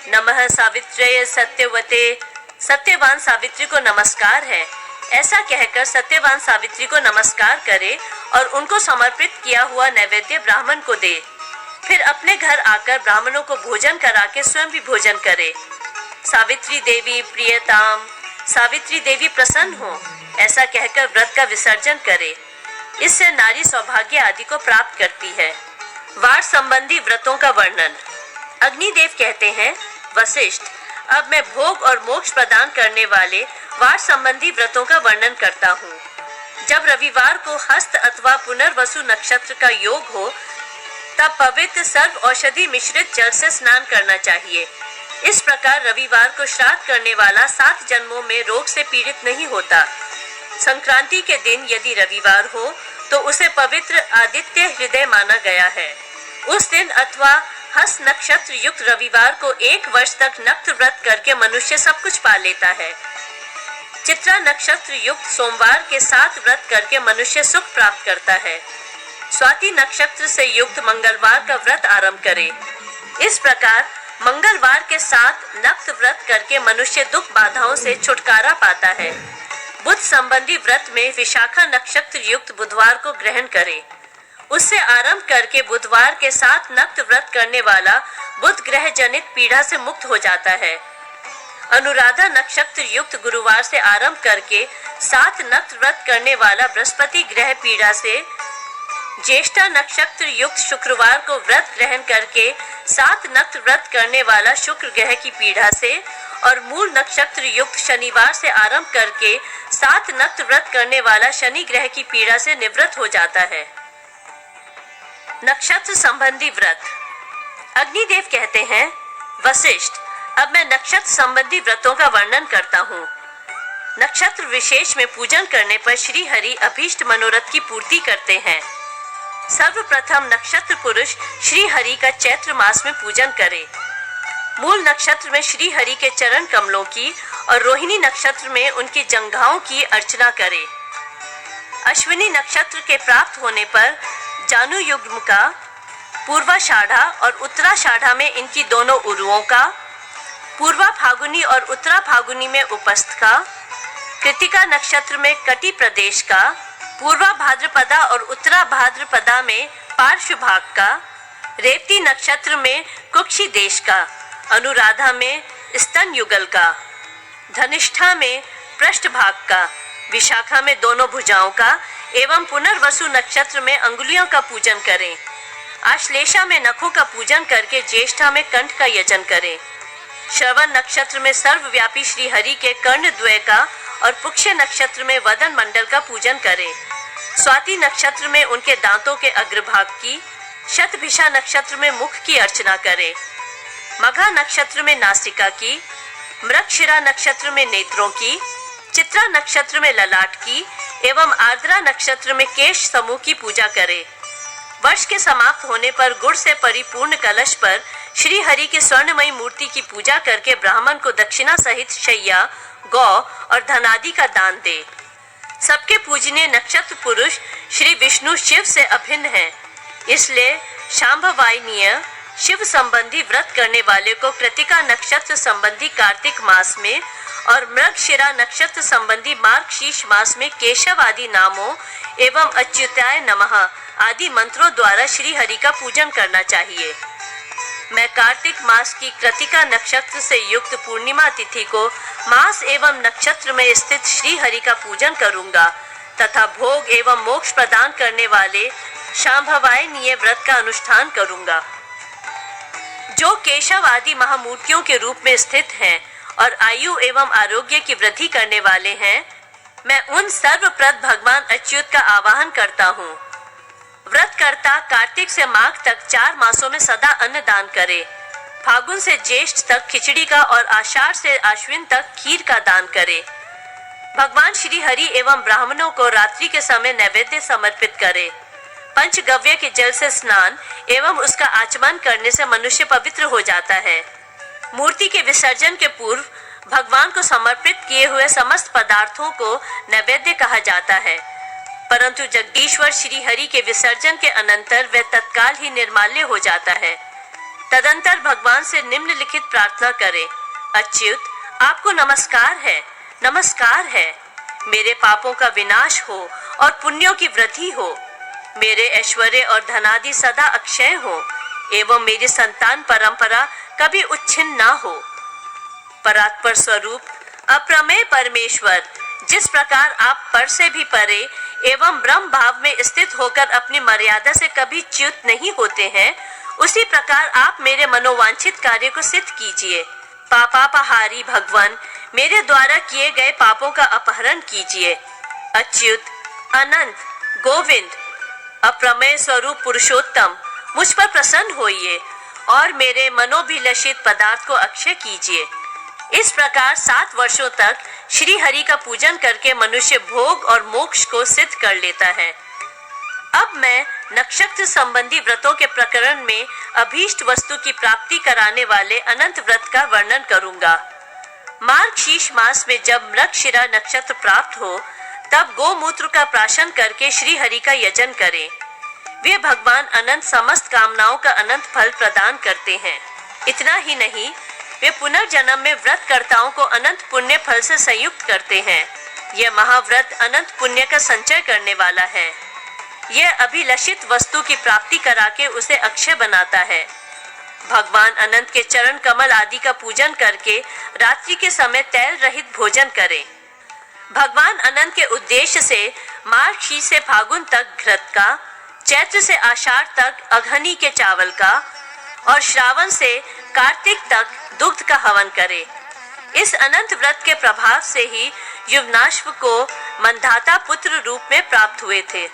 नमः सावित्र्यै सत्यवते, सत्यवान सावित्री को नमस्कार है, ऐसा कहकर सत्यवान सावित्री को नमस्कार करे और उनको समर्पित किया हुआ नैवेद्य ब्राह्मण को दे। फिर अपने घर आकर ब्राह्मणों को भोजन करा के स्वयं भी भोजन करे। सावित्री देवी प्रियताम, सावित्री देवी प्रसन्न हो, ऐसा कहकर व्रत का विसर्जन करे। इससे नारी सौभाग्य आदि को प्राप्त करती है। वार संबंधी व्रतों का वर्णन। अग्निदेव कहते हैं, वशिष्ठ, अब मैं भोग और मोक्ष प्रदान करने वाले वार संबंधी व्रतों का वर्णन करता हूँ। जब रविवार को हस्त अथवा पुनर्वसु नक्षत्र का योग हो तब पवित्र सर्व औषधि मिश्रित जल से स्नान करना चाहिए। इस प्रकार रविवार को श्राद्ध करने वाला 7 जन्मों में रोग से पीड़ित नहीं होता। संक्रांति के दिन यदि रविवार हो तो उसे पवित्र आदित्य हृदय माना गया है। उस दिन अथवा हस्त नक्षत्र युक्त रविवार को 1 वर्ष तक नक्त व्रत करके मनुष्य सब कुछ पा लेता है। चित्रा नक्षत्र युक्त सोमवार के 7 व्रत करके मनुष्य सुख प्राप्त करता है। स्वाति नक्षत्र से युक्त मंगलवार का व्रत आरंभ करे। इस प्रकार मंगलवार के 7 नक्त व्रत करके मनुष्य दुख बाधाओं से छुटकारा पाता है। बुध संबंधी व्रत में विशाखा नक्षत्र युक्त बुधवार को ग्रहण करे। उससे आरंभ करके बुधवार के 7 नक्त व्रत करने वाला बुध ग्रह जनित पीड़ा से मुक्त हो जाता है। अनुराधा नक्षत्र युक्त गुरुवार से आरंभ करके 7 नक्त व्रत करने वाला बृहस्पति ग्रह पीड़ा से, ज्येष्ठा नक्षत्र युक्त शुक्रवार को व्रत ग्रहण करके 7 नक्त व्रत करने वाला शुक्र ग्रह की पीड़ा से और मूल नक्षत्र युक्त शनिवार से आरंभ करके 7 नक्त व्रत करने वाला शनि ग्रह की पीड़ा से निवृत्त हो जाता है। नक्षत्र संबंधी व्रत। अग्निदेव कहते हैं, वशिष्ठ, अब मैं नक्षत्र संबंधी व्रतों का वर्णन करता हूँ। नक्षत्र विशेष में पूजन करने पर श्री हरि अभीष्ट मनोरथ की पूर्ति करते हैं। सर्वप्रथम नक्षत्र पुरुष श्री हरि का चैत्र मास में पूजन करे। मूल नक्षत्र में श्री हरि के चरण कमलों की और रोहिणी नक्षत्र में उनकी जंघाओं की अर्चना करे। अश्विनी नक्षत्र के प्राप्त होने पर जानु युग्म का, पूर्वाषाढ़ा और उत्तराषाढ़ा में इनकी दोनों उरुओं का, पूर्वा फागुनी और उत्तरा फागुनी में उपस्थ का, कृतिका नक्षत्र में कटी प्रदेश का, पूर्वा भाद्रपदा और उत्तरा भाद्रपदा में पार्श्व भाग का, रेवती नक्षत्र में कुक्षी देश का, अनुराधा में स्तन युगल का, धनिष्ठा में पृष्ठ भाग का, विशाखा में दोनों भुजाओं का एवं पुनर्वसु नक्षत्र में अंगुलियों का पूजन करें। आश्लेषा में नखों का पूजन करके ज्येष्ठा में कंठ का यजन करें। श्रवण नक्षत्र में सर्वव्यापी श्री हरि के कर्णद्वय का और पुष्य नक्षत्र में वदन मंडल का पूजन करें। स्वाति नक्षत्र में उनके दांतों के अग्रभाग की, शतभिषा नक्षत्र में मुख की अर्चना करें, मघा नक्षत्र में नासिका की, मृगशिरा नक्षत्र में नेत्रों की, चित्रा नक्षत्र में ललाट की एवं आर्द्रा नक्षत्र में केश समूह की पूजा करें। वर्ष के समाप्त होने पर गुड़ से परिपूर्ण कलश पर श्री हरि की स्वर्णमयी मूर्ति की पूजा करके ब्राह्मण को दक्षिणा सहित शैया, गौ और धनादि का दान दे। सबके पूजनीय नक्षत्र पुरुष श्री विष्णु शिव से अभिन्न हैं, इसलिए शांभवायनीय शिव संबंधी व्रत करने वाले को कृतिका नक्षत्र संबंधी कार्तिक मास में और मृगशिरा नक्षत्र संबंधी मार्गशीर्ष मास में केशव आदि नामों एवं अच्युताय नमः आदि मंत्रों द्वारा श्री हरि का पूजन करना चाहिए। मैं कार्तिक मास की कृतिका नक्षत्र से युक्त पूर्णिमा तिथि को मास एवं नक्षत्र में स्थित श्री हरि का पूजन करूंगा तथा भोग एवं मोक्ष प्रदान करने वाले शांभवायनीय व्रत का अनुष्ठान करूंगा। जो केशव आदि महामूर्तियों के रूप में स्थित हैं और आयु एवं आरोग्य की वृद्धि करने वाले हैं, मैं उन सर्वप्रद भगवान अच्युत का आवाहन करता हूँ। व्रतकर्ता कार्तिक से माघ तक 4 मासों में सदा अन्न दान करे, फागुन से ज्येष्ठ तक खिचड़ी का और आषाढ़ से आश्विन तक खीर का दान करे। भगवान श्री हरि एवं ब्राह्मणों को रात्रि के समय नैवेद्य समर्पित करे। पंचगव्य के जल से स्नान एवं उसका आचमन करने से मनुष्य पवित्र हो जाता है। मूर्ति के विसर्जन के पूर्व भगवान को समर्पित किए हुए समस्त पदार्थों को नैवेद्य कहा जाता है, परंतु जगदीश्वर श्री हरि के विसर्जन के अनंतर वह तत्काल ही निर्माल्य हो जाता है। तदंतर भगवान से निम्नलिखित प्रार्थना करें। अच्युत, आपको नमस्कार है, नमस्कार है। मेरे पापों का विनाश हो और पुण्यों की वृद्धि हो। मेरे ऐश्वर्य और धनादि सदा अक्षय हो एवं मेरी संतान परंपरा कभी उच्छिन्न ना हो। परात्पर स्वरूप अप्रमेय परमेश्वर, जिस प्रकार आप पर से भी परे एवं ब्रह्म भाव में स्थित होकर अपनी मर्यादा से कभी च्युत नहीं होते हैं, उसी प्रकार आप मेरे मनोवांछित कार्य को सिद्ध कीजिए। पापापहारी भगवान, मेरे द्वारा किए गए पापों का अपहरण कीजिए। अच्युत, अनंत, गोविंद, अप्रमेय स्वरूप पुरुषोत्तम, मुझ पर प्रसन्न होइए और मेरे मनोभिलषित पदार्थ को अक्षय कीजिए। इस प्रकार 7 वर्षों तक श्री हरि का पूजन करके मनुष्य भोग और मोक्ष को सिद्ध कर लेता है। अब मैं नक्षत्र संबंधी व्रतों के प्रकरण में अभीष्ट वस्तु की प्राप्ति कराने वाले अनंत व्रत का वर्णन करूंगा। मार्गशीर्ष मास में जब मृगशिरा नक्षत्र प्राप्त हो, तब गोमूत्र का प्राशन करके श्री हरि का यजन करें। वे भगवान अनंत समस्त कामनाओं का अनंत फल प्रदान करते हैं। इतना ही नहीं, वे पुनर्जन्म में व्रतकर्ताओं को अनंत पुण्य फल से संयुक्त करते हैं। यह महाव्रत अनंत पुण्य का संचय करने वाला है। यह अभिलषित वस्तु की प्राप्ति करा के उसे अक्षय बनाता है। भगवान अनंत के चरण कमल आदि का पूजन करके रात्रि के समय तैल रहित भोजन करें। भगवान अनंत के उद्देश्य से मार्गशीर्ष से फागुन तक घृत का, चैत्र से आषाढ़ तक अघनी के चावल का और श्रावण से कार्तिक तक दुग्ध का हवन करें। इस अनंत व्रत के प्रभाव से ही युवनाश्व को मंधाता पुत्र रूप में प्राप्त हुए थे।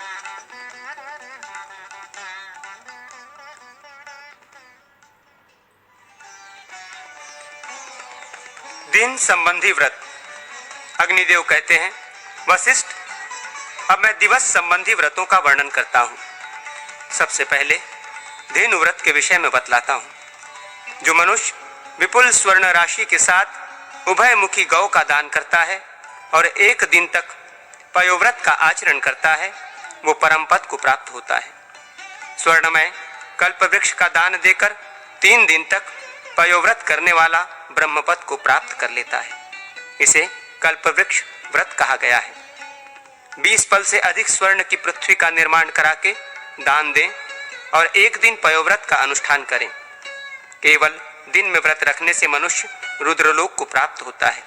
दिन संबंधी व्रत। अग्निदेव कहते हैं, वशिष्ठ, अब मैं दिवस संबंधी व्रतों का वर्णन करता हूँ। सबसे पहले धेनु व्रत के विषय में बतलाता हूँ। जो मनुष्य विपुल स्वर्ण राशि के साथ उभयमुखी गौ का दान करता है और 1 दिन तक पयोव्रत का आचरण करता है, वो परम पद को प्राप्त होता है। स्वर्णमय कल्प वृक्ष का दान देकर 3 दिन तक पयोव्रत करने वाला ब्रह्मपद को प्राप्त कर लेता है। इसे कल्प वृक्ष व्रत कहा गया है। 20 पल से अधिक स्वर्ण की पृथ्वी का निर्माण करा के दान दें और 1 दिन पयोव्रत का अनुष्ठान करें। केवल दिन में व्रत रखने से मनुष्य रुद्रलोक को प्राप्त होता है।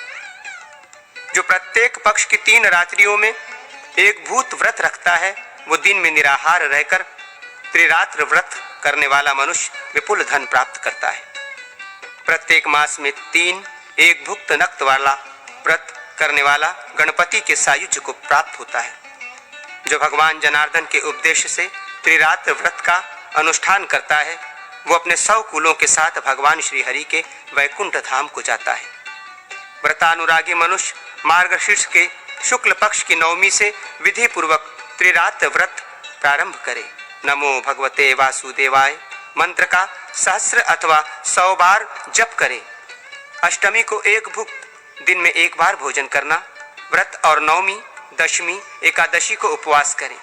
जो प्रत्येक पक्ष की 3 रात्रियों में एक भूत व्रत रखता है, वो दिन में निराहार रहकर त्रिरात्र व्रत करने वाला मनुष्य विपुल धन प्राप्त करता है। प्रत्येक मास में 3 एक भुक्त नक्त वाला व्रत करने वाला गणपति के सायुज्य को प्राप्त होता है। जो भगवान जनार्दन के उपदेश से त्रिरात्र व्रत का अनुष्ठान करता है वो अपने 100 कुलों के साथ भगवान श्री हरि के वैकुंठ धाम को जाता है। व्रतानुरागी मनुष्य मार्गशीर्ष के शुक्ल पक्ष की नवमी से विधि पूर्वक त्रिरात्र व्रत प्रारंभ करे। नमो भगवते वासुदेवाय मंत्र का 1000 अथवा 100 बार जप करे। अष्टमी को एक भुक्त दिन में एक बार भोजन करना। व्रत और नवमी, दशमी, एकादशी को उपवास करें।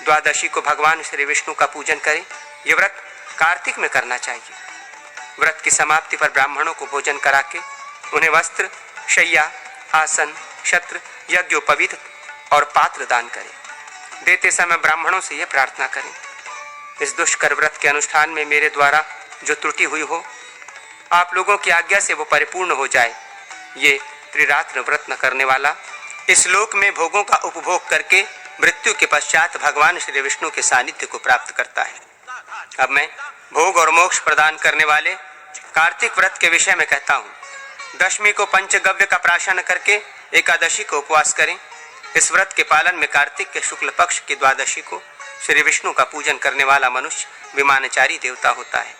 द्वादशी को भगवान श्री विष्णु का पूजन करें। यह व्रत कार्तिक में करना चाहिए। व्रत की समाप्ति पर ब्राह्मणों को भोजन करा के उन्हें वस्त्र, शैया, आसन, छत्र, यज्ञोपवीत और पात्र दान करें। देते समय ब्राह्मणों से यह प्रार्थना करें, इस दुष्कर व्रत के अनुष्ठान में मेरे द्वारा जो त्रुटि हुई हो आप लोगों की आज्ञा से वो परिपूर्ण हो जाए। ये त्रिरात्र व्रत न करने वाला इस लोक में भोगों का उपभोग करके मृत्यु के पश्चात भगवान श्री विष्णु के सानिध्य को प्राप्त करता है। अब मैं भोग और मोक्ष प्रदान करने वाले कार्तिक व्रत के विषय में कहता हूँ। दशमी को पंचगव्य का प्राशन करके एकादशी को उपवास करें। इस व्रत के पालन में कार्तिक के शुक्ल पक्ष की द्वादशी को श्री विष्णु का पूजन करने वाला मनुष्य विमानचारी देवता होता है।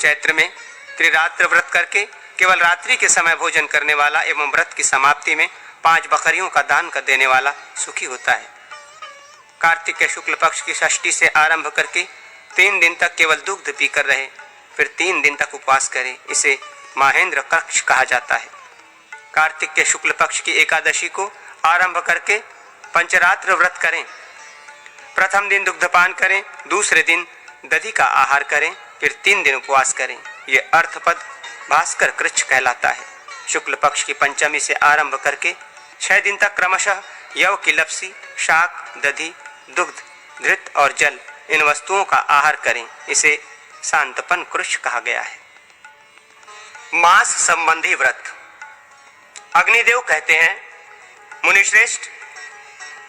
चैत्र में त्रिरात्र व्रत करके केवल रात्रि के समय भोजन करने वाला एवं व्रत की समाप्ति में 5 बकरियों का दान कर देने वाला सुखी होता है। कार्तिक के शुक्ल पक्ष की षष्ठी से आरंभ करके 3 दिन तक केवल दुग्ध पीकर रहे, फिर 3 दिन तक उपवास करें। इसे महेंद्र कक्ष कहा जाता है। कार्तिक के शुक्ल पक्ष की एकादशी को आरंभ करके पंचरात्र व्रत करें। प्रथम दिन दुग्धपान करें, दूसरे दिन दधि का आहार करें, फिर 3 दिन उपवास करें। ये अर्थपद भास्कर कृच्छ कहलाता है। शुक्ल पक्ष की पंचमी से आरंभ करके 6 दिन तक क्रमशः यव की लपसी, शाक, दधि, दुग्ध, घृत और जल इन वस्तुओं का आहार करें। इसे शांतपन कृच्छ कहा गया है। मास संबंधी व्रत। अग्निदेव कहते हैं, मुनिश्रेष्ठ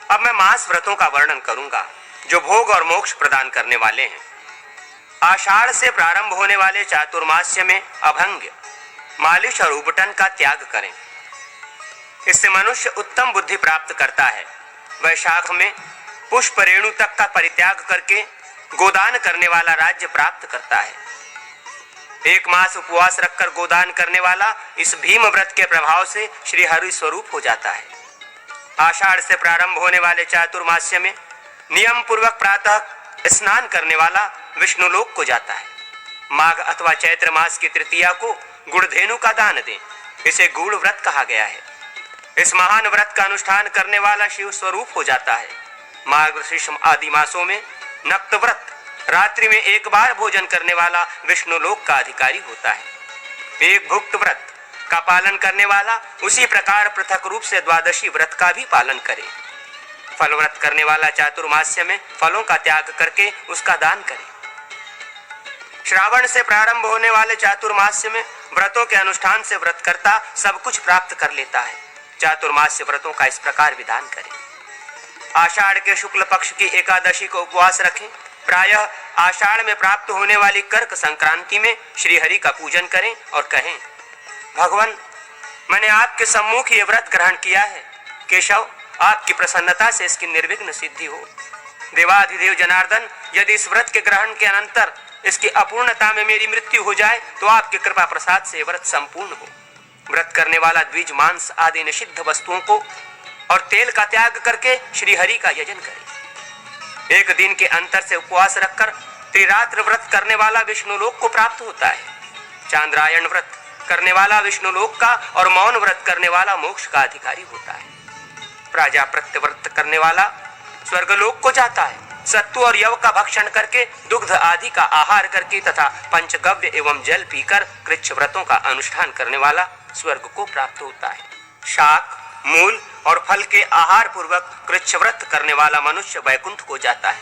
अब मैं मास व्रतों का वर्णन करूंगा जो भोग और मोक्ष प्रदान करने वाले हैं। आषाढ़ से प्रारंभ होने वाले चातुर्मास्य में अभंग, मालिश और उबटन का त्याग करें। इससे मनुष्य उत्तम बुद्धि प्राप्त करता है। वैशाख में पुष्प रेणु तक का परित्याग करके गोदान करने वाला राज्य प्राप्त करता है। 1 मास उपवास रखकर गोदान करने वाला इस भीम व्रत के प्रभाव से श्री हरि स्वरूप हो जाता है। आषाढ़ से प्रारंभ होने वाले चातुर्मास्य में नियम पूर्वक प्रातः स्नान करने वाला विष्णु लोक को जाता है। माघ अथवा चैत्र मास की तृतीया को गुड़धेनु का दान दें। इसे गूढ़ व्रत कहा गया है। इस महान व्रत का अनुष्ठान करने वाला शिव स्वरूप हो जाता है। मार्गशीर्ष आदि मासों में नक्त व्रत, रात्रि में 1 बार भोजन करने वाला विष्णु लोक का अधिकारी होता है। एक भुक्त व्रत का पालन करने वाला उसी प्रकार पृथक रूप से द्वादशी व्रत का भी पालन करे। फल व्रत करने वाला चातुर्मास्य में फलों का त्याग करके उसका दान करे। श्रावण से प्रारंभ होने वाले चातुर्मास्य में व्रतों के अनुष्ठान से व्रतकर्ता सब कुछ प्राप्त कर लेता है। चातुर्मास्य व्रतों का इस प्रकार विधान करें। आषाढ़ के शुक्ल पक्ष की एकादशी को उपवास रखें। प्रायः आषाढ़ में प्राप्त होने वाली कर्क संक्रांति में श्री हरि का पूजन करें और कहें, भगवान मैंने आपके सम्मुख ये व्रत ग्रहण किया है। केशव आपकी प्रसन्नता से इसकी निर्विघ्न सिद्धि हो। देवाधिदेव जनार्दन यदि इस व्रत के ग्रहण के अनंतर इसकी अपूर्णता में मेरी मृत्यु हो जाए तो आपकी कृपा प्रसाद से व्रत संपूर्ण हो। व्रत करने वाला द्विज, मांस आदि निषिद्ध वस्तुओं को और तेल का त्याग करके श्री हरि का यजन करे। 1 दिन के अंतर से उपवास रखकर त्रिरात्र व्रत करने वाला विष्णु लोक को प्राप्त होता है। चांद्रायण व्रत करने वाला विष्णु लोक का और मौन व्रत करने वाला मोक्ष का अधिकारी होता है। प्राजापत्य व्रत करने वाला स्वर्गलोक को जाता है। सत्तु और यव का भक्षण करके, दुग्ध आदि का आहार करके तथा पंचगव्य एवं जल पीकर कृच्छ व्रतों का अनुष्ठान करने वाला स्वर्ग को प्राप्त होता है। शाक, मूल और फल के आहार पूर्वक कृच्छ व्रत करने वाला मनुष्य वैकुंठ को जाता है।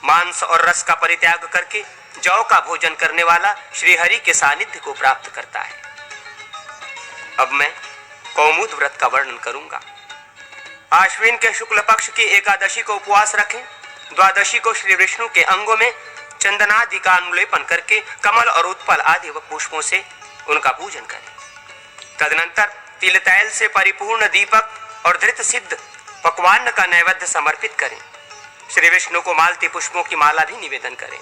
मांस और रस का परित्याग करके जौ का भोजन करने वाला श्री हरि के सानिध्य को प्राप्त करता है। अब मैं कौमुद व्रत का वर्णन करूंगा। आश्विन के शुक्ल पक्ष की एकादशी को उपवास रखें। द्वादशी को श्री विष्णु के अंगों में चंदनादि का अनुलेपन करके कमल और उत्पल आदि व पुष्पों से उनका पूजन करें। तदनंतर तिल तैल से परिपूर्ण दीपक और धृत सिद्ध पकवान का नैवेद्य समर्पित करें। श्री विष्णु को मालती पुष्पों की माला भी निवेदन करें।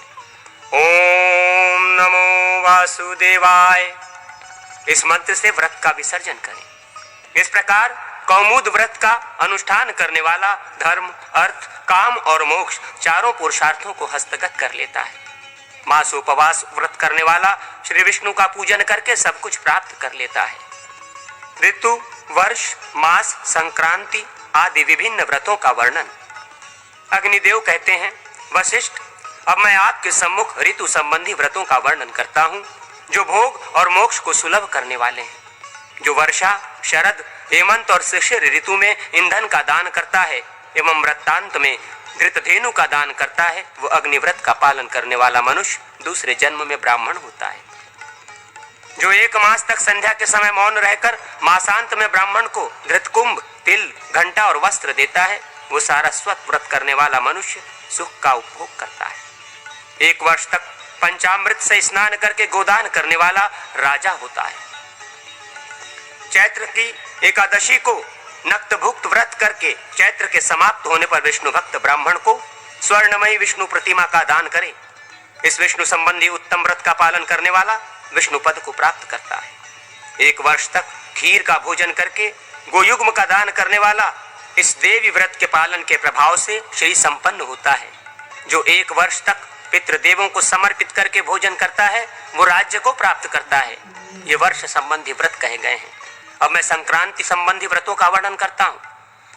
ओम नमो वासुदेवाय, इस मंत्र से व्रत का विसर्जन करें। इस प्रकार कौमुद व्रत का अनुष्ठान करने वाला धर्म, अर्थ, काम और मोक्ष चारों पुरुषार्थों को हस्तगत कर लेता है। मासोपवास व्रत करने वाला श्री विष्णु का पूजन करके सब कुछ प्राप्त कर लेता है। ऋतु, वर्ष, मास, संक्रांति आदि विभिन्न व्रतों का वर्णन। अग्निदेव कहते हैं, वशिष्ठ, अब मैं आपके सम्मुख ऋतु संबंधी व्रतों का वर्णन करता हूँ, जो भोग और मोक्ष को सुलभ करने वाले हैं। जो वर्षा, शरद, हेमंत और शिशिर ऋतु में ईंधन का दान करता है एवं व्रतांत में धृतधेनु का दान करता है, वो अग्निव्रत का पालन करने वाला मनुष्य दूसरे जन्म में ब्राह्मण होता है। जो 1 मास तक संध्या के समय मौन रहकर मासांत में ब्राह्मण को धृतकुंभ, तिल, घंटा और वस्त्र देता है, वो सारस्वत व्रत करने वाला मनुष्य सुख का उपभोग करता है। 1 वर्ष तक पंचामृत से स्नान करके गोदान करने वाला राजा होता है। चैत्र की एकादशी को नक्तभुक्त व्रत करके चैत्र के समाप्त होने पर विष्णु भक्त ब्राह्मण को स्वर्णमयी विष्णु प्रतिमा का दान करे। इस विष्णु संबंधी उत्तम व्रत का पालन करने वाला विष्णु पद को प्राप्त करता है। 1 वर्ष तक खीर का भोजन करके गोयुग्म का दान करने वाला इस देवी व्रत के पालन के प्रभाव से श्री संपन्न होता है। जो 1 वर्ष तक पितृदेवों को समर्पित करके भोजन करता है, वो राज्य को प्राप्त करता है। ये वर्ष संबंधी व्रत कहे गए हैं। अब मैं संक्रांति संबंधी व्रतों का वर्णन करता हूँ।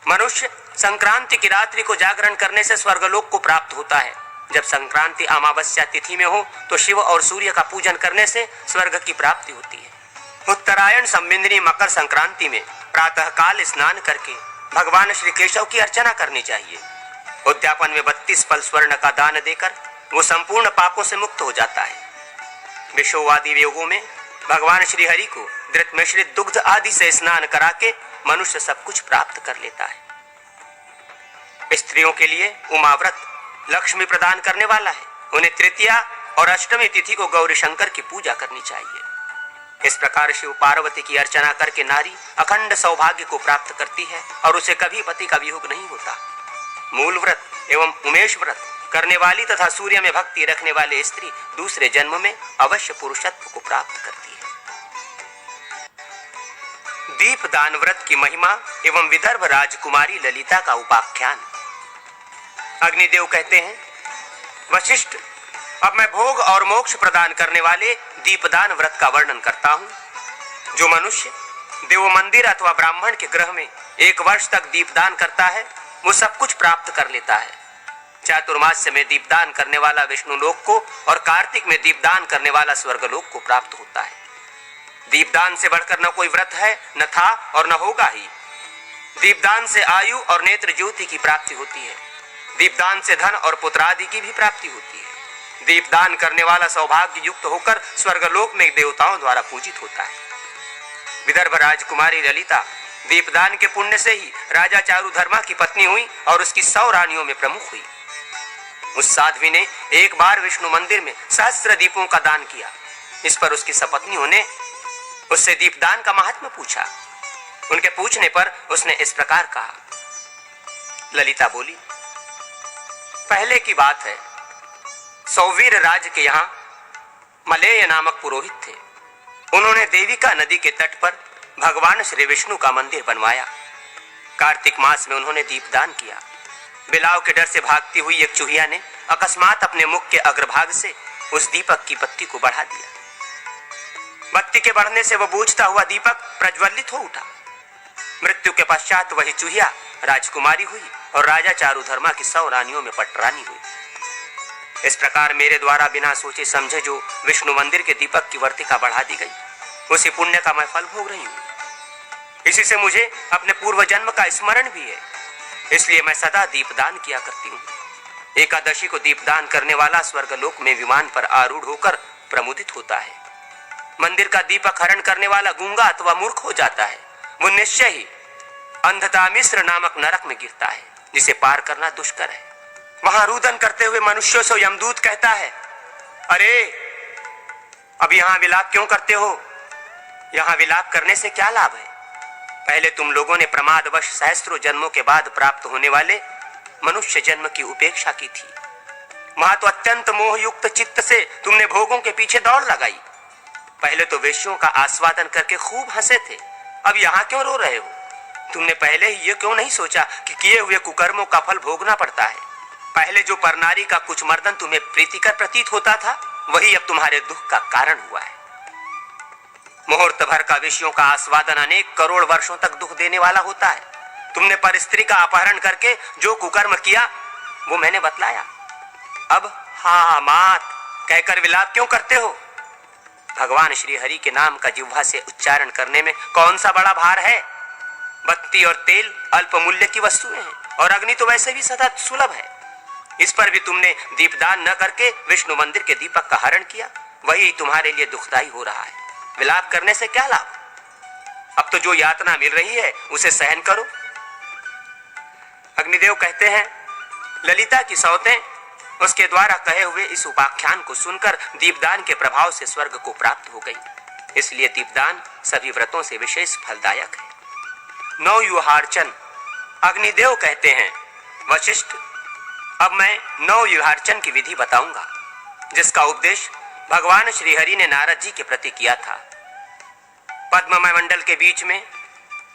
मनुष्य संक्रांति की रात्रि को जागरण करने से स्वर्गलोक को प्राप्त होता है। जब संक्रांति अमावस्या तिथि में हो तो शिव और सूर्य का पूजन करने से स्वर्ग की प्राप्ति होती है। उत्तरायण संबिंदनी मकर संक्रांति में प्रातः काल स्नान करके भगवान श्री केशव की अर्चना करनी चाहिए। उद्यापन में 32 फल स्वर्ण का दान देकर वो संपूर्ण पापों से मुक्त हो जाता है। विषोवादी योगों में भगवान श्री हरि को धृत मिश्रित दुग्ध आदि से स्नान करा के मनुष्य सब कुछ प्राप्त कर लेता है। स्त्रियों के लिए उमाव्रत लक्ष्मी प्रदान करने वाला है। उन्हें तृतीया और अष्टमी तिथि को गौरी शंकर की पूजा करनी चाहिए। इस प्रकार शिव पार्वती की अर्चना करके नारी अखंड सौभाग्य को प्राप्त करती है और उसे कभी पति का वियोग नहीं होता। मूल व्रत एवं उमेश व्रत करने वाली तथा सूर्य में भक्ति रखने वाली स्त्री दूसरे जन्म में अवश्य पुरुषत्व को प्राप्त करती है। दीपदान व्रत की महिमा एवं विदर्भ राजकुमारी ललिता का उपाख्यान। अग्निदेव कहते हैं, वशिष्ठ, अब मैं भोग और मोक्ष प्रदान करने वाले दीपदान व्रत का वर्णन करता हूँ। जो मनुष्य देव मंदिर अथवा ब्राह्मण के गृह में 1 वर्ष तक दीपदान करता है, वो सब कुछ प्राप्त कर लेता है। चातुर्मास्य में दीपदान करने वाला विष्णु लोक को और कार्तिक में दीपदान करने वाला स्वर्गलोक को प्राप्त होता है। दीपदान से बढ़कर न कोई व्रत है, न था और न होगा ही। दीपदान से आयु और नेत्र ज्योति की प्राप्ति होती है। दीपदान से धन और पुत्रादि की भी प्राप्ति होती है। दीपदान करने वाला सौभाग्य युक्त होकर स्वर्गलोक में देवताओं द्वारा पूजित होता है। विदर्भ राजकुमारी ललिता दीपदान के पुण्य से ही राजा चारुधर्मा की पत्नी हुई और उसकी 100 रानियों में प्रमुख हुई। उस साध्वी ने एक बार विष्णु मंदिर में सहस्त्र दीपों का दान किया। इस पर उसकी सपत्नियों ने उससे दीपदान का महात्म्य पूछा। उनके पूछने पर उसने इस प्रकार कहा। ललिता बोली, पहले की बात है, सौवीर राज के यहाँ मलेय नामक पुरोहित थे। उन्होंने देविका नदी के तट पर भगवान श्री विष्णु का मंदिर बनवाया। कार्तिक मास में उन्होंने दीपदान किया। बिलाव के डर से भागती हुई एक चूहिया ने अकस्मात अपने मुख के अग्रभाग से उस दीपक की बत्ती को बढ़ा दिया। बत्ती के बढ़ने से वह बूझता हुआ दीपक प्रज्वलित हो उठा। मृत्यु के पश्चात वही चूहिया राजकुमारी हुई और राजा चारुधर्मा की 100 रानियों में पटरानी हुई। इस प्रकार मेरे द्वारा बिना सोचे समझे जो विष्णु मंदिर के दीपक की वर्तिका बढ़ा दी गई, उसी पुण्य का मैं फल भोग रही हूँ। इसी से मुझे अपने पूर्व जन्म का स्मरण भी है, इसलिए मैं सदा दीपदान किया करती हूँ। एकादशी को दीपदान करने वाला स्वर्गलोक में विमान पर आरूढ़ होकर प्रमुदित होता है। मंदिर का दीपक हरण करने वाला गूंगा अथवा मूर्ख हो जाता है। वो निश्चय ही अंधता मिश्र नामक नरक में गिरता है, जिसे पार करना दुष्कर है। वहां रुदन करते हुए मनुष्यों से यमदूत कहता है, अरे अब यहाँ विलाप क्यों करते हो? यहाँ विलाप करने से क्या लाभ है? पहले तुम लोगों ने प्रमादवश सहस्त्रों जन्मों के बाद प्राप्त होने वाले मनुष्य जन्म की उपेक्षा की थी। वहां तो अत्यंत मोहयुक्त चित्त से तुमने भोगों के पीछे दौड़ लगाई। पहले तो वेश्यों का आस्वादन करके खूब हंसे थे, अब यहाँ क्यों रो रहे हो? तुमने पहले ही ये क्यों नहीं सोचा कि किए हुए कुकर्मों का फल भोगना पड़ता है? पहले जो परनारी का कुछ मर्दन तुम्हें प्रीतिकर प्रतीत होता था, वही अब तुम्हारे दुख का कारण हुआ है। मुहूर्त भर का वेश्यों का आस्वादन अनेक करोड़ वर्षों तक दुख देने वाला होता है। तुमने परस्त्री का अपहरण करके जो कुकर्म किया वो मैंने बतलाया। अब हाँ मात कहकर विलाप क्यों करते हो? भगवान श्री हरि के नाम का जिह्वा से उच्चारण करने में कौन सा बड़ा भार है? बत्ती और तेल अल्प मूल्य की वस्तुएं हैं और अग्नि तो वैसे भी सदा सुलभ है। इस पर भी तुमने दीपदान न करके विष्णु मंदिर के दीपक का हरण किया, वही तुम्हारे लिए दुखदाई हो रहा है। विलाप करने से क्या लाभ? अब तो जो यातना मिल रही है उसे सहन करो। अग्निदेव कहते हैं, ललिता की सौतें उसके द्वारा कहे हुए इस उपाख्यान को सुनकर दीपदान के प्रभाव से स्वर्ग को प्राप्त हो गई। इसलिए दीपदान सभी व्रतों से विशेष फलदायक है। नौ युहार्चन। अग्निदेव कहते हैं, वशिष्ठ अब मैं नौ युहार्चन की विधि बताऊंगा, जिसका उपदेश भगवान श्रीहरि ने नारद जी के प्रति किया था। पद्ममय मंडल के बीच में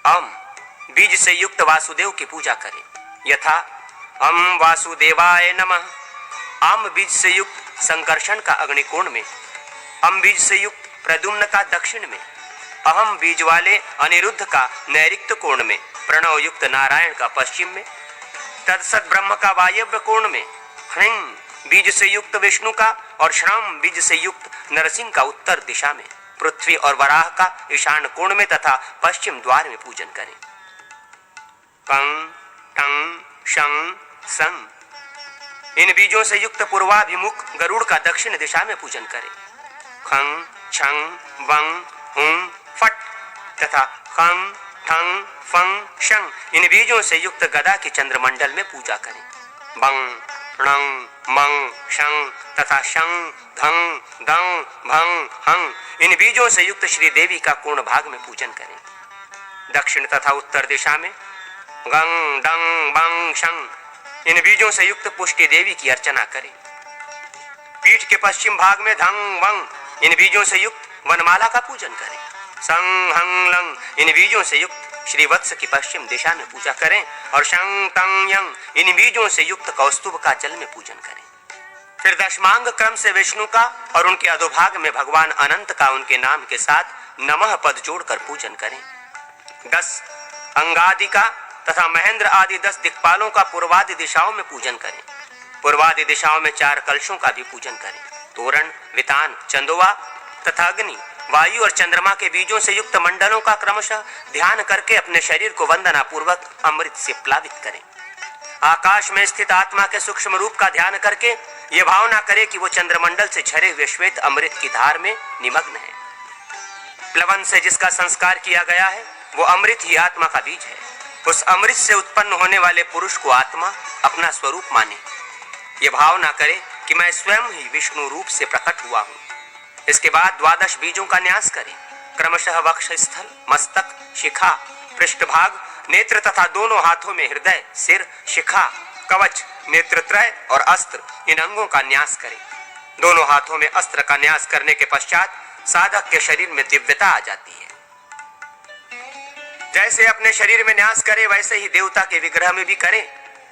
अम बीज से युक्त वासुदेव की पूजा करें, यथा अम वासुदेवाय नमः। आम बीज से युक्त संकर्षण का अग्निकोण में, अम बीज से युक्त प्रद्युम्न का दक्षिण में, अहम बीज वाले अनिरुद्ध का नैऋत्य कोण में, प्रणव युक्त नारायण का पश्चिम में, तत्सत ब्रह्म का वायव्य कोण में, ह्रीं बीज से युक्त विष्णु का और श्राम बीज से युक्त नरसिंह का उत्तर दिशा में, पृथ्वी और वराह का ईशान कोण में तथा पश्चिम द्वार में पूजन करें। कंग टंग शंग संग इन बीजों से युक्त पूर्वाभिमुख गरुड़ का दक्षिण दिशा में पूजन करें। खंग छंग वंग हुं फट तथा खंग ठंग फंग शंग इन बीजों से युक्त गदा के चंद्रमंडल में पूजा करें। बंग णंग मंग शंग तथा शंग धंग दंग भंग हंग इन बीजों से युक्त श्री देवी का कोण भाग में पूजन करें। दक्षिण तथा उत्तर दिशा में गंग डंग बंग शंग इन बीजों से युक्त पुष्टि देवी की अर्चना करें। पीठ के पश्चिम भाग में धंग वंग इन बीजों से युक्त वनमाला का पूजन करें। संग हंग लंग इन बीजों से युक्त श्री वत्स की पश्चिम दिशा में पूजा करें और शंग तंग यंग इन बीजों से युक्त कौस्तुभ का जल में पूजन करें। फिर दशमांग क्रम से विष्णु का और उनके अधोभाग में भगवान अनंत का उनके नाम के साथ नमः पद जोड़कर पूजन करें। 10 अंगादि का तथा महेंद्र आदि 10 दिक्पालों का पूर्वादि दिशाओं में पूजन करें। पूर्वादि दिशाओं में 4 कलशों का भी पूजन करें। तोरण, वितान, चंदोवा तथा अग्नि, वायु और चंद्रमा के बीजों से युक्त मंडलों का क्रमशः ध्यान करके अपने शरीर को वंदना पूर्वक अमृत से प्लावित करें। आकाश में स्थित आत्मा के सूक्ष्म रूप का ध्यान करके ये भावना करें कि वो चंद्रमंडल से झरे हुए श्वेत अमृत की धार में निमग्न है। प्लवन से जिसका संस्कार किया गया है वो अमृत ही आत्मा का बीज है। उस अमृत से उत्पन्न होने वाले पुरुष को आत्मा अपना स्वरूप माने। ये भावना करे कि मैं स्वयं ही विष्णु रूप से प्रकट हुआ हूँ। इसके बाद 12 बीजों का न्यास करें। क्रमशः वक्ष स्थल, मस्तक, शिखा, पृष्ठभाग, नेत्र तथा दोनों हाथों में हृदय, सिर, शिखा, कवच, नेत्रत्रय और अस्त्र इन अंगों का न्यास करें। दोनों हाथों में अस्त्र का न्यास करने के पश्चात साधक के शरीर में दिव्यता आ जाती है। जैसे अपने शरीर में न्यास करे वैसे ही देवता के विग्रह में भी करें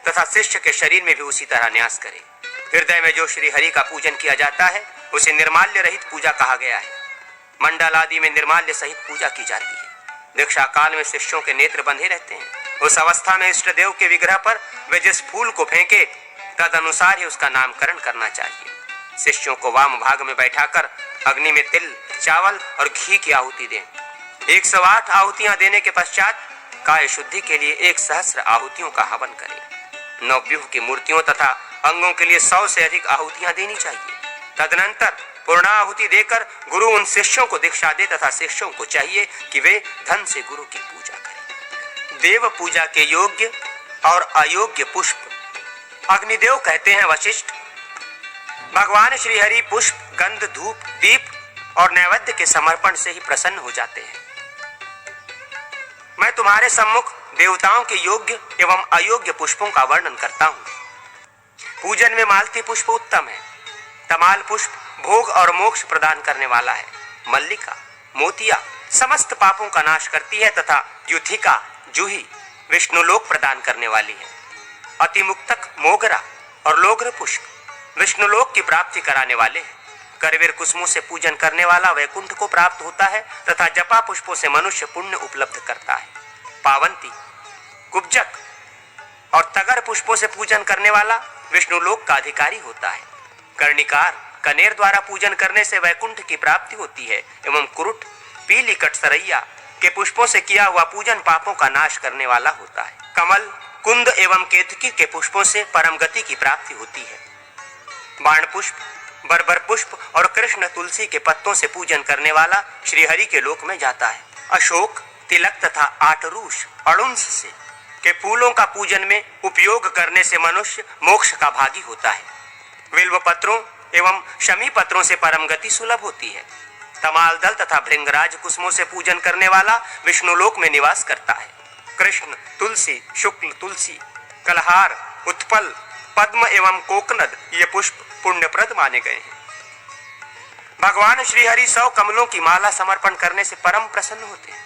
तथा शिष्य के शरीर में भी उसी तरह न्यास करें। हृदय में जो श्री हरि का पूजन किया जाता है उसे निर्माल्य रहित पूजा कहा गया है। मंडल आदि में निर्माल्य सहित पूजा की जाती है। दीक्षा काल में शिष्यों के नेत्र बंधे रहते हैं। उस अवस्था में इष्ट देव के विग्रह पर वे जिस फूल को फेंके तद अनुसार ही उसका नामकरण करना चाहिए। शिष्यों को वाम भाग में बैठाकर अग्नि में तिल, चावल और घी की आहुति दें। 108 आहुतियां देने के पश्चात काय शुद्धि के लिए 1 सहस्र आहुतियों का हवन करें। नवव्यूह की मूर्तियों तथा अंगों के लिए 100 से अधिक आहुतियां देनी चाहिए। तदनंतर पूर्णाहुति देकर गुरु उन शिष्यों को दीक्षा दे तथा शिष्यों को चाहिए कि वे धन से गुरु की पूजा करें। देव पूजा के योग्य और अयोग्य पुष्प। अग्निदेव कहते हैं, वशिष्ठ भगवान श्री हरि पुष्प, गंध, धूप, दीप और नैवेद्य के समर्पण से ही प्रसन्न हो जाते हैं। मैं तुम्हारे सम्मुख देवताओं के योग्य एवं अयोग्य पुष्पों का वर्णन करता हूँ। पूजन में मालती पुष्प उत्तम है। तमाल पुष्प भोग और मोक्ष प्रदान करने वाला है। मल्लिका, मोतिया समस्त पापों का नाश करती है तथा युथिका, जूही विष्णुलोक प्रदान करने वाली है। अतिमुक्तक, मोगरा और लोग्र पुष्प विष्णुलोक की प्राप्ति कराने वाले हैं। करवीर कुसुमों से पूजन करने वाला वैकुंठ को प्राप्त होता है तथा जपा पुष्पों से मनुष्य पुण्य उपलब्ध करता है। पावंती, कुब्जक और तगर पुष्पों से पूजन करने वाला विष्णुलोक का अधिकारी होता है। कर्णिकार, कनेर द्वारा पूजन करने से वैकुंठ की प्राप्ति होती है एवं कुरुट, पीली कटसरैया के पुष्पों से किया हुआ पूजन पापों का नाश करने वाला होता है। कमल, कुंद एवं केतकी के पुष्पों से परम गति की प्राप्ति होती है। बाण पुष्प, बरबर पुष्प और कृष्ण तुलसी के पत्तों से पूजन करने वाला श्रीहरि के लोक में जाता है। अशोक, तिलक तथा आटरूष, अड़ुंस से के फूलों का पूजन में उपयोग करने से मनुष्य मोक्ष का भागी होता है। बिल्व पत्रों एवं शमी पत्रों से परम गति सुलभ होती है। तमाल दल तथा भृंगराज कुसुमों से पूजन करने वाला विष्णुलोक में निवास करता है। कृष्ण तुलसी, शुक्ल तुलसी, कलहार, उत्पल, पद्म एवं कोकनद ये पुष्प पुण्यप्रद माने गए हैं। भगवान श्रीहरि 100 कमलों की माला समर्पण करने से परम प्रसन्न होते हैं।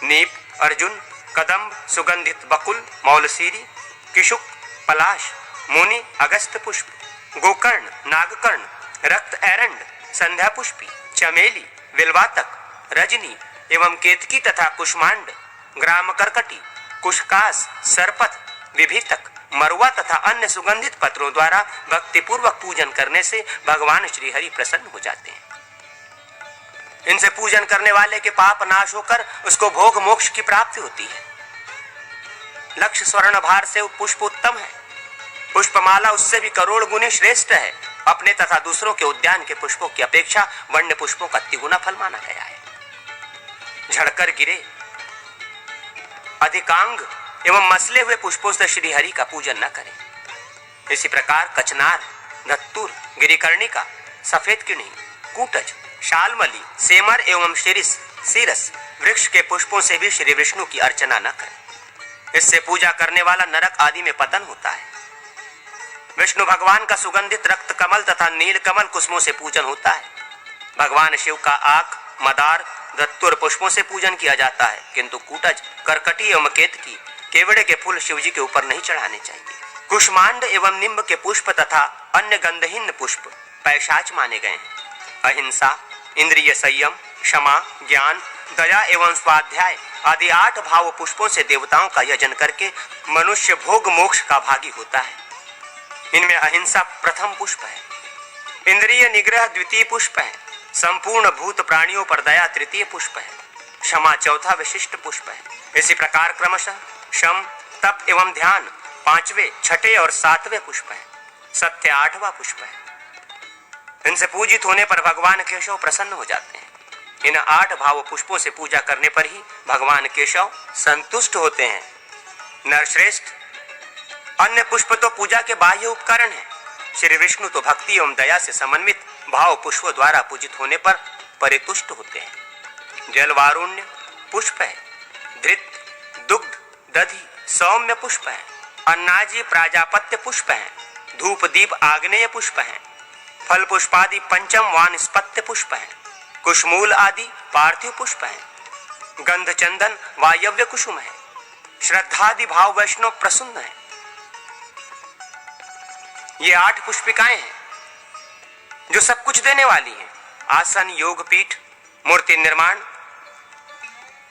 नीप, अर्जुन, कदम्ब, सुगंधित बकुल, मौलसीरी, किशुक, पलाश, मुनि, अगस्त पुष्प, गोकर्ण, नागकर्ण, रक्त एरंड, संध्या पुष्पी, चमेली, विल्वातक, रजनी एवं केतकी तथा कुष्मांड, ग्राम करकटी, कुशकास, सरपत, विभीतक, मरुआ तथा अन्य सुगंधित पत्रों द्वारा भक्ति पूर्वक पूजन करने से भगवान श्री हरि प्रसन्न हो जाते हैं। इनसे पूजन करने वाले के पाप नाश होकर उसको भोग मोक्ष की प्राप्ति होती है। लक्ष्य स्वर्ण भार से पुष्प उत्तम है। पुष्पमाला उससे भी करोड़ गुने श्रेष्ठ है। अपने तथा दूसरों के उद्यान के पुष्पों की अपेक्षा वन्य पुष्पों का तिगुना फल माना गया है। झड़कर गिरे, अधिकांग एवं मसले हुए पुष्पों से श्री हरि का पूजन न करें। इसी प्रकार कचनार, धत्तूर, गिरिकर्णिका, सफेद किणी, कूटज, शालमली, सेमर एवं शिरिस, सीरस वृक्ष के पुष्पों से भी श्री विष्णु की अर्चना न करें। इससे पूजा करने वाला नरक आदि में पतन होता है। विष्णु भगवान का सुगंधित रक्त कमल तथा नील कमल कुसुमों से पूजन होता है। भगवान शिव का आक, मदार, धत्तुर पुष्पों से पूजन किया जाता है, किंतु कूटज, करकटी एवं केतकी, केवड़े के फूल शिव जी के ऊपर नहीं चढ़ाने चाहिए। कुष्मांड एवं निम्ब के पुष्प तथा अन्य गंधहीन पुष्प पैशाच माने गए हैं। अहिंसा, इंद्रिय संयम, क्षमा, ज्ञान, दया एवं स्वाध्याय आदि 8 भाव पुष्पों से देवताओं का यजन करके मनुष्य भोग मोक्ष का भागी होता है। इनमें अहिंसा प्रथम पुष्प है, इंद्रिय निग्रह द्वितीय पुष्प है, संपूर्ण भूत प्राणियों पर दया तृतीय पुष्प है, क्षमा चौथा विशिष्ट पुष्प है। इसी प्रकार क्रमशः शम, तप एवं ध्यान 5वें, 6ठे और 7वें पुष्प है। सत्य 8वां पुष्प है। इनसे पूजित होने पर भगवान केशव प्रसन्न हो जाते हैं। इन 8 भाव पुष्पों से पूजा करने पर ही भगवान केशव संतुष्ट होते हैं। नरश्रेष्ठ, अन्य पुष्प तो पूजा के बाह्य उपकरण हैं। श्री विष्णु तो भक्ति एवं दया से समन्वित भाव पुष्पों द्वारा पूजित होने पर परितुष्ट होते हैं। जलवारुण्य पुष्प है, धृत, दुग्ध, दधि, सौम्य पुष्प है, अन्नाजी प्राजापत्य पुष्प है, धूप दीप आग्नेय पुष्प है, फल पुष्पादि पंचम वानस्पत्य पुष्प है, कुशमूल आदि पार्थिव पुष्प है, गंध चंदन वायव्य कुसुम है, श्रद्धादि भाव वैष्णव प्रसन्न है। ये 8 पुष्पिकाएं हैं जो सब कुछ देने वाली हैं। आसन, योग पीठ, मूर्ति निर्माण,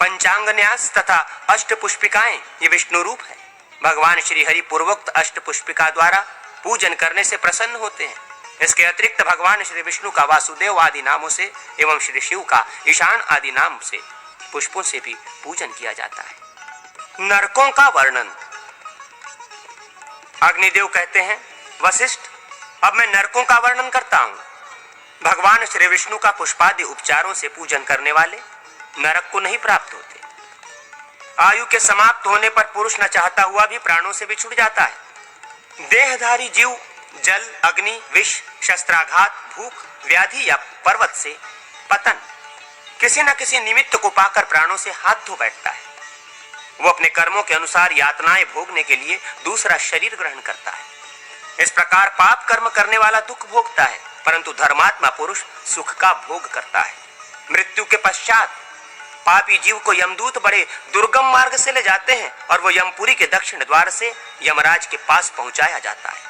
पंचांग न्यास तथा 8 पुष्पिकाएं ये विष्णु रूप है। भगवान श्री हरि पूर्वोक्त 8 पुष्पिका द्वारा पूजन करने से प्रसन्न होते हैं। इसके अतिरिक्त भगवान श्री विष्णु का वासुदेव आदि नामों से एवं श्री शिव का ईशान आदि नाम से पुष्पों से भी पूजन किया जाता है। नरकों का वर्णन। अग्निदेव कहते हैं, वशिष्ठ, अब मैं नरकों का वर्णन करता हूं। भगवान श्री विष्णु का पुष्पादि उपचारों से पूजन करने वाले नरक को नहीं प्राप्त होते। आयु के समाप्त होने पर पुरुष न चाहता हुआ भी प्राणों से बिछुड़ जाता है। देहधारी जीव जल, अग्नि, विष, शस्त्राघात, भूख, व्याधि या पर्वत से पतन किसी न किसी निमित्त को पाकर प्राणों से हाथ धो बैठता है। वो अपने कर्मों के अनुसार यातनाएं भोगने के लिए दूसरा शरीर ग्रहण करता है। इस प्रकार पाप कर्म करने वाला दुख भोगता है, परंतु धर्मात्मा पुरुष सुख का भोग करता है। मृत्यु के पश्चात पापी जीव को यमदूत बड़े दुर्गम मार्ग से ले जाते हैं और वो यमपुरी के दक्षिण द्वार से यमराज के पास पहुंचाया जाता है।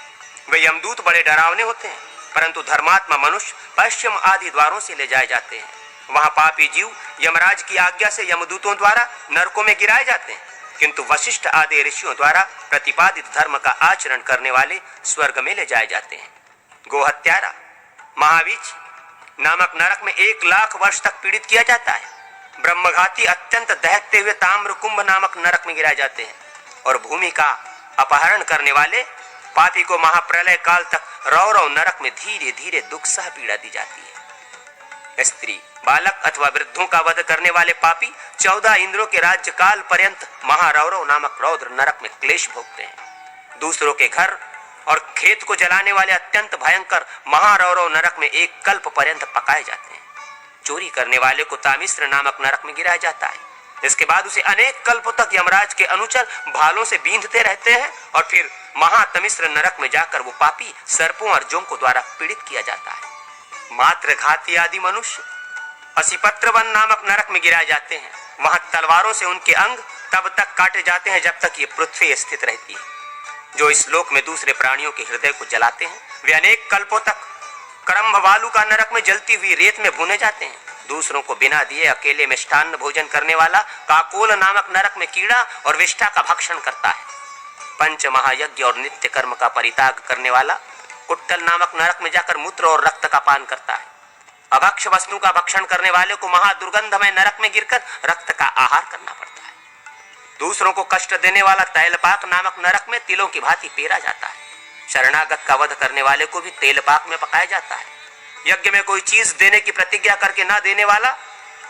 वे यमदूत बड़े डरावने होते हैं, परंतु धर्मात्मा मनुष्य पश्चिम आदि द्वारों से ले जाए जाते हैं। वहां पापी जीव यमराज की आज्ञा से यमदूतों द्वारा नरकों में गिराए जाते हैं, किंतु वशिष्ठ आदि ऋषियों द्वारा प्रतिपादित धर्म का आचरण करने वाले स्वर्ग में ले जाए जाते हैं। गोहत्यारा महावीच नामक नरक में 1,00,000 वर्ष तक पीड़ित किया जाता है। ब्रह्मघाती अत्यंत दहकते हुए ताम्र कुंभ नामक नरक में गिराए जाते हैं और भूमि का अपहरण करने वाले पापी को महाप्रलय काल तक रौरव नरक में धीरे धीरे दुख सह पीड़ा दी जाती है। स्त्री, बालक अथवा वृद्धों का वध करने वाले पापी 14 इंद्रों के राज्य काल पर्यंत महारौरव नामक रौद्र नरक में क्लेश भोगते हैं। दूसरों के घर और खेत को जलाने वाले अत्यंत भयंकर महारौरव नरक में 1 कल्प पर्यंत पकाए जाते हैं। चोरी करने वाले को तामिश्र नामक नरक में गिराया जाता है। इसके बाद उसे अनेक कल्पों तक यमराज के अनुचर भालों से बींधते रहते हैं और फिर महातमिश्र नरक में जाकर वो पापी सर्पों और जोंकों द्वारा पीड़ित किया जाता है। मात्र घाती आदि मनुष्य असिपत्र वन नामक नरक में गिराए जाते हैं। वहां तलवारों से उनके अंग तब तक काटे जाते हैं जब तक ये पृथ्वी स्थित रहती है। जो इस लोक में दूसरे प्राणियों के हृदय को जलाते हैं वे अनेक कल्पों तक क्रम्भवालु का नरक में जलती हुई रेत में भुने जाते हैं। दूसरों को बिना दिए अकेले मिष्टान्न भोजन करने वाला काकोल नामक नरक में कीड़ा और विष्ठा का भक्षण करता है। पंच महायज्ञ और नित्य कर्म का परित्याग करने वाला कुट्टल नामक नरक में जाकर मूत्र और रक्त का पान करता है। अभक्ष वस्तु का भक्षण करने वाले को महादुर्गंधमय नरक में गिरकर रक्त का आहार करना पड़ता है। दूसरों को कष्ट देने वाला तैलपाक नामक नरक में तिलों की भांति पेरा जाता है। शरणागत का वध करने वाले को भी तेलपाक में पकाया जाता है। यज्ञ में कोई चीज देने की प्रतिज्ञा करके ना देने वाला,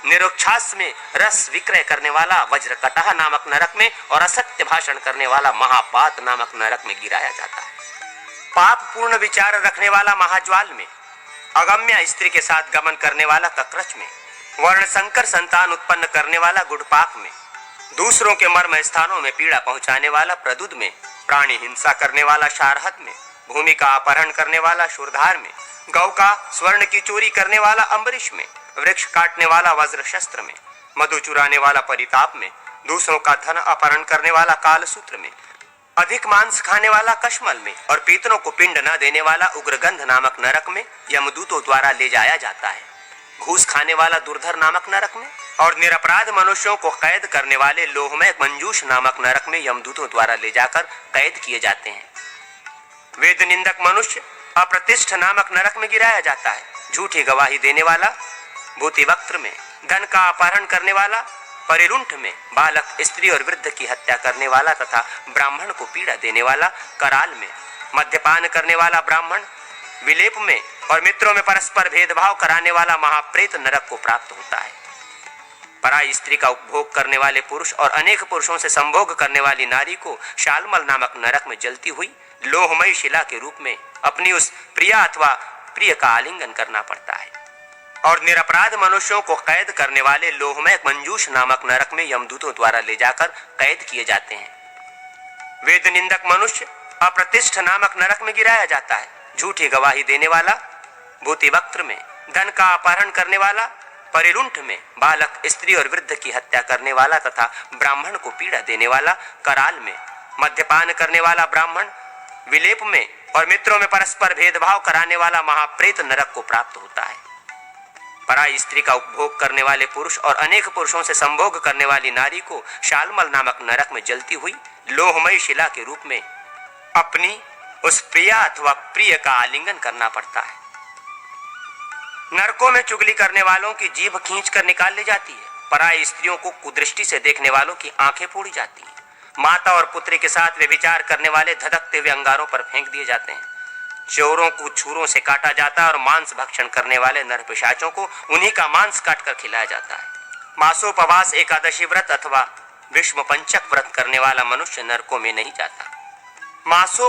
निरुच्छास में रस विक्रय करने वाला वज्रकटह नामक नरक में और असत्य भाषण करने वाला महापात नामक नरक में गिराया जाता है। पाप पूर्ण विचार रखने वाला महाज्वाल में, अगम्य स्त्री के साथ गमन करने वाला कक्रच में, वर्ण संकर संतान उत्पन्न करने वाला गुड़पाक में, दूसरों के मर्म स्थानों में पीड़ा पहुंचाने वाला प्रदुद में, प्राणी हिंसा करने वाला शारहत में, भूमि का अपहरण करने वाला शूरधार में, गौ का स्वर्ण की चोरी करने वाला अम्बरीश में, वृक्ष काटने वाला वज्र शस्त्र में, मधु चुराने वाला परिताप में, दूसरों का धन अपहरण करने वाला कालसूत्र में, अधिक मांस खाने वाला कश्मल में और पीतरों को पिंड न देने वाला उग्रगंध नामक नरक में यमदूतों द्वारा ले जाया जाता है। घूस खाने वाला दुर्धर नामक नरक में और निरपराध मनुष्यों को कैद करने वाले लोहमय मंजूष नामक नरक में यमदूतों द्वारा ले जाकर कैद किए जाते हैं। वेद निंदक मनुष्य अप्रतिष्ठ नामक नरक में गिराया जाता है। झूठी गवाही देने वाला भूतिवक्त्र में, धन का अपहरण करने वाला परिलुंठ में, बालक, स्त्री और वृद्ध की हत्या करने वाला तथा ब्राह्मण को पीड़ा देने वाला कराल में, मद्यपान करने वाला ब्राह्मण विलेप में और मित्रों में परस्पर भेदभाव कराने वाला महाप्रेत नरक को प्राप्त होता है। पराई स्त्री का उपभोग करने वाले पुरुष और अनेक पुरुषों से संभोग करने वाली नारी को शालमल नामक नरक में जलती हुई लोहमयी शिला के रूप में अपनी उस प्रिया अथवा प्रिय का आलिंगन करना पड़ता है। और निरपराध मनुष्यों को कैद करने वाले लोहमय मंजूष नामक नरक में यमदूतों द्वारा ले जाकर कैद किए जाते हैं। वेद निंदक मनुष्य अप्रतिष्ठ नामक नरक में गिराया जाता है। झूठी गवाही देने वाला भूतिवक्त्र में, धन का अपहरण करने वाला परिलुंठ में, बालक, स्त्री और वृद्ध की हत्या करने वाला तथा ब्राह्मण को पीड़ा देने वाला कराल में, मद्यपान करने वाला ब्राह्मण विलेप में और मित्रों में परस्पर भेदभाव कराने वाला महाप्रेत नरक को प्राप्त होता है। पराई स्त्री का उपभोग करने वाले पुरुष और अनेक पुरुषों से संभोग करने वाली नारी को शालमल नामक नरक में जलती हुई लोहमयी शिला के रूप में अपनी उस प्रिया अथवा प्रिय का आलिंगन करना पड़ता है। नरकों में चुगली करने वालों की जीभ खींचकर निकाल ली जाती है। पराई स्त्रियों को कुदृष्टि से देखने वालों की आंखें फोड़ी जाती हैं। माता और पुत्री के साथ व्यभिचार करने वाले धधकते हुए अंगारों पर फेंक दिए जाते हैं। चोरों को छुरों से काटा जाता है और मांस भक्षण करने वाले नरपिशाचों को उन्हीं का मांस काटकर खिलाया जाता है। मासोपवास, एकादशी व्रत अथवा विष्णु पंचक व्रत करने वाला मनुष्य नरकों में नहीं जाता। मासो